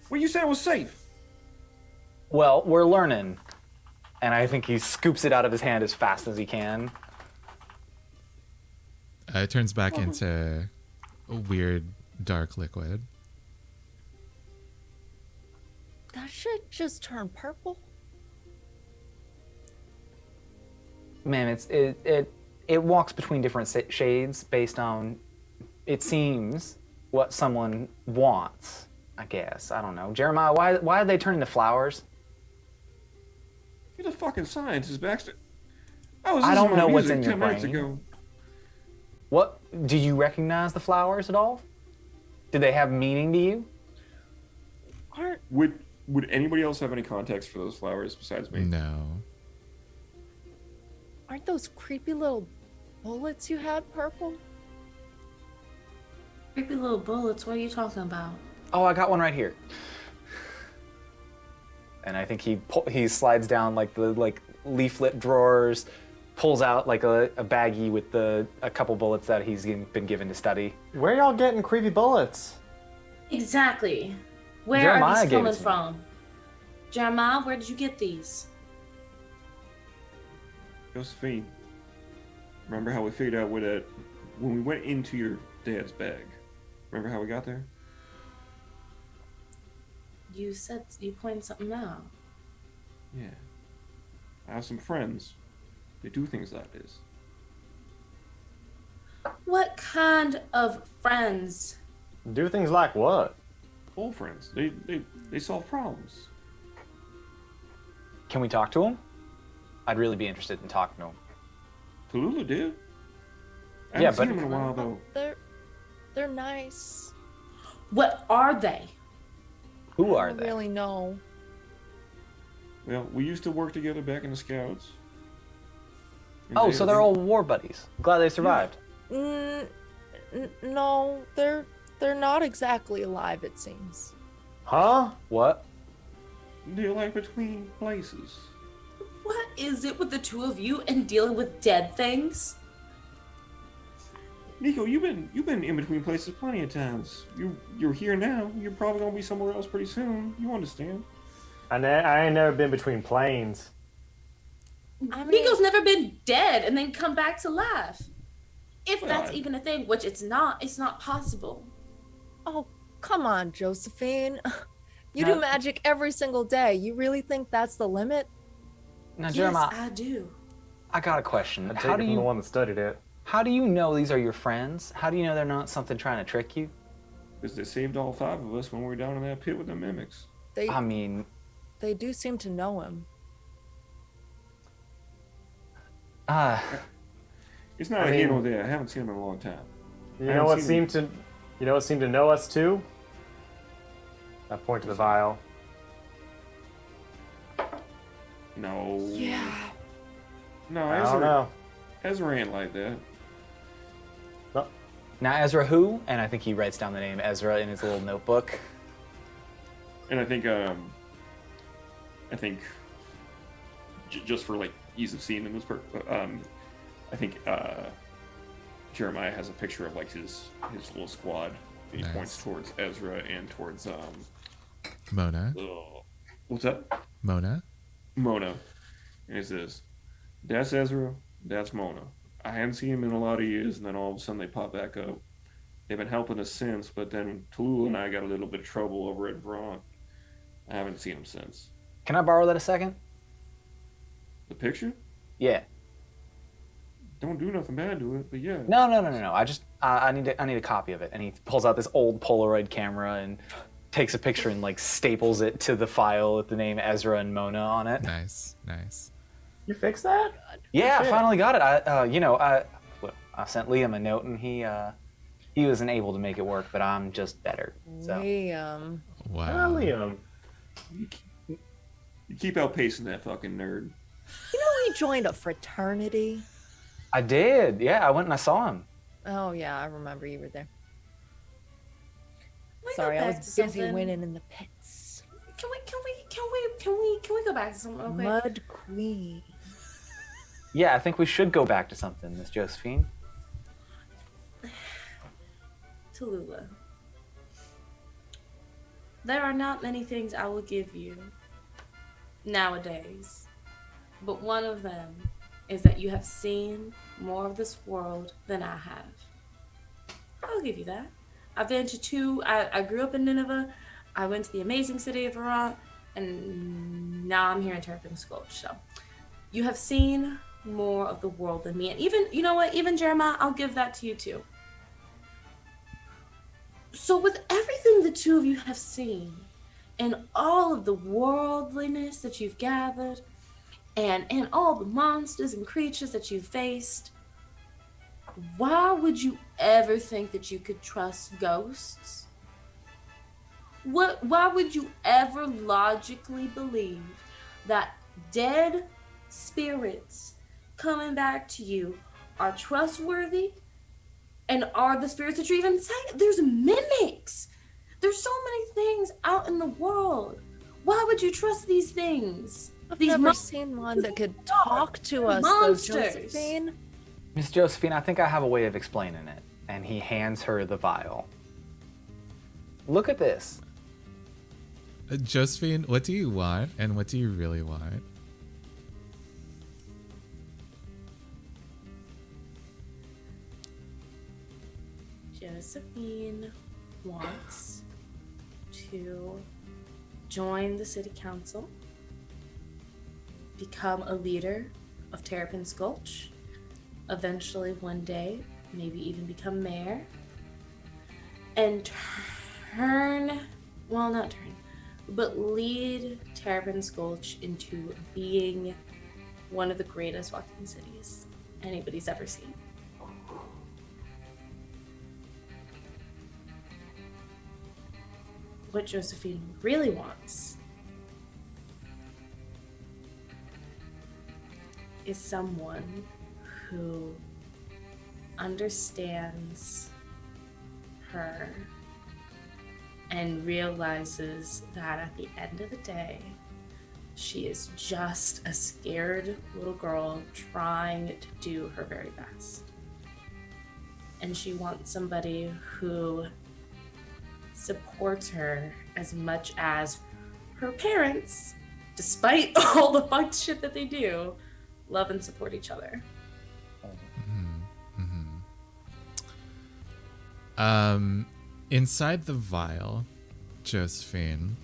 Well, you said it was safe. Well, we're learning. And I think he scoops it out of his hand as fast as he can. It turns back into a weird, dark liquid. That shit just turned purple. Man, it walks between different shades based on, it seems, what someone wants, I guess. I don't know. Jeremiah, why did they turn into flowers? You're the fucking scientist, Baxter. I don't know what's in your 10 minutes brain. ago. What? Do you recognize the flowers at all? Did they have meaning to you? Would anybody else have any context for those flowers besides me? No. Aren't those creepy little bullets you had purple? Creepy little bullets. What are you talking about? Oh, I got one right here. And I think he slides down like the leaflet drawers, pulls out like a baggie with a couple bullets that he's been given to study. Where y'all getting creepy bullets? Exactly. Where Jeremiah are these gave it coming to me. from? Jeremiah, where did you get these? Josephine, remember how we figured out when we went into your dad's bag? Remember how we got there? You said you pointed something out. Yeah. I have some friends. They do things like this. What kind of friends? Do things like what? Old friends. They solve problems. Can we talk to him? I'd really be interested in talking to him. Tallulah did. I Yeah, haven't seen but- him in a while though. They're nice. What are they? Who I are don't they? really know. Well, we used to work together back in the Scouts. And Oh, so they're all war buddies. Glad they survived. No, they're not exactly alive, it seems. Huh? What? They're like between places. What is it with the two of you and dealing with dead things? Nico, you've been in between places plenty of times. You're here now. You're probably gonna be somewhere else pretty soon. You understand? I ain't never been between planes. I mean- Nico's never been dead and then come back to life. If Well, that's even a thing, which it's not possible. Oh, come on, Josephine. You Now- do magic every single day. You really think that's the limit? Now, Yes, Jeremiah, I do. I got a question. I take it from the one that studied it. How do you know these are your friends? How do you know they're not something trying to trick you? Because they saved all 5 of us when we were down in that pit with the mimics. They I mean, they do seem to know him. It's not I a mean- hero there. I haven't seen him in a long time. You I know what haven't seen seemed to know us too? I point to the vial. No. Yeah. No, I don't know. Ezra ain't like that. now Ezra who? And I think he writes down the name Ezra in his little notebook. And I think just for like ease of seeing in this part, I think Jeremiah has a picture of like his little squad. And he Nice. points towards Ezra and towards Mona. what's that? Mona. Mona. And he says, "That's Ezra. That's Mona. I hadn't seen him in a lot of years, and then all of a sudden they pop back up. They've been helping us since, but then Tallulah and I got a little bit of trouble over at Vron. I haven't seen him since." Can I borrow that a second? The picture? Yeah. don't do nothing bad to it, but yeah. No. I need a copy of it. And he pulls out this old Polaroid camera and takes a picture and like staples it to the file with the name Ezra and Mona on it. Nice. You fixed that? Yeah, I Shit. finally got it. I sent Liam a note and he wasn't able to make it work, but I'm just better. So Liam. Wow. Liam. You keep outpacing that fucking nerd. You know he joined a fraternity? I did. Yeah, I went and I saw him. Oh yeah, I remember you were there. Can we go Sorry, I back was to busy something? winning in the pits. Can we go back to something? Okay. Mud Queen. Yeah, I think we should go back to something, Miss Josephine. Tallulah. There are not many things I will give you nowadays, but one of them is that you have seen more of this world than I have. I'll give you that. I've been to two. I grew up in Nineveh. I went to the amazing city of Iran, and now I'm here in Terrapin Gulch. So, you have seen more of the world than me, and even, you know what? Even Jeremiah, I'll give that to you too. So, with everything the two of you have seen, and all of the worldliness that you've gathered, and all the monsters and creatures that you've faced, why would you ever think that you could trust ghosts? Why would you ever logically believe that dead spirits coming back to you are trustworthy? And are the spirits that you're even saying? There's mimics. There's so many things out in the world. Why would you trust these things? I've These never seen one that could talk to us, monsters. though, Josephine. Miss Josephine, I think I have a way of explaining it. And he hands her the vial. Look at this. Josephine, what do you want, and what do you really want? Josephine wants to join the city council, become a leader of Terrapin Gulch, eventually one day, maybe even become mayor, and lead Terrapin Gulch into being one of the greatest walking cities anybody's ever seen. What Josephine really wants is someone who understands her and realizes that at the end of the day, she is just a scared little girl trying to do her very best. And she wants somebody who supports her as much as her parents, despite all the fucked shit that they do, love and support each other. Inside the vial, Josephine,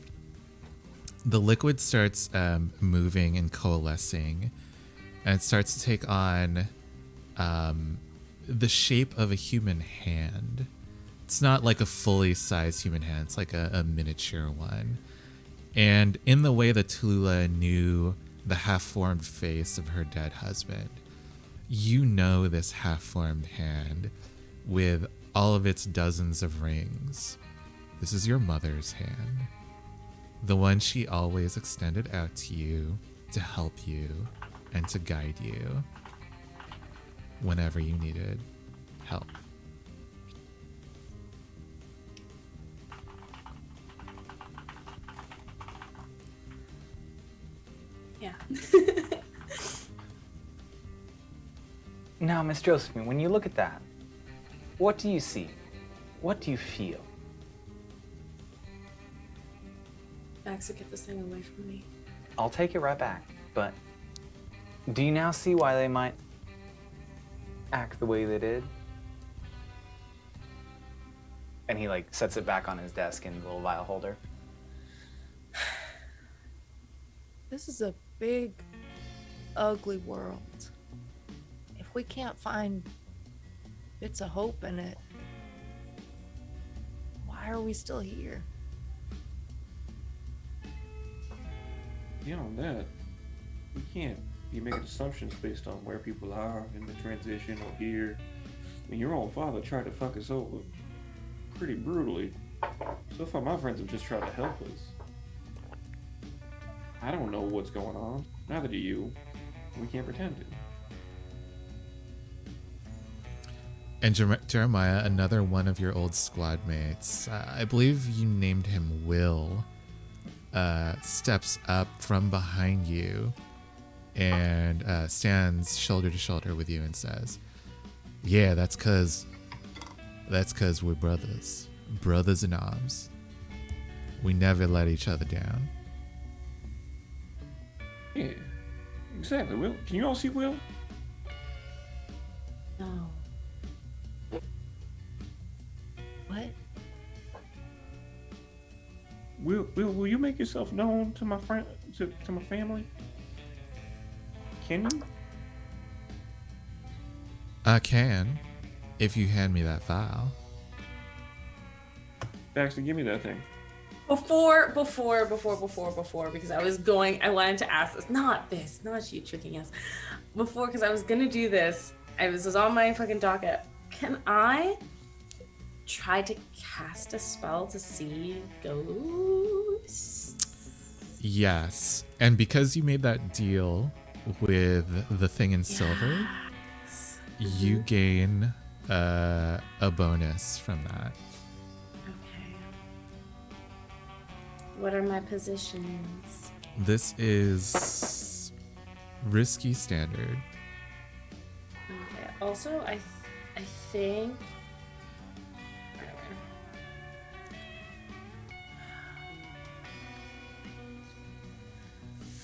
the liquid starts moving and coalescing, and it starts to take on the shape of a human hand. It's not like a fully sized human hand, it's like a miniature one. And in the way that Tallulah knew the half-formed face of her dead husband, you know this half-formed hand with all of its dozens of rings. This is your mother's hand. The one she always extended out to you to help you and to guide you whenever you needed help. Yeah. Now, Miss Josephine, when you look at that, what do you see? What do you feel? Baxter, get this thing away from me. I'll take it right back, but do you now see why they might act the way they did? And he like sets it back on his desk in the little vial holder. This is a big, ugly world. If we can't find bits of hope in it, why are we still here? Beyond that, we can't be making assumptions based on where people are in the transition or here. I mean, your own father tried to fuck us over pretty brutally. So far, my friends have just tried to help us. I don't know what's going on. Neither do you. We can't pretend to. And Jeremiah, another one of your old squad mates, I believe you named him Will, steps up from behind you and stands shoulder to shoulder with you and says, "Yeah, that's cause we're brothers in arms. We never let each other down." Yeah, exactly. Will, can you all see Will? No. What? Will you make yourself known to my friend, to my family? Can you? I can, if you hand me that file. Baxter, give me that thing. Before, because I wanted to ask this, not you tricking us. Before, because I was gonna do this, this was on my fucking docket. Can I try to cast a spell to see ghosts? Yes, and because you made that deal with the thing in silver, you gain a bonus from that. Okay. What are my positions? This is risky standard. Okay. Also, I think.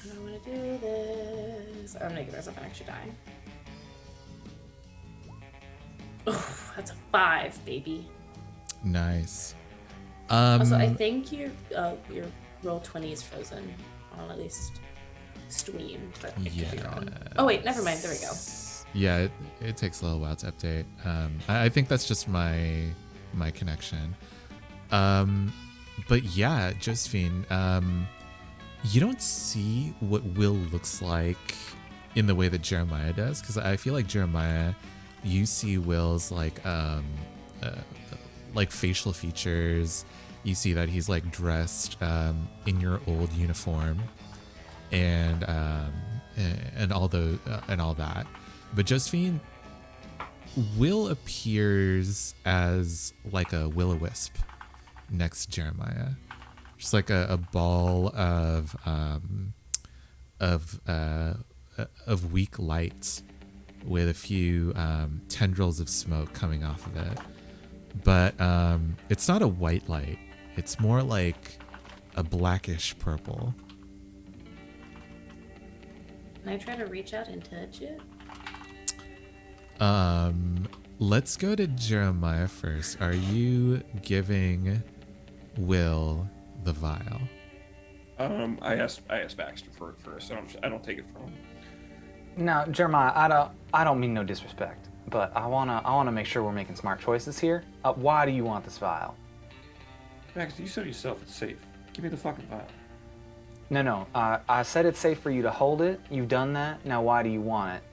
How do I want to do this? I'm gonna give myself an extra die. Oh, that's a 5, baby. Nice. Also, I think your roll 20 is frozen on at least stream, but I could be wrong. Oh wait, never mind. There we go. Yeah, it takes a little while to update. I think that's just my connection. But yeah, Josephine, you don't see what Will looks like in the way that Jeremiah does, because I feel like Jeremiah, you see Will's like facial features. You see that he's like dressed in your old uniform, and all that. But Josephine, Will appears as like a will-o-wisp next to Jeremiah, just like a ball of weak light with a few tendrils of smoke coming off of it. But it's not a white light. It's more like a blackish purple. Can I try to reach out and touch it? Let's go to Jeremiah first. Are you giving Will the vial? I asked Baxter for it first. I don't take it from him. Now, Jeremiah, I don't mean no disrespect, but I wanna make sure we're making smart choices here. Why do you want this vial? Baxter, you said yourself it's safe. Give me the fucking vial. No. I said it's safe for you to hold it. You've done that. Now, why do you want it?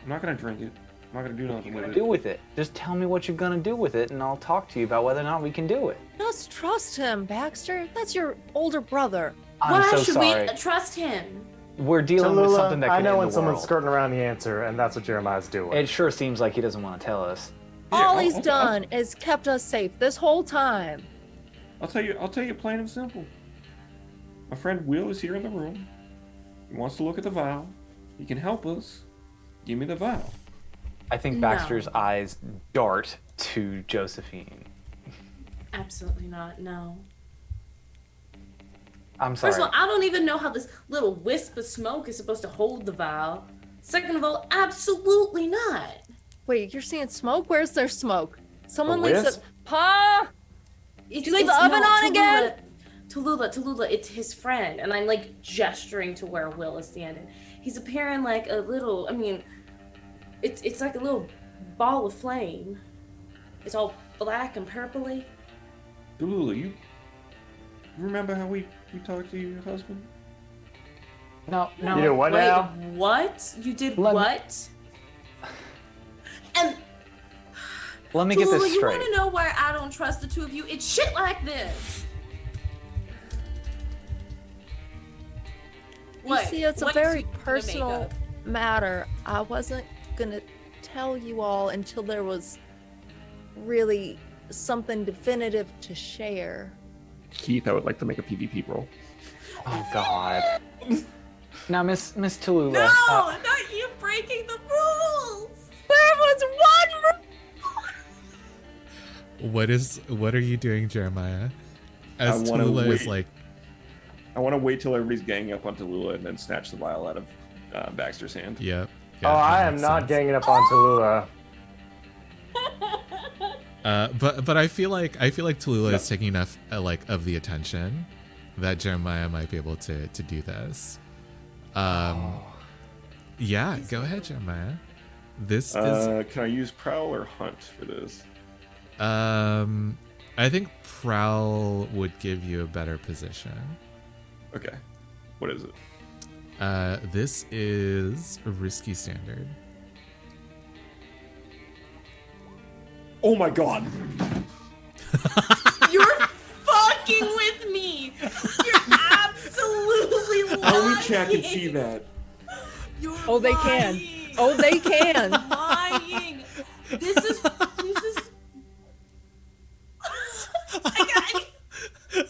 I'm not gonna drink it. I'm not gonna do nothing with it. Do with it. Just tell me what you're gonna do with it, and I'll talk to you about whether or not we can do it. Just trust him, Baxter. That's your older brother. I'm Why so should sorry. we trust him? We're dealing with something that could I know end when the someone's world. skirting around the answer, and that's what Jeremiah's doing. It sure seems like he doesn't want to tell us. All he's done is kept us safe this whole time. I'll tell you plain and simple. My friend Will is here in the room. He wants to look at the vial. He can help us. Give me the vial. I think No. Baxter's eyes dart to Josephine. Absolutely not. No. I'm sorry. First of all, I don't even know how this little wisp of smoke is supposed to hold the vial. Second of all, absolutely not. Wait, you're seeing smoke? Where's their smoke? Someone A leaves it. wisp? Pa! It's, you leave the oven on again? Tallulah, it's his friend. And I'm like gesturing to where Will is standing. He's appearing like a little, It's like a little ball of flame. It's all black and purpley. Tallulah, you remember how we talked to your husband? No. You did what Wait, now? what? You did Let me- what? And Let me get Tallulah, this you straight. want to know why I don't trust the two of you? It's shit like this. You see, it's a What very suit you gonna make personal up? matter. I wasn't gonna tell you all until there was really something definitive to share. Keith, I would like to make a PvP roll. Oh God. Now, Miss Tallulah. No, not you breaking the rules. There was one What are you doing, Jeremiah? As I wanna Tallulah is wait. like, I want to wait till everybody's ganging up on Tallulah and then snatch the vial out of Baxter's hand. yep. Oh, I am not ganging up on Tallulah. But I feel like Tallulah is taking enough like of the attention that Jeremiah might be able to do this. Yeah, go ahead, Jeremiah. This is Can I use Prowl or Hunt for this? I think Prowl would give you a better position. Okay. What is it? This is a risky standard. Oh my god! You're fucking with me. You're absolutely lying. Only chat can see that. You're Oh, they can. lying. Oh, they can. Lying. This is.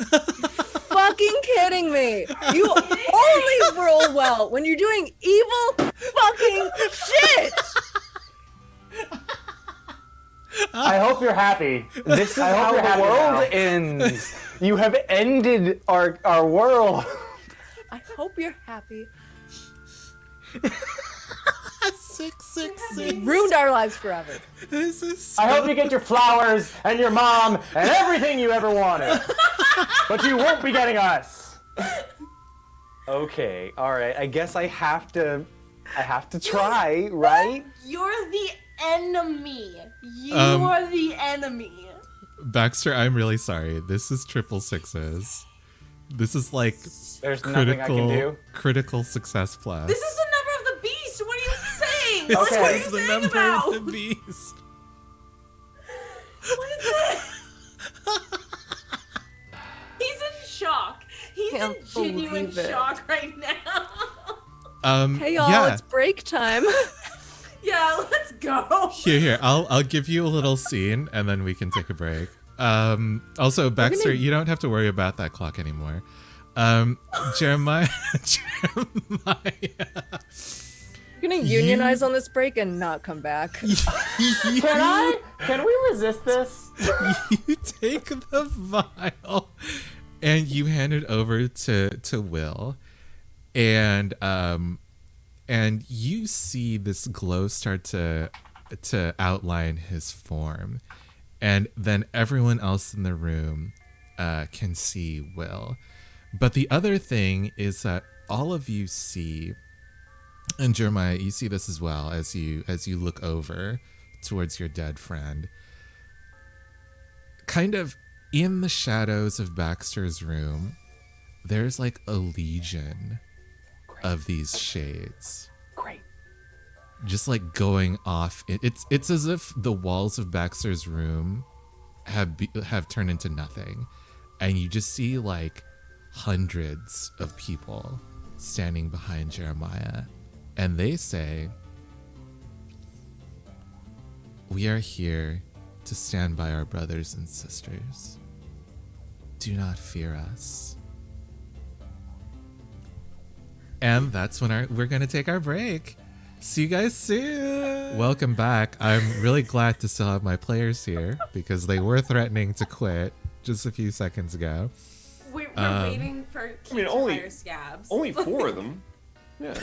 Fucking kidding me. You only roll well when you're doing evil fucking shit. I hope you're happy. This is I hope how you're the happy world now. ends. You have ended our world. I hope you're happy. 666. Ruined our lives forever. This is. I hope you get your flowers and your mom and everything you ever wanted. But you won't be getting us. Okay, all right. I guess I have to try, right? You're the enemy. You Um, are the enemy. Baxter, I'm really sorry. This is triple sixes. This is like There's nothing I can do. critical success plus. This is the number of the beast. What are you saying? Okay. What are This you is the saying number about? of the beast. What is this? He's in shock. He's Can't in genuine believe it. shock right now. Hey y'all, Yeah. it's break time. Yeah, let's go. Here. I'll give you a little scene, and then we can take a break. Also, Baxter, gonna- you don't have to worry about that clock anymore. Jeremiah, You're gonna unionize on this break and not come back. Can we resist this? you take the vial and you hand it over to Will, and you see this glow start to outline his form, and then everyone else in the room can see Will. But the other thing is that all of you see, and Jeremiah, you see this as well as you look over towards your dead friend. Kind of in the shadows of Baxter's room, there's like a legion of these shades. Great. Just like going off. It's as if the walls of Baxter's room have turned into nothing, and you just see like hundreds of people standing behind Jeremiah, and they say, "We are here to stand by our brothers and sisters. Do not fear us." And that's when we're going to take our break. See you guys soon. Welcome back. I'm really glad to still have my players here because they were threatening to quit just a few seconds ago. We're waiting for Keith mean, to only- hire scabs. Only 4 of them. Yeah.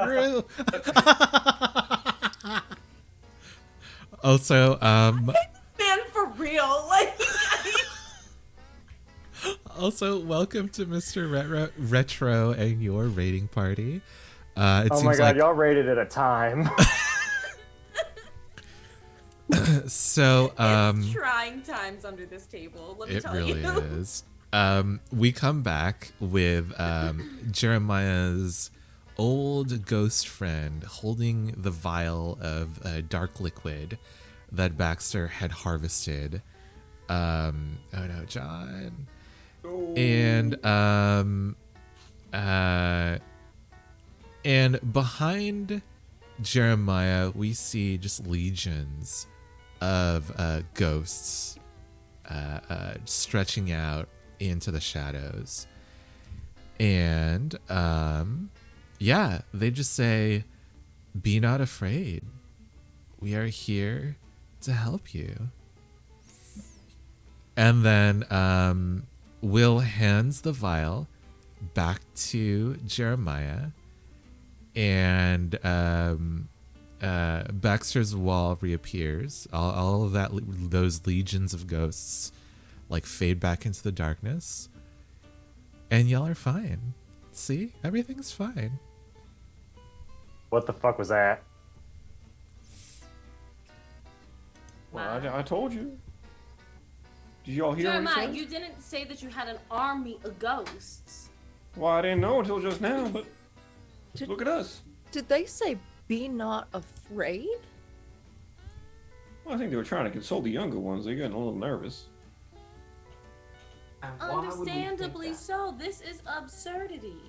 True. Also, Man, for real. Like, welcome to Mr. Retro and your raiding party. It Oh seems my god, like y'all rated it a time. so. It's trying times under this table. Let me It tell really you. is. We come back with Jeremiah's old ghost friend holding the vial of dark liquid that Baxter had harvested. Oh no, John. And behind Jeremiah, we see just legions of ghosts stretching out into the shadows. And yeah, they just say, "Be not afraid. We are here to help you." And then Will hands the vial back to Jeremiah, and Baxter's wall reappears. All of those legions of ghosts like fade back into the darkness, and y'all are fine. See, everything's fine. What the fuck was that? Well, I told you. Did y'all hear what he Jeremiah, said? you didn't say that you had an army of ghosts. Well, I didn't know until just now, but look at us. Did they say be not afraid? Well, I think they were trying to console the younger ones. They're getting a little nervous. And why would we think Understandably that? so. This is absurdity.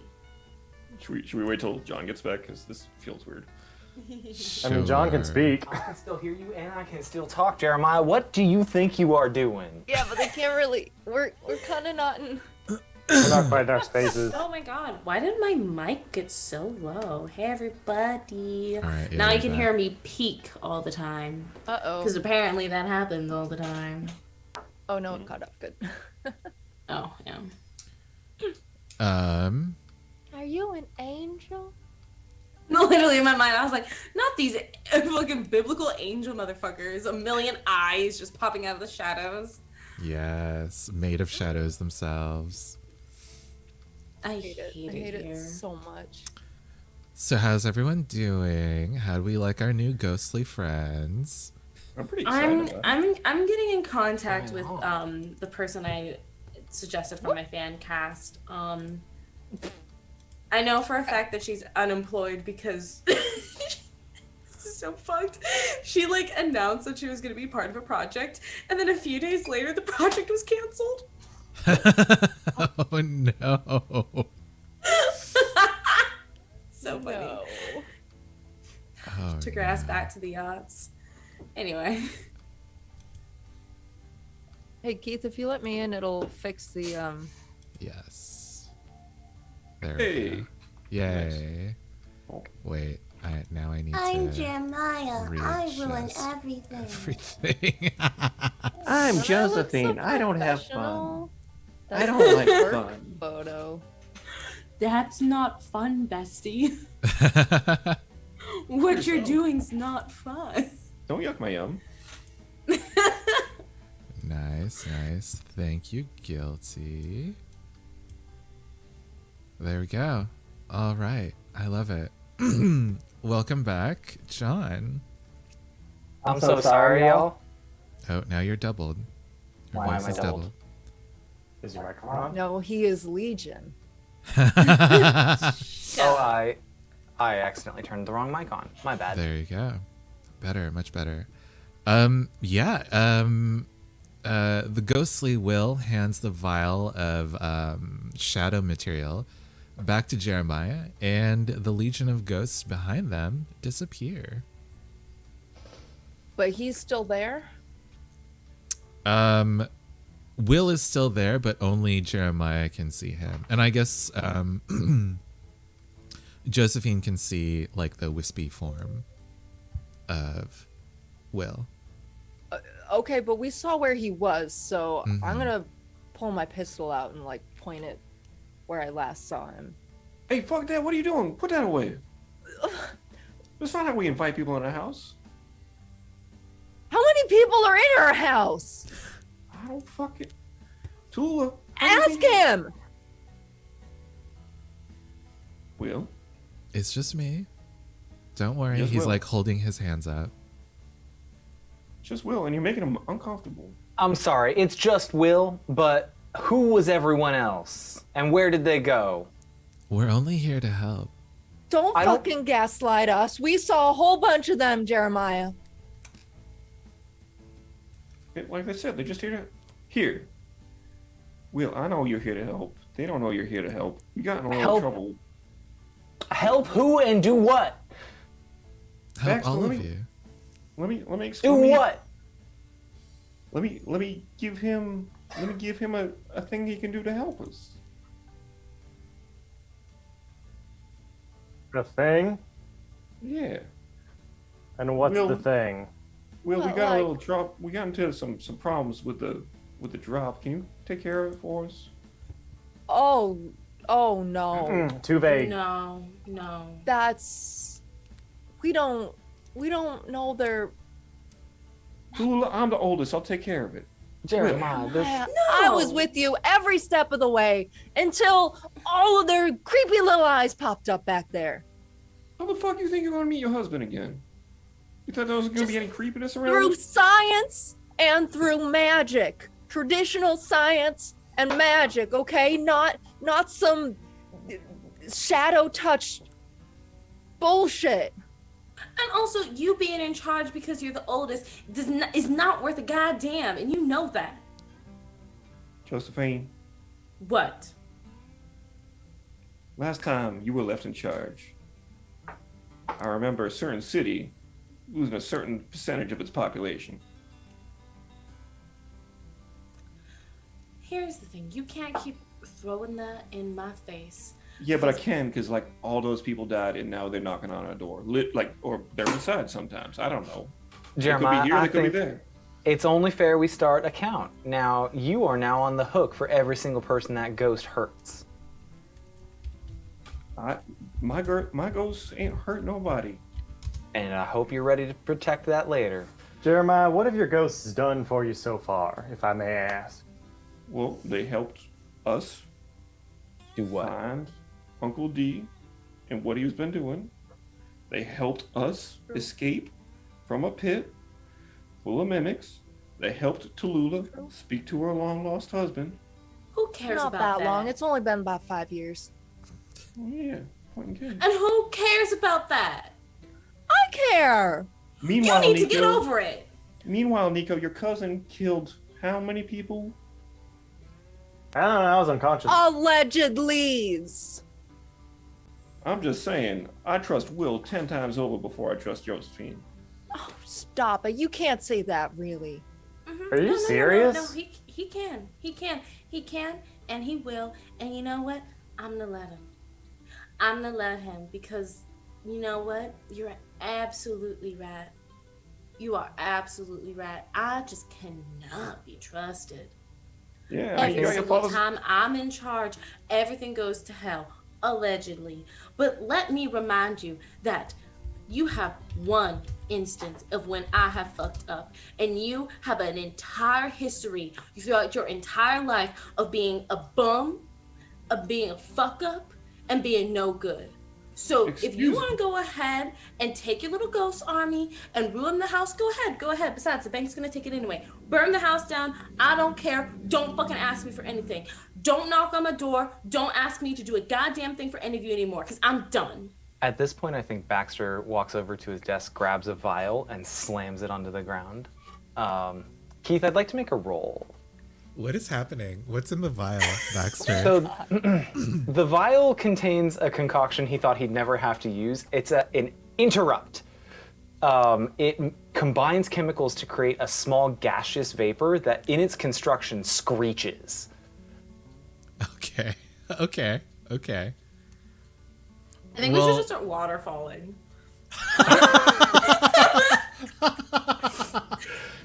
Should we wait till John gets back? Because this feels weird. I mean, John can Sure. speak. I can still hear you and I can still talk, Jeremiah. What do you think you are doing? Yeah, but they can't really. We're kind of not in. We're not quite in our spaces. Oh my god, why did my mic get so low? Hey everybody. All right, Now yeah, you can back. hear me peak all the time. Uh Because oh. apparently that happens all the time. Oh no, it caught up. Good. Oh, yeah. Are you an angel? No, literally in my mind, I was like, not these fucking biblical angel motherfuckers. A million eyes just popping out of the shadows. Yes, made of shadows themselves. I I hate it, I hate here. it so much. So how's everyone doing? How do we like our new ghostly friends? I'm pretty excited. I'm getting in contact Going with on? the person I suggested for my fan cast. I know for a fact that she's unemployed because this is so fucked. She like announced that she was gonna be part of a project, and then a few days later the project was canceled. Oh no. So funny. No. Oh, Took her ass back to the yachts. Anyway. Hey Keith, if you let me in, it'll fix the Yes. There Hey. we go. Yay. Oh. Wait, now I need I'm to Jeremiah. I ruin readjust everything. everything. I'm When I look so Josephine. I don't have fun. professional, I that's don't like a work fun. photo. That's not fun, bestie. What you're doing's not fun. Don't yuck my yum. Nice, nice. Thank you, Guilty. There we go. All right. I love it. Welcome back, John. I'm so sorry, y'all. Oh, now you're doubled. Your Why voice am I is doubled? Is your microphone on? No, he is Legion. Oh, I accidentally turned the wrong mic on. My bad. There you go. Better, much better. Yeah. The ghostly Will hands the vial of shadow material back to Jeremiah, and the legion of ghosts behind them disappear. But he's still there? Will is still there, but only Jeremiah can see him. And I guess Josephine can see like the wispy form of Will. Okay, but we saw where he was, so Mhm. I'm gonna pull my pistol out and like point it where I last saw him. Hey, fuck that. What are you doing? Put that away. That's not how we invite people in our house. How many people are in our house? I don't fucking... Tula. Ask him! Will, It's just me. Don't worry. Just He's Will. like holding his hands up. Just Will, and you're making him uncomfortable. I'm sorry, it's just Will, but who was everyone else? And where did they go? We're only here to help. Don't I don't- fucking gaslight us. We saw a whole bunch of them, Jeremiah. Like I said, they're just here. Will, I know you're here to help. They don't know you're here to help. You got in a little Help? trouble. Help who and do what? Help Baxter, all let of me- you. Let me Do explain. what? Let me give him a thing he can do to help us. A thing? Yeah. And what's Will- the thing? Well, we Well, got like- a little drop. We got into some problems with the drop. Can you take care of it for us? Oh no. Too vague. No. That's we don't know their Tallulah, I'm the oldest. I'll take care of it. Jeremiah, this... I was with you every step of the way until all of their creepy little eyes popped up back there. How the fuck you think you're gonna meet your husband again? You thought there wasn't gonna be any creepiness around? Through science and through magic. Traditional science and magic, okay? Not some shadow touched bullshit. And also, you being in charge because you're the oldest is not worth a goddamn, and you know that. Josephine, What? last time you were left in charge, I remember a certain city losing a certain percentage of its population. Here's the thing. You can't keep throwing that in my face. Yeah, but I can because like all those people died and now they're knocking on our door. Or they're inside sometimes. I don't know. Jeremiah, they could be here. I They could be think there. it's only fair we start a count. Now, you are now on the hook for every single person that ghost hurts. My ghost ain't hurt nobody. And I hope you're ready to protect that later. Jeremiah, what have your ghosts done for you so far, if I may ask? Well, they helped us Do what? find Uncle D and what he's been doing. They helped us escape from a pit full of mimics. They helped Tallulah speak to her long lost husband. Who cares Not about that long. It's only been about 5 years. Oh, yeah, point in case. And who cares about that? I care. You Meanwhile, need to Nico, get over it. Meanwhile, Nico, your cousin killed how many people? I don't know, I was unconscious. Allegedly. I'm just saying, I trust Will 10 times over before I trust Josephine. Oh, stop it. You can't say that, really. Mhm. Are you No, serious? No, he can, and he will. And you know what? I'm gonna let him. I'm gonna let him because you know what? You're absolutely right. You are absolutely right. I just cannot be trusted. Yeah, I mean, Every you got your single father's. time I'm in charge, everything goes to hell, allegedly. But let me remind you that you have one instance of when I have fucked up, and you have an entire history throughout your entire life of being a bum, of being a fuck up, and being no good. So if you Excuse want to go ahead and take your little ghost army and ruin the house, go ahead. Besides, the bank's gonna take it anyway. Burn the house down. I don't care. Don't fucking ask me for anything. Don't knock on my door. Don't ask me to do a goddamn thing for any of you anymore, because I'm done. At this point, I think Baxter walks over to his desk, grabs a vial, and slams it onto the ground. Keith, I'd like to make a roll. What is happening? What's in the vial, Baxter? So the vial contains a concoction he thought he'd never have to use. It's an interrupt. It combines chemicals to create a small gaseous vapor that in its construction screeches. Okay. I think we Well- should just start waterfalling.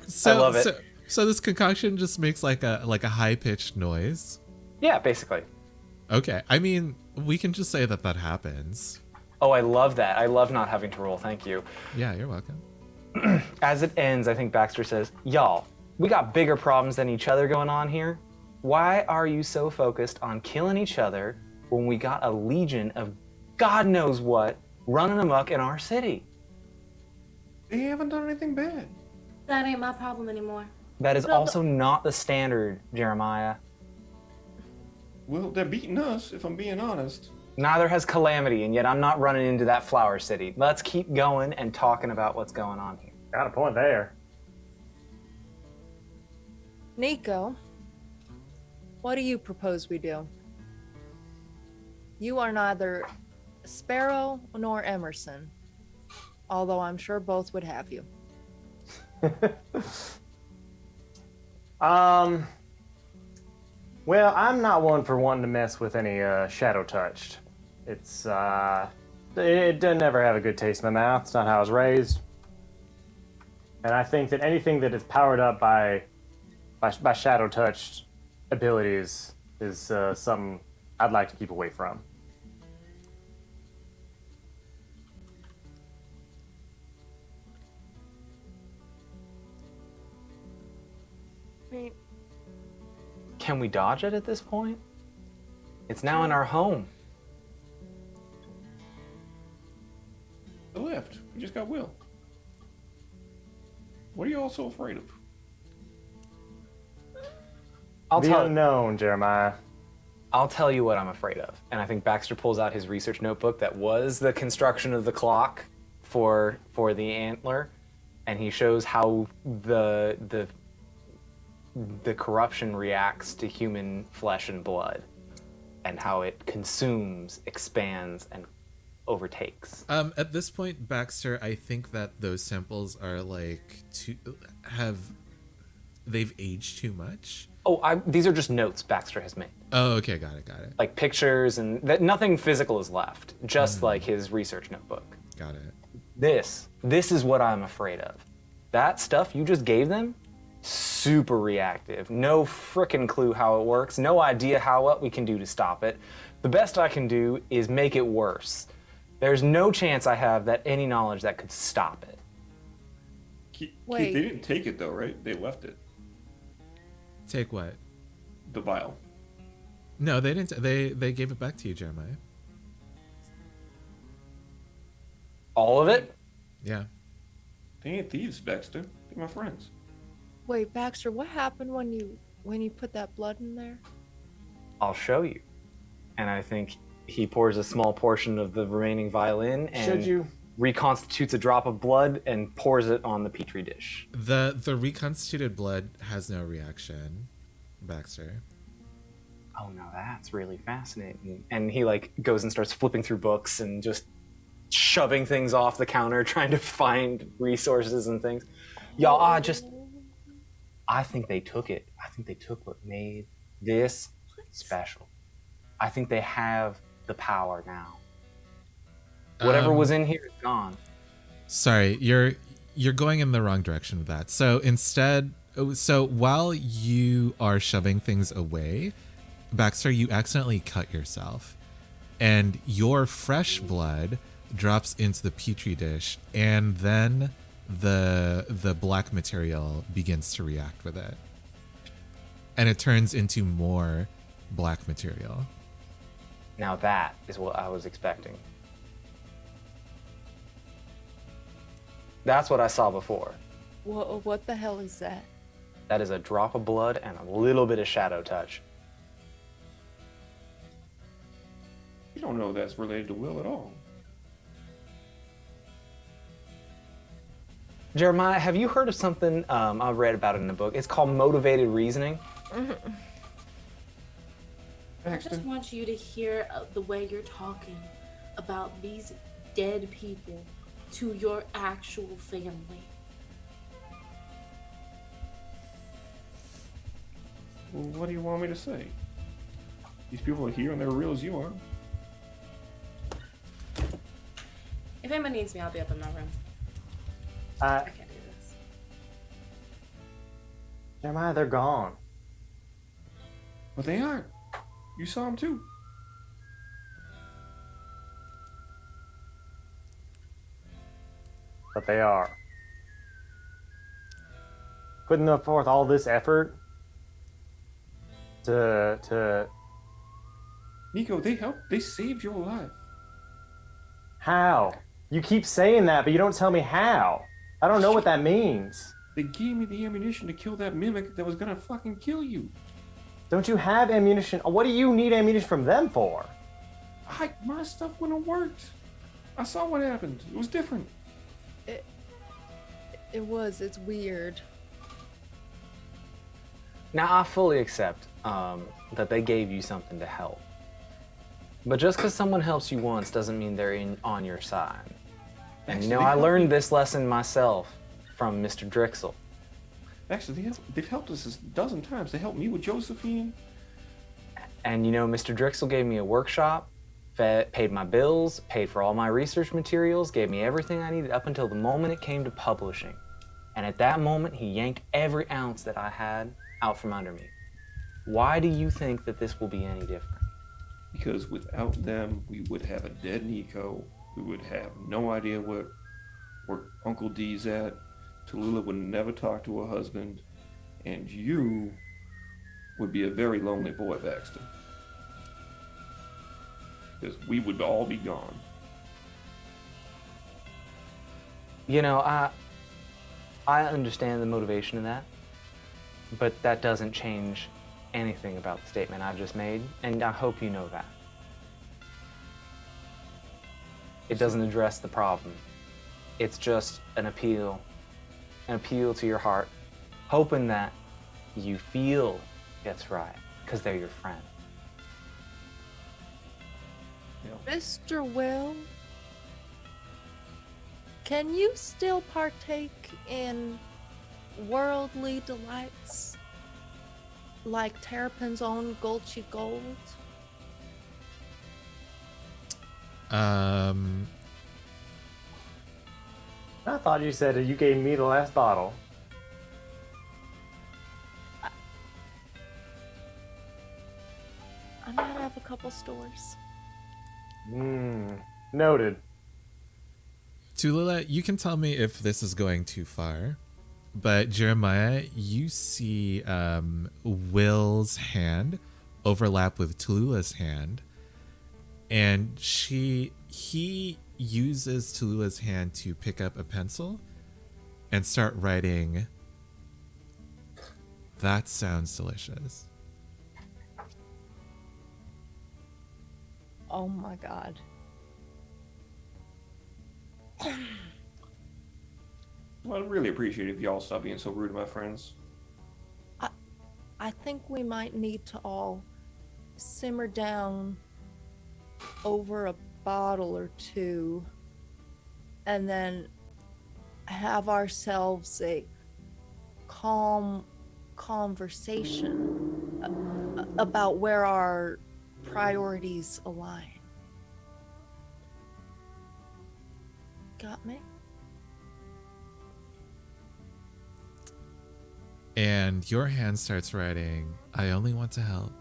So, I love it. So this concoction just makes like a high pitched noise. Yeah, basically. Okay. I mean, we can just say that happens. Oh, I love that. I love not having to roll. Thank you. Yeah, you're welcome. As it ends, I think Baxter says, "Y'all, we got bigger problems than each other going on here. Why are you so focused on killing each other when we got a legion of God knows what running amok in our city. They haven't done anything bad. That ain't my problem anymore. That is No, also not the standard, Jeremiah. Well, they're beating us, if I'm being honest. Neither has Calamity, and yet I'm not running into that flower city. Let's keep going and talking about what's going on here. Got a point there. Nico, what do you propose we do? You are neither Sparrow nor Emerson, although I'm sure both would have you. Well, I'm not one for wanting to mess with any shadow touched. It's it doesn't ever have a good taste in my mouth. It's not how I was raised. And I think that anything that is powered up by shadow touched abilities is something I'd like to keep away from. Can we dodge it at this point? It's now in our home. The lift. We just got Will. What are you all so afraid of? The unknown, Jeremiah. I'll tell you what I'm afraid of. And I think Baxter pulls out his research notebook that was the construction of the clock for the antler, and he shows how the corruption reacts to human flesh and blood, and how it consumes, expands, and overtakes. At this point, Baxter, I think that those samples are they've aged too much. Oh, these are just notes Baxter has made. Oh, okay, got it. Like pictures, and nothing physical is left, just like his research notebook. Got it. This is what I'm afraid of. That stuff you just gave them, super reactive. No frickin' clue how it works. No idea what we can do to stop it. The best I can do is make it worse. There's no chance I have that any knowledge that could stop it. Keith, Wait. they didn't take it though, right? They left it. Take what? The vial. No, they didn't. They gave it back to you, Jeremiah. All of it? Yeah. They ain't thieves, Baxter. They're my friends. Wait, Baxter, what happened when you put that blood in there? I'll show you. And I think he pours a small portion of the remaining vial in and reconstitutes a drop of blood and pours it on the petri dish. The reconstituted blood has no reaction, Baxter. Oh no, that's really fascinating. And he goes and starts flipping through books and just shoving things off the counter, trying to find resources and things. Y'all, I think they took it. I think they took what made this special. I think they have the power now. Whatever was in here is gone. Sorry, you're going in the wrong direction with that. So while you are shoving things away, Baxter, you accidentally cut yourself, and your fresh blood drops into the petri dish, and then the black material begins to react with it, and it turns into more black material. Now that is what I was expecting. That's what I saw before. What the hell is that? That is a drop of blood and a little bit of shadow touch. You don't know that's related to Will at all. Jeremiah, have you heard of something I read about it in a book? It's called motivated reasoning. I just want you to hear the way you're talking about these dead people to your actual family. Well, what do you want me to say? These people are here and they're real as you are. If anybody needs me, I'll be up in my room. I can't do this. Jeremiah, they're gone. But they aren't. You saw them too. But they are. Putting forth all this effort to Nico, they helped. They saved your life. How? You keep saying that, but you don't tell me how. I don't know what that means. They gave me the ammunition to kill that mimic that was gonna fucking kill you. Don't you have ammunition? What do you need ammunition from them for? My stuff wouldn't have worked. I saw what happened. It was different. It's weird. Now, I fully accept that they gave you something to help. But just because someone helps you once doesn't mean they're on your side. And you know, I learned this lesson myself from Mr. Drixel. Actually, they've helped us a dozen times. They helped me with Josephine. And you know, Mr. Drixel gave me a workshop, paid my bills, paid for all my research materials, gave me everything I needed up until the moment it came to publishing. And at that moment, he yanked every ounce that I had out from under me. Why do you think that this will be any different? Because without them, we would have a dead Nico. We would have no idea where Uncle D's at. Tallulah would never talk to her husband. And you would be a very lonely boy, Baxter. Because we would all be gone. You know, I understand the motivation in that, but that doesn't change anything about the statement I've just made, and I hope you know that. It doesn't address the problem. It's just an appeal to your heart, hoping that you feel it's right, because they're your friend. Mr. Will, can you still partake in worldly delights like Terrapin's own Gulchy Gold? I thought you said that you gave me the last bottle. I might have a couple stores. Noted. Tallulah, you can tell me if this is going too far, but Jeremiah, you see Will's hand overlap with Tallulah's hand, and he uses Tallulah's hand to pick up a pencil and start writing, "That sounds delicious." Oh my god. Well, I'd really appreciate it if y'all stop being so rude to my friends. I think we might need to all simmer down over a bottle or two and then have ourselves a calm conversation about where our priorities align. Got me? And your hand starts writing, "I only want to help."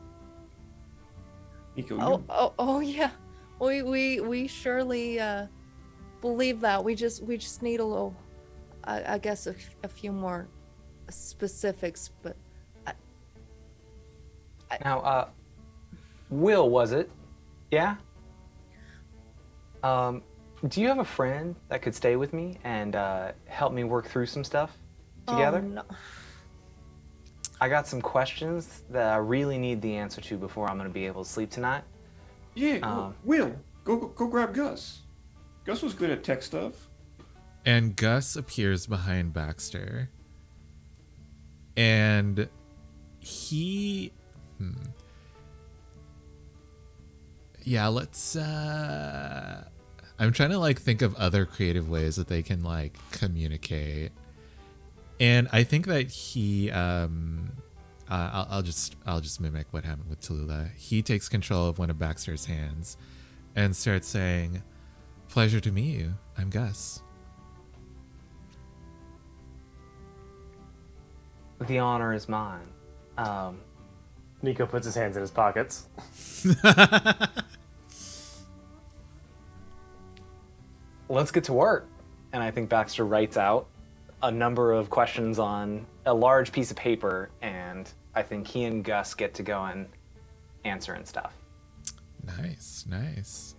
Nico, Oh yeah. We surely believe that. We just need a little, I guess a few more specifics, but Now, Will, was it? Yeah? Do you have a friend that could stay with me and help me work through some stuff together? Oh, no. I got some questions that I really need the answer to before I'm going to be able to sleep tonight. Yeah, Will, go grab Gus. Gus was good at tech stuff. And Gus appears behind Baxter. And he... Yeah, let's... I'm trying to think of other creative ways that they can communicate. And I think that he... I'll just mimic what happened with Tallulah. He takes control of one of Baxter's hands and starts saying, "Pleasure to meet you. I'm Gus." The honor is mine. Nico puts his hands in his pockets. Let's get to work. And I think Baxter writes out a number of questions on a large piece of paper, and I think he and Gus get to go and answer and stuff. Nice.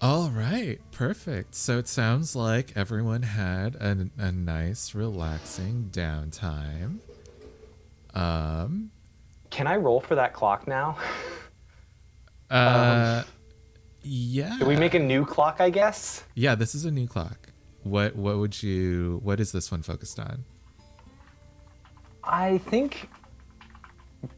All right, perfect. So it sounds like everyone had a nice, relaxing downtime. Can I roll for that clock now? Yeah. Do we make a new clock, I guess? Yeah, this is a new clock. What is this one focused on? I think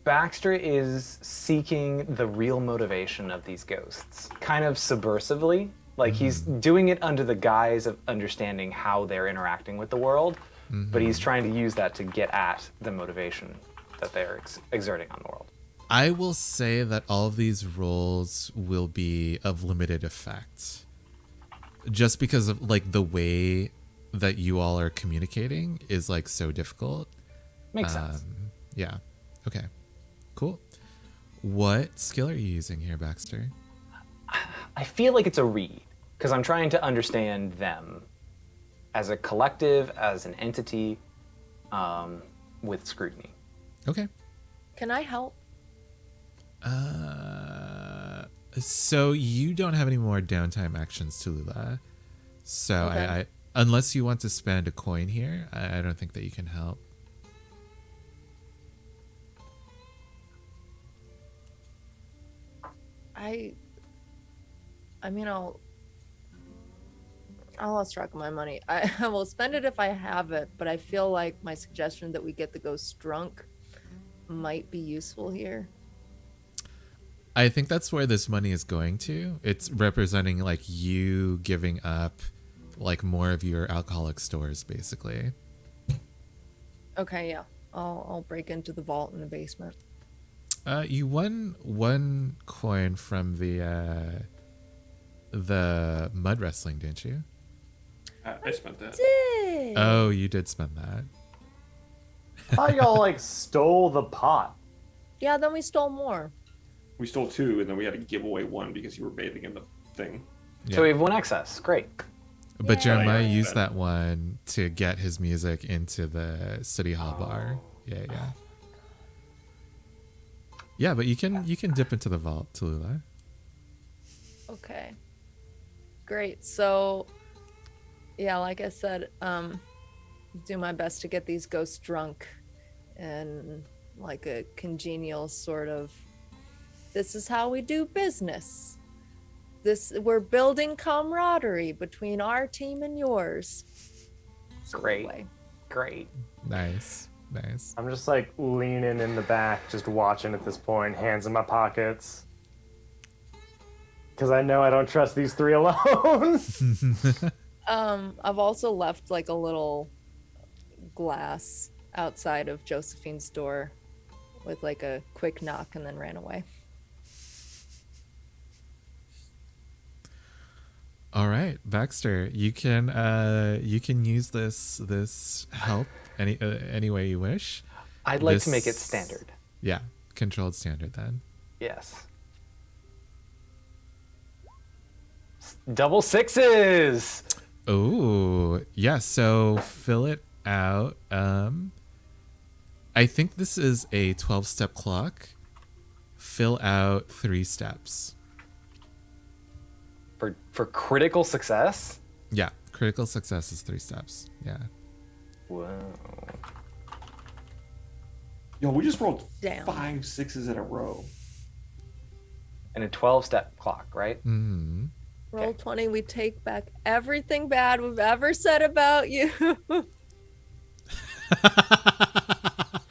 Baxter is seeking the real motivation of these ghosts, kind of subversively. Like he's doing it under the guise of understanding how they're interacting with the world, but he's trying to use that to get at the motivation that they're exerting on the world. I will say that all of these rolls will be of limited effect. Just because of like the way that you all are communicating is like so difficult. Makes sense. Yeah. Okay. Cool. What skill are you using here, Baxter? I feel like it's a read because I'm trying to understand them as a collective, as an entity, with scrutiny. Okay. Can I help? So you don't have any more downtime actions, Tallulah. So Okay. I unless you want to spend a coin here, I don't think that you can help. I mean, I'll lost track of my money. I will spend it if I have it, but I feel like my suggestion that we get the ghost drunk might be useful here. I think that's where this money is going to. It's representing like you giving up like more of your alcoholic stores, basically. Okay, yeah. I'll break into the vault in the basement. You won one coin from the mud wrestling, didn't you? I spent that. Dang. Oh, you did spend that. I thought y'all like stole the pot. Yeah, then we stole more. We stole 2, and then we had to give away 1 because you were bathing in the thing. Yeah. So we have 1 excess. Great. But Yay. Jeremiah Yeah. used that one to get his music into the city hall bar. Yeah. Yeah, but you can dip into the vault, Tallulah. Okay. Great. So, yeah, like I said, do my best to get these ghosts drunk and like a congenial sort of, this is how we do business. We're building camaraderie between our team and yours. sort of Great. way. Great. Nice. I'm just like leaning in the back, just watching at this point, hands in my pockets. Because I know I don't trust these 3 alone. I've also left like a little glass outside of Josephine's door with like a quick knock and then ran away. All right, Baxter, you can use this help any way you wish. I'd like to make it This- standard. Yeah, controlled standard then. Yes. Double 6s! Oh, yeah, so fill it out. I think this is a 12-step clock. Fill out 3 steps. For critical success? Yeah, critical success is 3 steps. Yeah. Whoa. Yo, we just rolled Damn. 5 6s in a row. And a 12-step clock, right? Hmm. Roll 20, we take back everything bad we've ever said about you.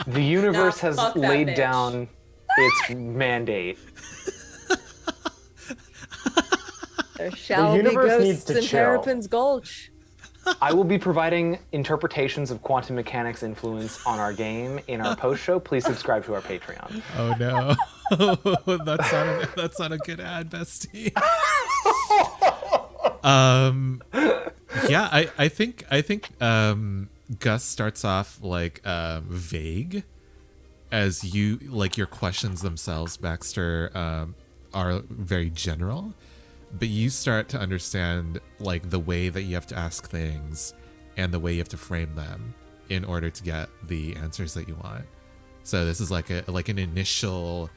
The universe Nah, has fuck that laid bitch. down its mandate. There shall be universe ghosts needs to in chill. Terrapin's Gulch. I will be providing interpretations of quantum mechanics influence on our game in our post show. Please subscribe to our Patreon. Oh no. that's not a good ad, bestie. Yeah, I think Gus starts off like vague as you like your questions themselves, Baxter, are very general, but you start to understand like the way that you have to ask things and the way you have to frame them in order to get the answers that you want. So this is like an initial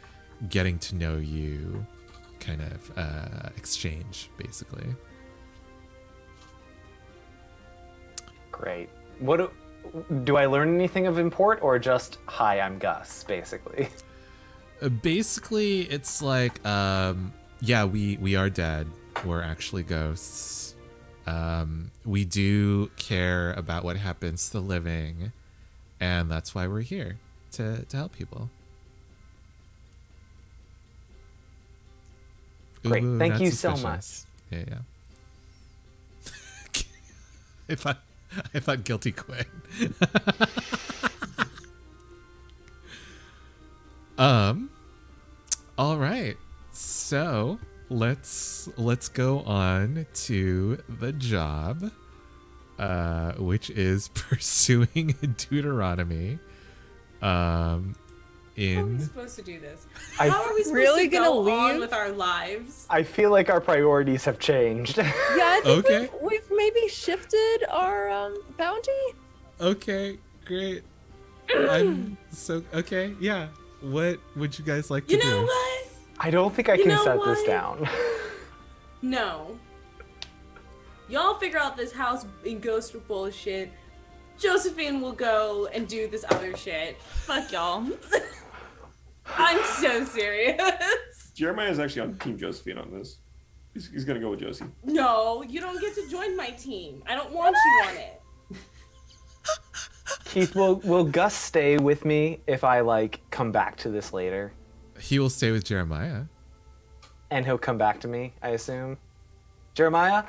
getting to know you kind of exchange, basically. Great. What do I learn anything of import, or just hi, I'm Gus, basically? Basically, it's like, yeah, we are dead. We're actually ghosts. We do care about what happens to the living, and that's why we're here, to help people. Great. Ooh, Thank that's you so suspicious. Yeah. I thought guilty quit. All right. So let's go on to the job, which is pursuing Deuteronomy. How are we In supposed to do this? I- How are we supposed Really to gonna go on leave? with our lives? I feel like our priorities have changed. Yeah, I think Okay. we've maybe shifted our bounty. Okay, great. I'm so okay. Yeah. What would you guys like to You do? know what? I don't think I You can know set this what? down. No. Y'all figure out this house and ghost bullshit. Josephine will go and do this other shit. Fuck y'all. I'm so serious. Jeremiah is actually on Team Josephine on this. He's gonna go with Josie. No, you don't get to join my team. I don't want you on it. Keith, will Gus stay with me if I come back to this later? He will stay with Jeremiah. And he'll come back to me, I assume. Jeremiah,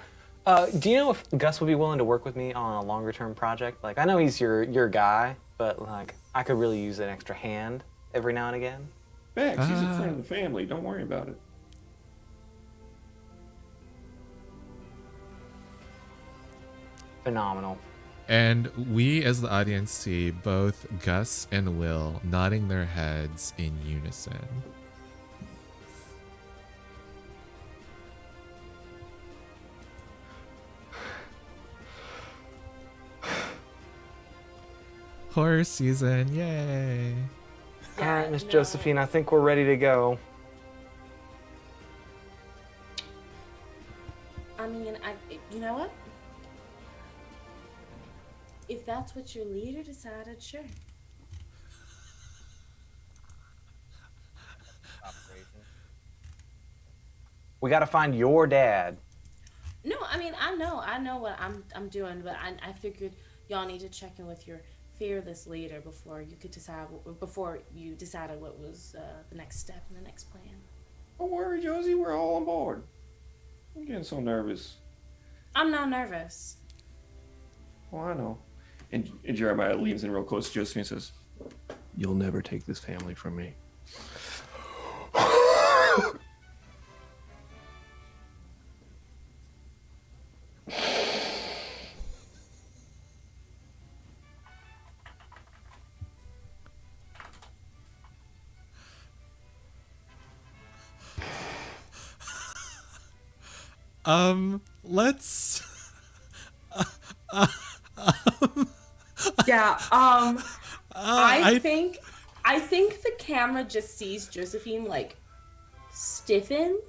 do you know if Gus would be willing to work with me on a longer term project? I know he's your guy, but I could really use an extra hand every now and again. Bex, he's a friend of the family. Don't worry about it. Phenomenal. And we, as the audience, see both Gus and Will nodding their heads in unison. Horror season, yay! All right, Miss no. Josephine, I think we're ready to go. I mean, you know what? If that's what your leader decided, sure. We got to find your dad. No, I mean, I know what I'm doing, but I figured y'all need to check in with your fearless leader before you decided what was the next step and the next plan. Don't worry, Josie. We're all on board. I'm getting so nervous. I'm not nervous. Oh, I know. And Jeremiah leans in real close to Josephine and says, "You'll never take this family from me." Let's. Yeah. I think the camera just sees Josephine stiffen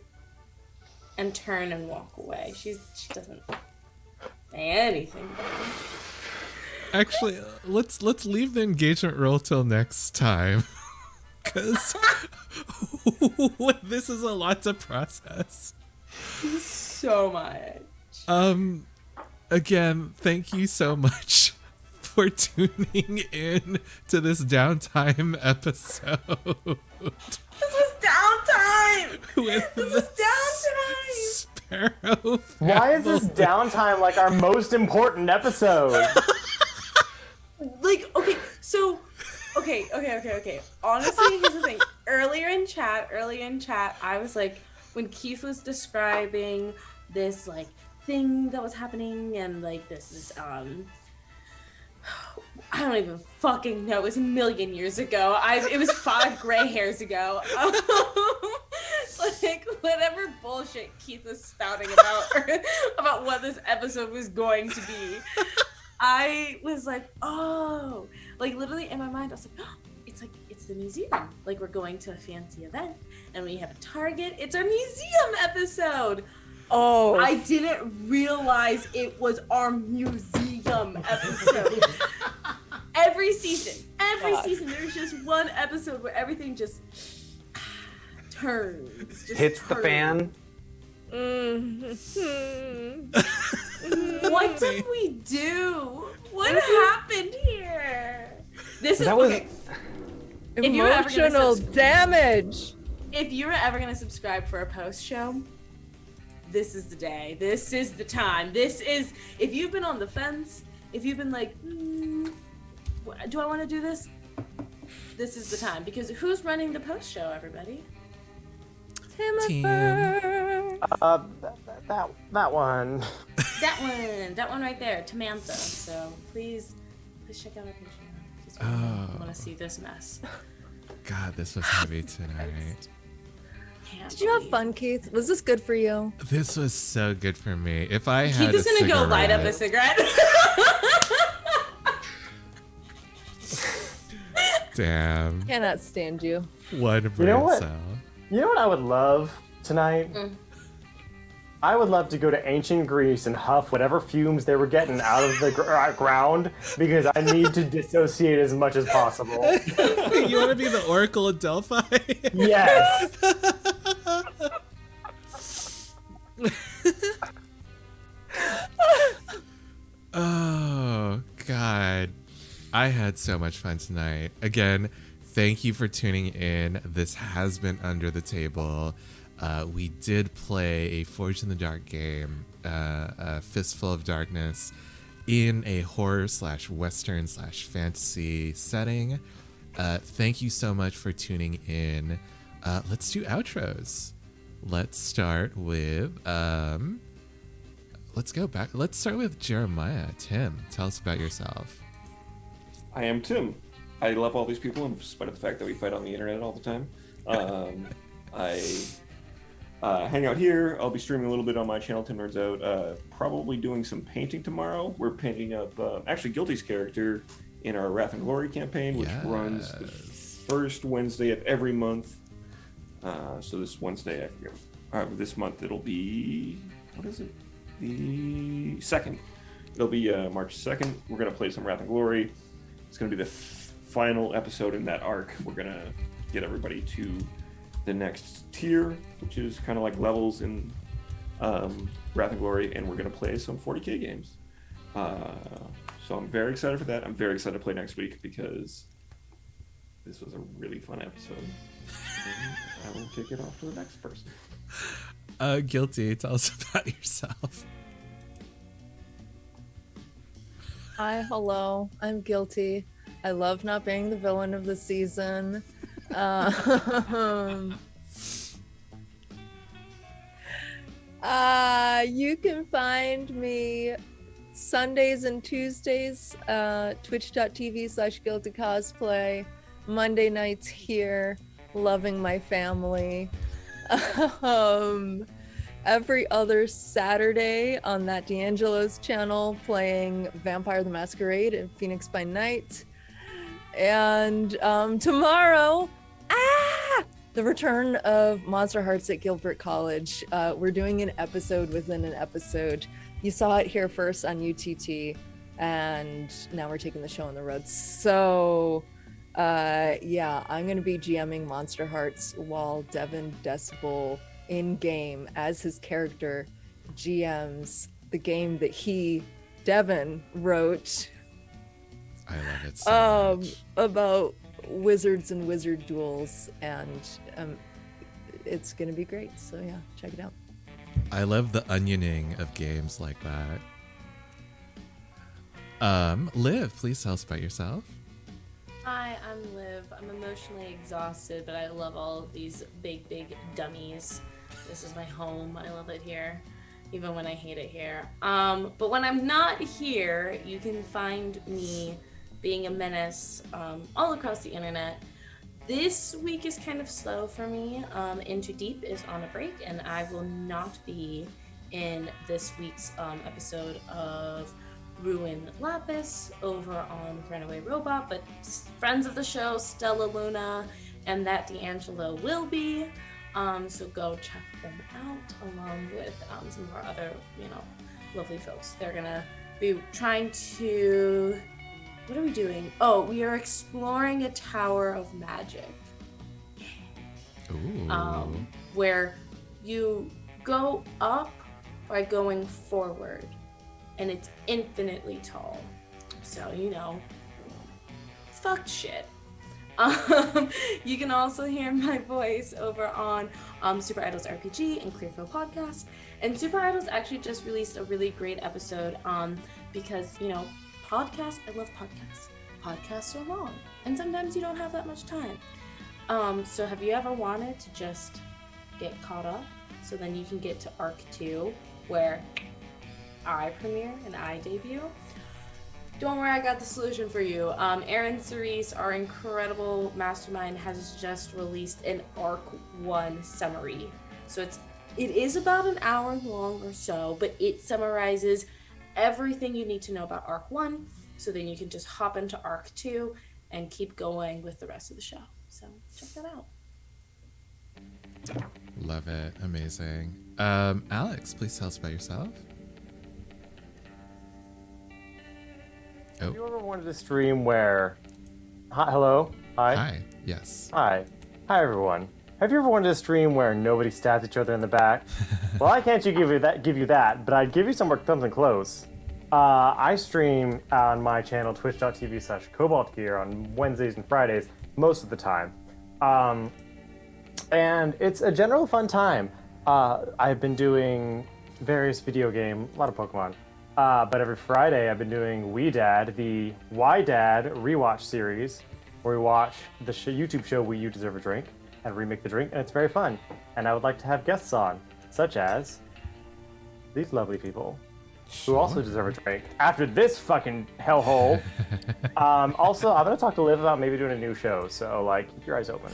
and turn and walk away. She doesn't say anything. Actually, let's leave the engagement roll till next time, because this is a lot to process. So much. Again, thank you so much for tuning in to this downtime episode. This was downtime. With This was downtime. Sparrow. Why is this downtime like our most important episode? Okay. Honestly, here's the thing. Earlier in chat, I was when Keith was describing this thing that was happening and this I don't even fucking know. It was a million years ago. It was 5 gray hairs ago. Whatever bullshit Keith was spouting about what this episode was going to be. I was literally in my mind, I was it's the museum. Like we're going to a fancy event and we have a target. It's our museum episode. Oh, I didn't realize it was our museum episode. Every season, there's just one episode where everything just turns. Just Hits the fan. What did we do? What happened here? This is That was- okay. If you're ever gonna emotional subs- damage. If you're ever gonna subscribe for a post show, this is the day. This is the time. This is if you've been on the fence. If you've been like, do I want to do this? This is the time because who's running the post show? Everybody. Team. That one. That one right there, Tamantha. So please check out our Patreon. Just want to see this mess. God, this was heavy tonight. Did you have fun, Keith? Was this good for you? This was so good for me. If I had Keith is gonna go light up a cigarette. Damn. Cannot stand you. One brain know what? cell. You know what I would love tonight? I would love to go to ancient Greece and huff whatever fumes they were getting out of the ground because I need to dissociate as much as possible. You want to be the Oracle of Delphi? Yes. Oh, God. I had so much fun tonight. Again, thank you for tuning in. This has been Under the Table. We did play a Forged in the Dark game, a Fistful of Darkness, in a horror/western/fantasy setting. Thank you so much for tuning in. Let's do outros. Let's start with let's go back. Let's start with Jeremiah. Tim, tell us about yourself. I am Tim. I love all these people in spite of the fact that we fight on the internet all the time. I hang out here. I'll be streaming a little bit on my channel, Tim Nerds Out. Probably doing some painting tomorrow. We're painting up actually Guilty's character in our Wrath and Glory campaign, which runs the first Wednesday of every month. So this Wednesday, I forget. This month it'll be, what is it? The 2nd. It'll be March 2nd. We're going to play some Wrath and Glory. It's going to be the final episode in that arc. We're going to get everybody to the next tier, which is kind of like levels in Wrath and Glory, and we're going to play some 40k games. So I'm very excited for that. I'm very excited to play next week because this was a really fun episode. And I will kick it off to the next person. Guilty, tell us about yourself. Hi, hello. I'm Guilty. I love not being the villain of the season. You can find me Sundays and Tuesdays, twitch.tv/guiltycosplay. Monday nights here, loving my family. Every other Saturday on that D'Angelo's channel, playing Vampire the Masquerade and Phoenix by Night. And tomorrow, the return of Monster Hearts at Gilbert College. We're doing an episode within an episode. You saw it here first on UTT, and now we're taking the show on the road. So, yeah, I'm going to be GMing Monster Hearts while Devin Decibel in-game as his character GMs the game that Devin, wrote. I love it so much. About wizards and wizard duels, and it's gonna be great. So yeah, check it out. I love the onioning of games like that. Liv, please tell us about yourself. Hi, I'm Liv. I'm emotionally exhausted, but I love all of these big dummies. This is my home. I love it here, even when I hate it here. But when I'm not here, you can find me being a menace all across the internet. This week is kind of slow for me. Into Deep is on a break, and I will not be in this week's episode of Ruin Lapis over on Runaway Robot, but friends of the show, Stella Luna and That D'Angelo will be. So go check them out along with some of our other, lovely folks. They're gonna be trying to. What are we doing? Oh, we are exploring a tower of magic. Ooh. Where you go up by going forward, and it's infinitely tall. So, fuck shit. You can also hear my voice over on Super Idols RPG and Clearfield Podcast. And Super Idols actually just released a really great episode because, podcasts, I love podcasts. Podcasts are long, and sometimes you don't have that much time. So have you ever wanted to just get caught up so then you can get to Arc 2 where I premiere and I debut? Don't worry, I got the solution for you. Aaron Cerise, our incredible mastermind, has just released an Arc 1 summary. So it is about an hour long or so, but it summarizes everything you need to know about Arc 1, so then you can just hop into Arc 2 and keep going with the rest of the show. So check that out. Love it. Amazing. Alex, please tell us about yourself. Have you ever wanted to stream where... Hi, hello? Hi? Hi. Yes. Hi. Hi, everyone. Have you ever wanted to stream where nobody stabs each other in the back? Well, I can't give you that, but I'd give you something close. I stream on my channel, twitch.tv/cobaltgear on Wednesdays and Fridays, most of the time. And it's a general fun time. I've been doing various video game, a lot of Pokemon. But every Friday I've been doing We Dad, the Why Dad rewatch series, where we watch the YouTube show We You Deserve a Drink and remake the drink, and it's very fun. And I would like to have guests on, such as these lovely people, who also deserve a drink after this fucking hellhole. Also, I'm gonna talk to Liv about maybe doing a new show, so keep your eyes open.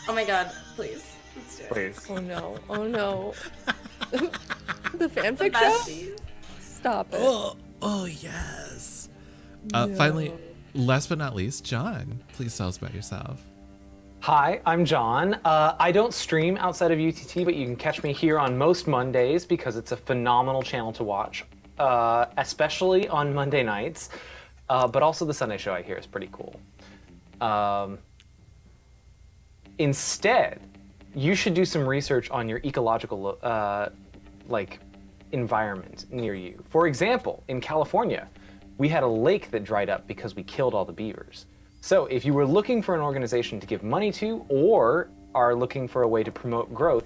Oh my god, please. Let's do it. Please. Oh no. The fanfic The show? besties. Stop it. Oh yes. Finally, last but not least, John, please tell us about yourself. Hi, I'm John. I don't stream outside of UTT, but you can catch me here on most Mondays because it's a phenomenal channel to watch, especially on Monday nights. But also the Sunday show I hear is pretty cool. Instead, you should do some research on your ecological environment near you. For example, in California, we had a lake that dried up because we killed all the beavers. So if you were looking for an organization to give money to or are looking for a way to promote growth,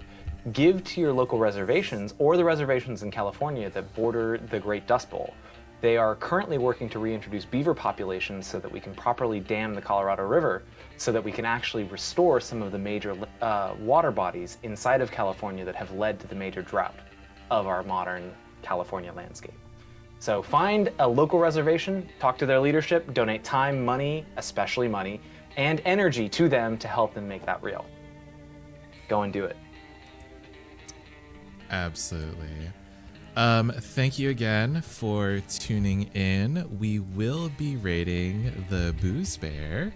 give to your local reservations or the reservations in California that border the Great Dust Bowl. They are currently working to reintroduce beaver populations so that we can properly dam the Colorado River so that we can actually restore some of the major water bodies inside of California that have led to the major drought of our modern California landscape. So find a local reservation, talk to their leadership, donate time, money, especially money, and energy to them to help them make that real. Go and do it. Absolutely. Thank you again for tuning in. We will be rating the Booze Bear,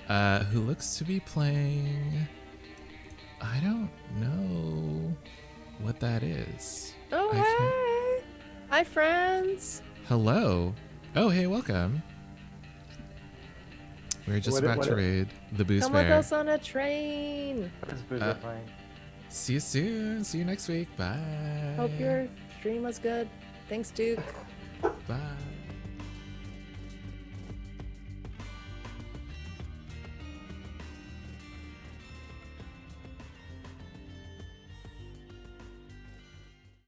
who looks to be playing... I don't know what that is. Oh, hey! Hi, friends! Hello. Oh, hey, welcome. We're just about to raid the Booze Come Bear. with us on a train! What is Booze Bear playing? See you soon. See you next week. Bye. Hope your stream was good. Thanks, Duke. Bye.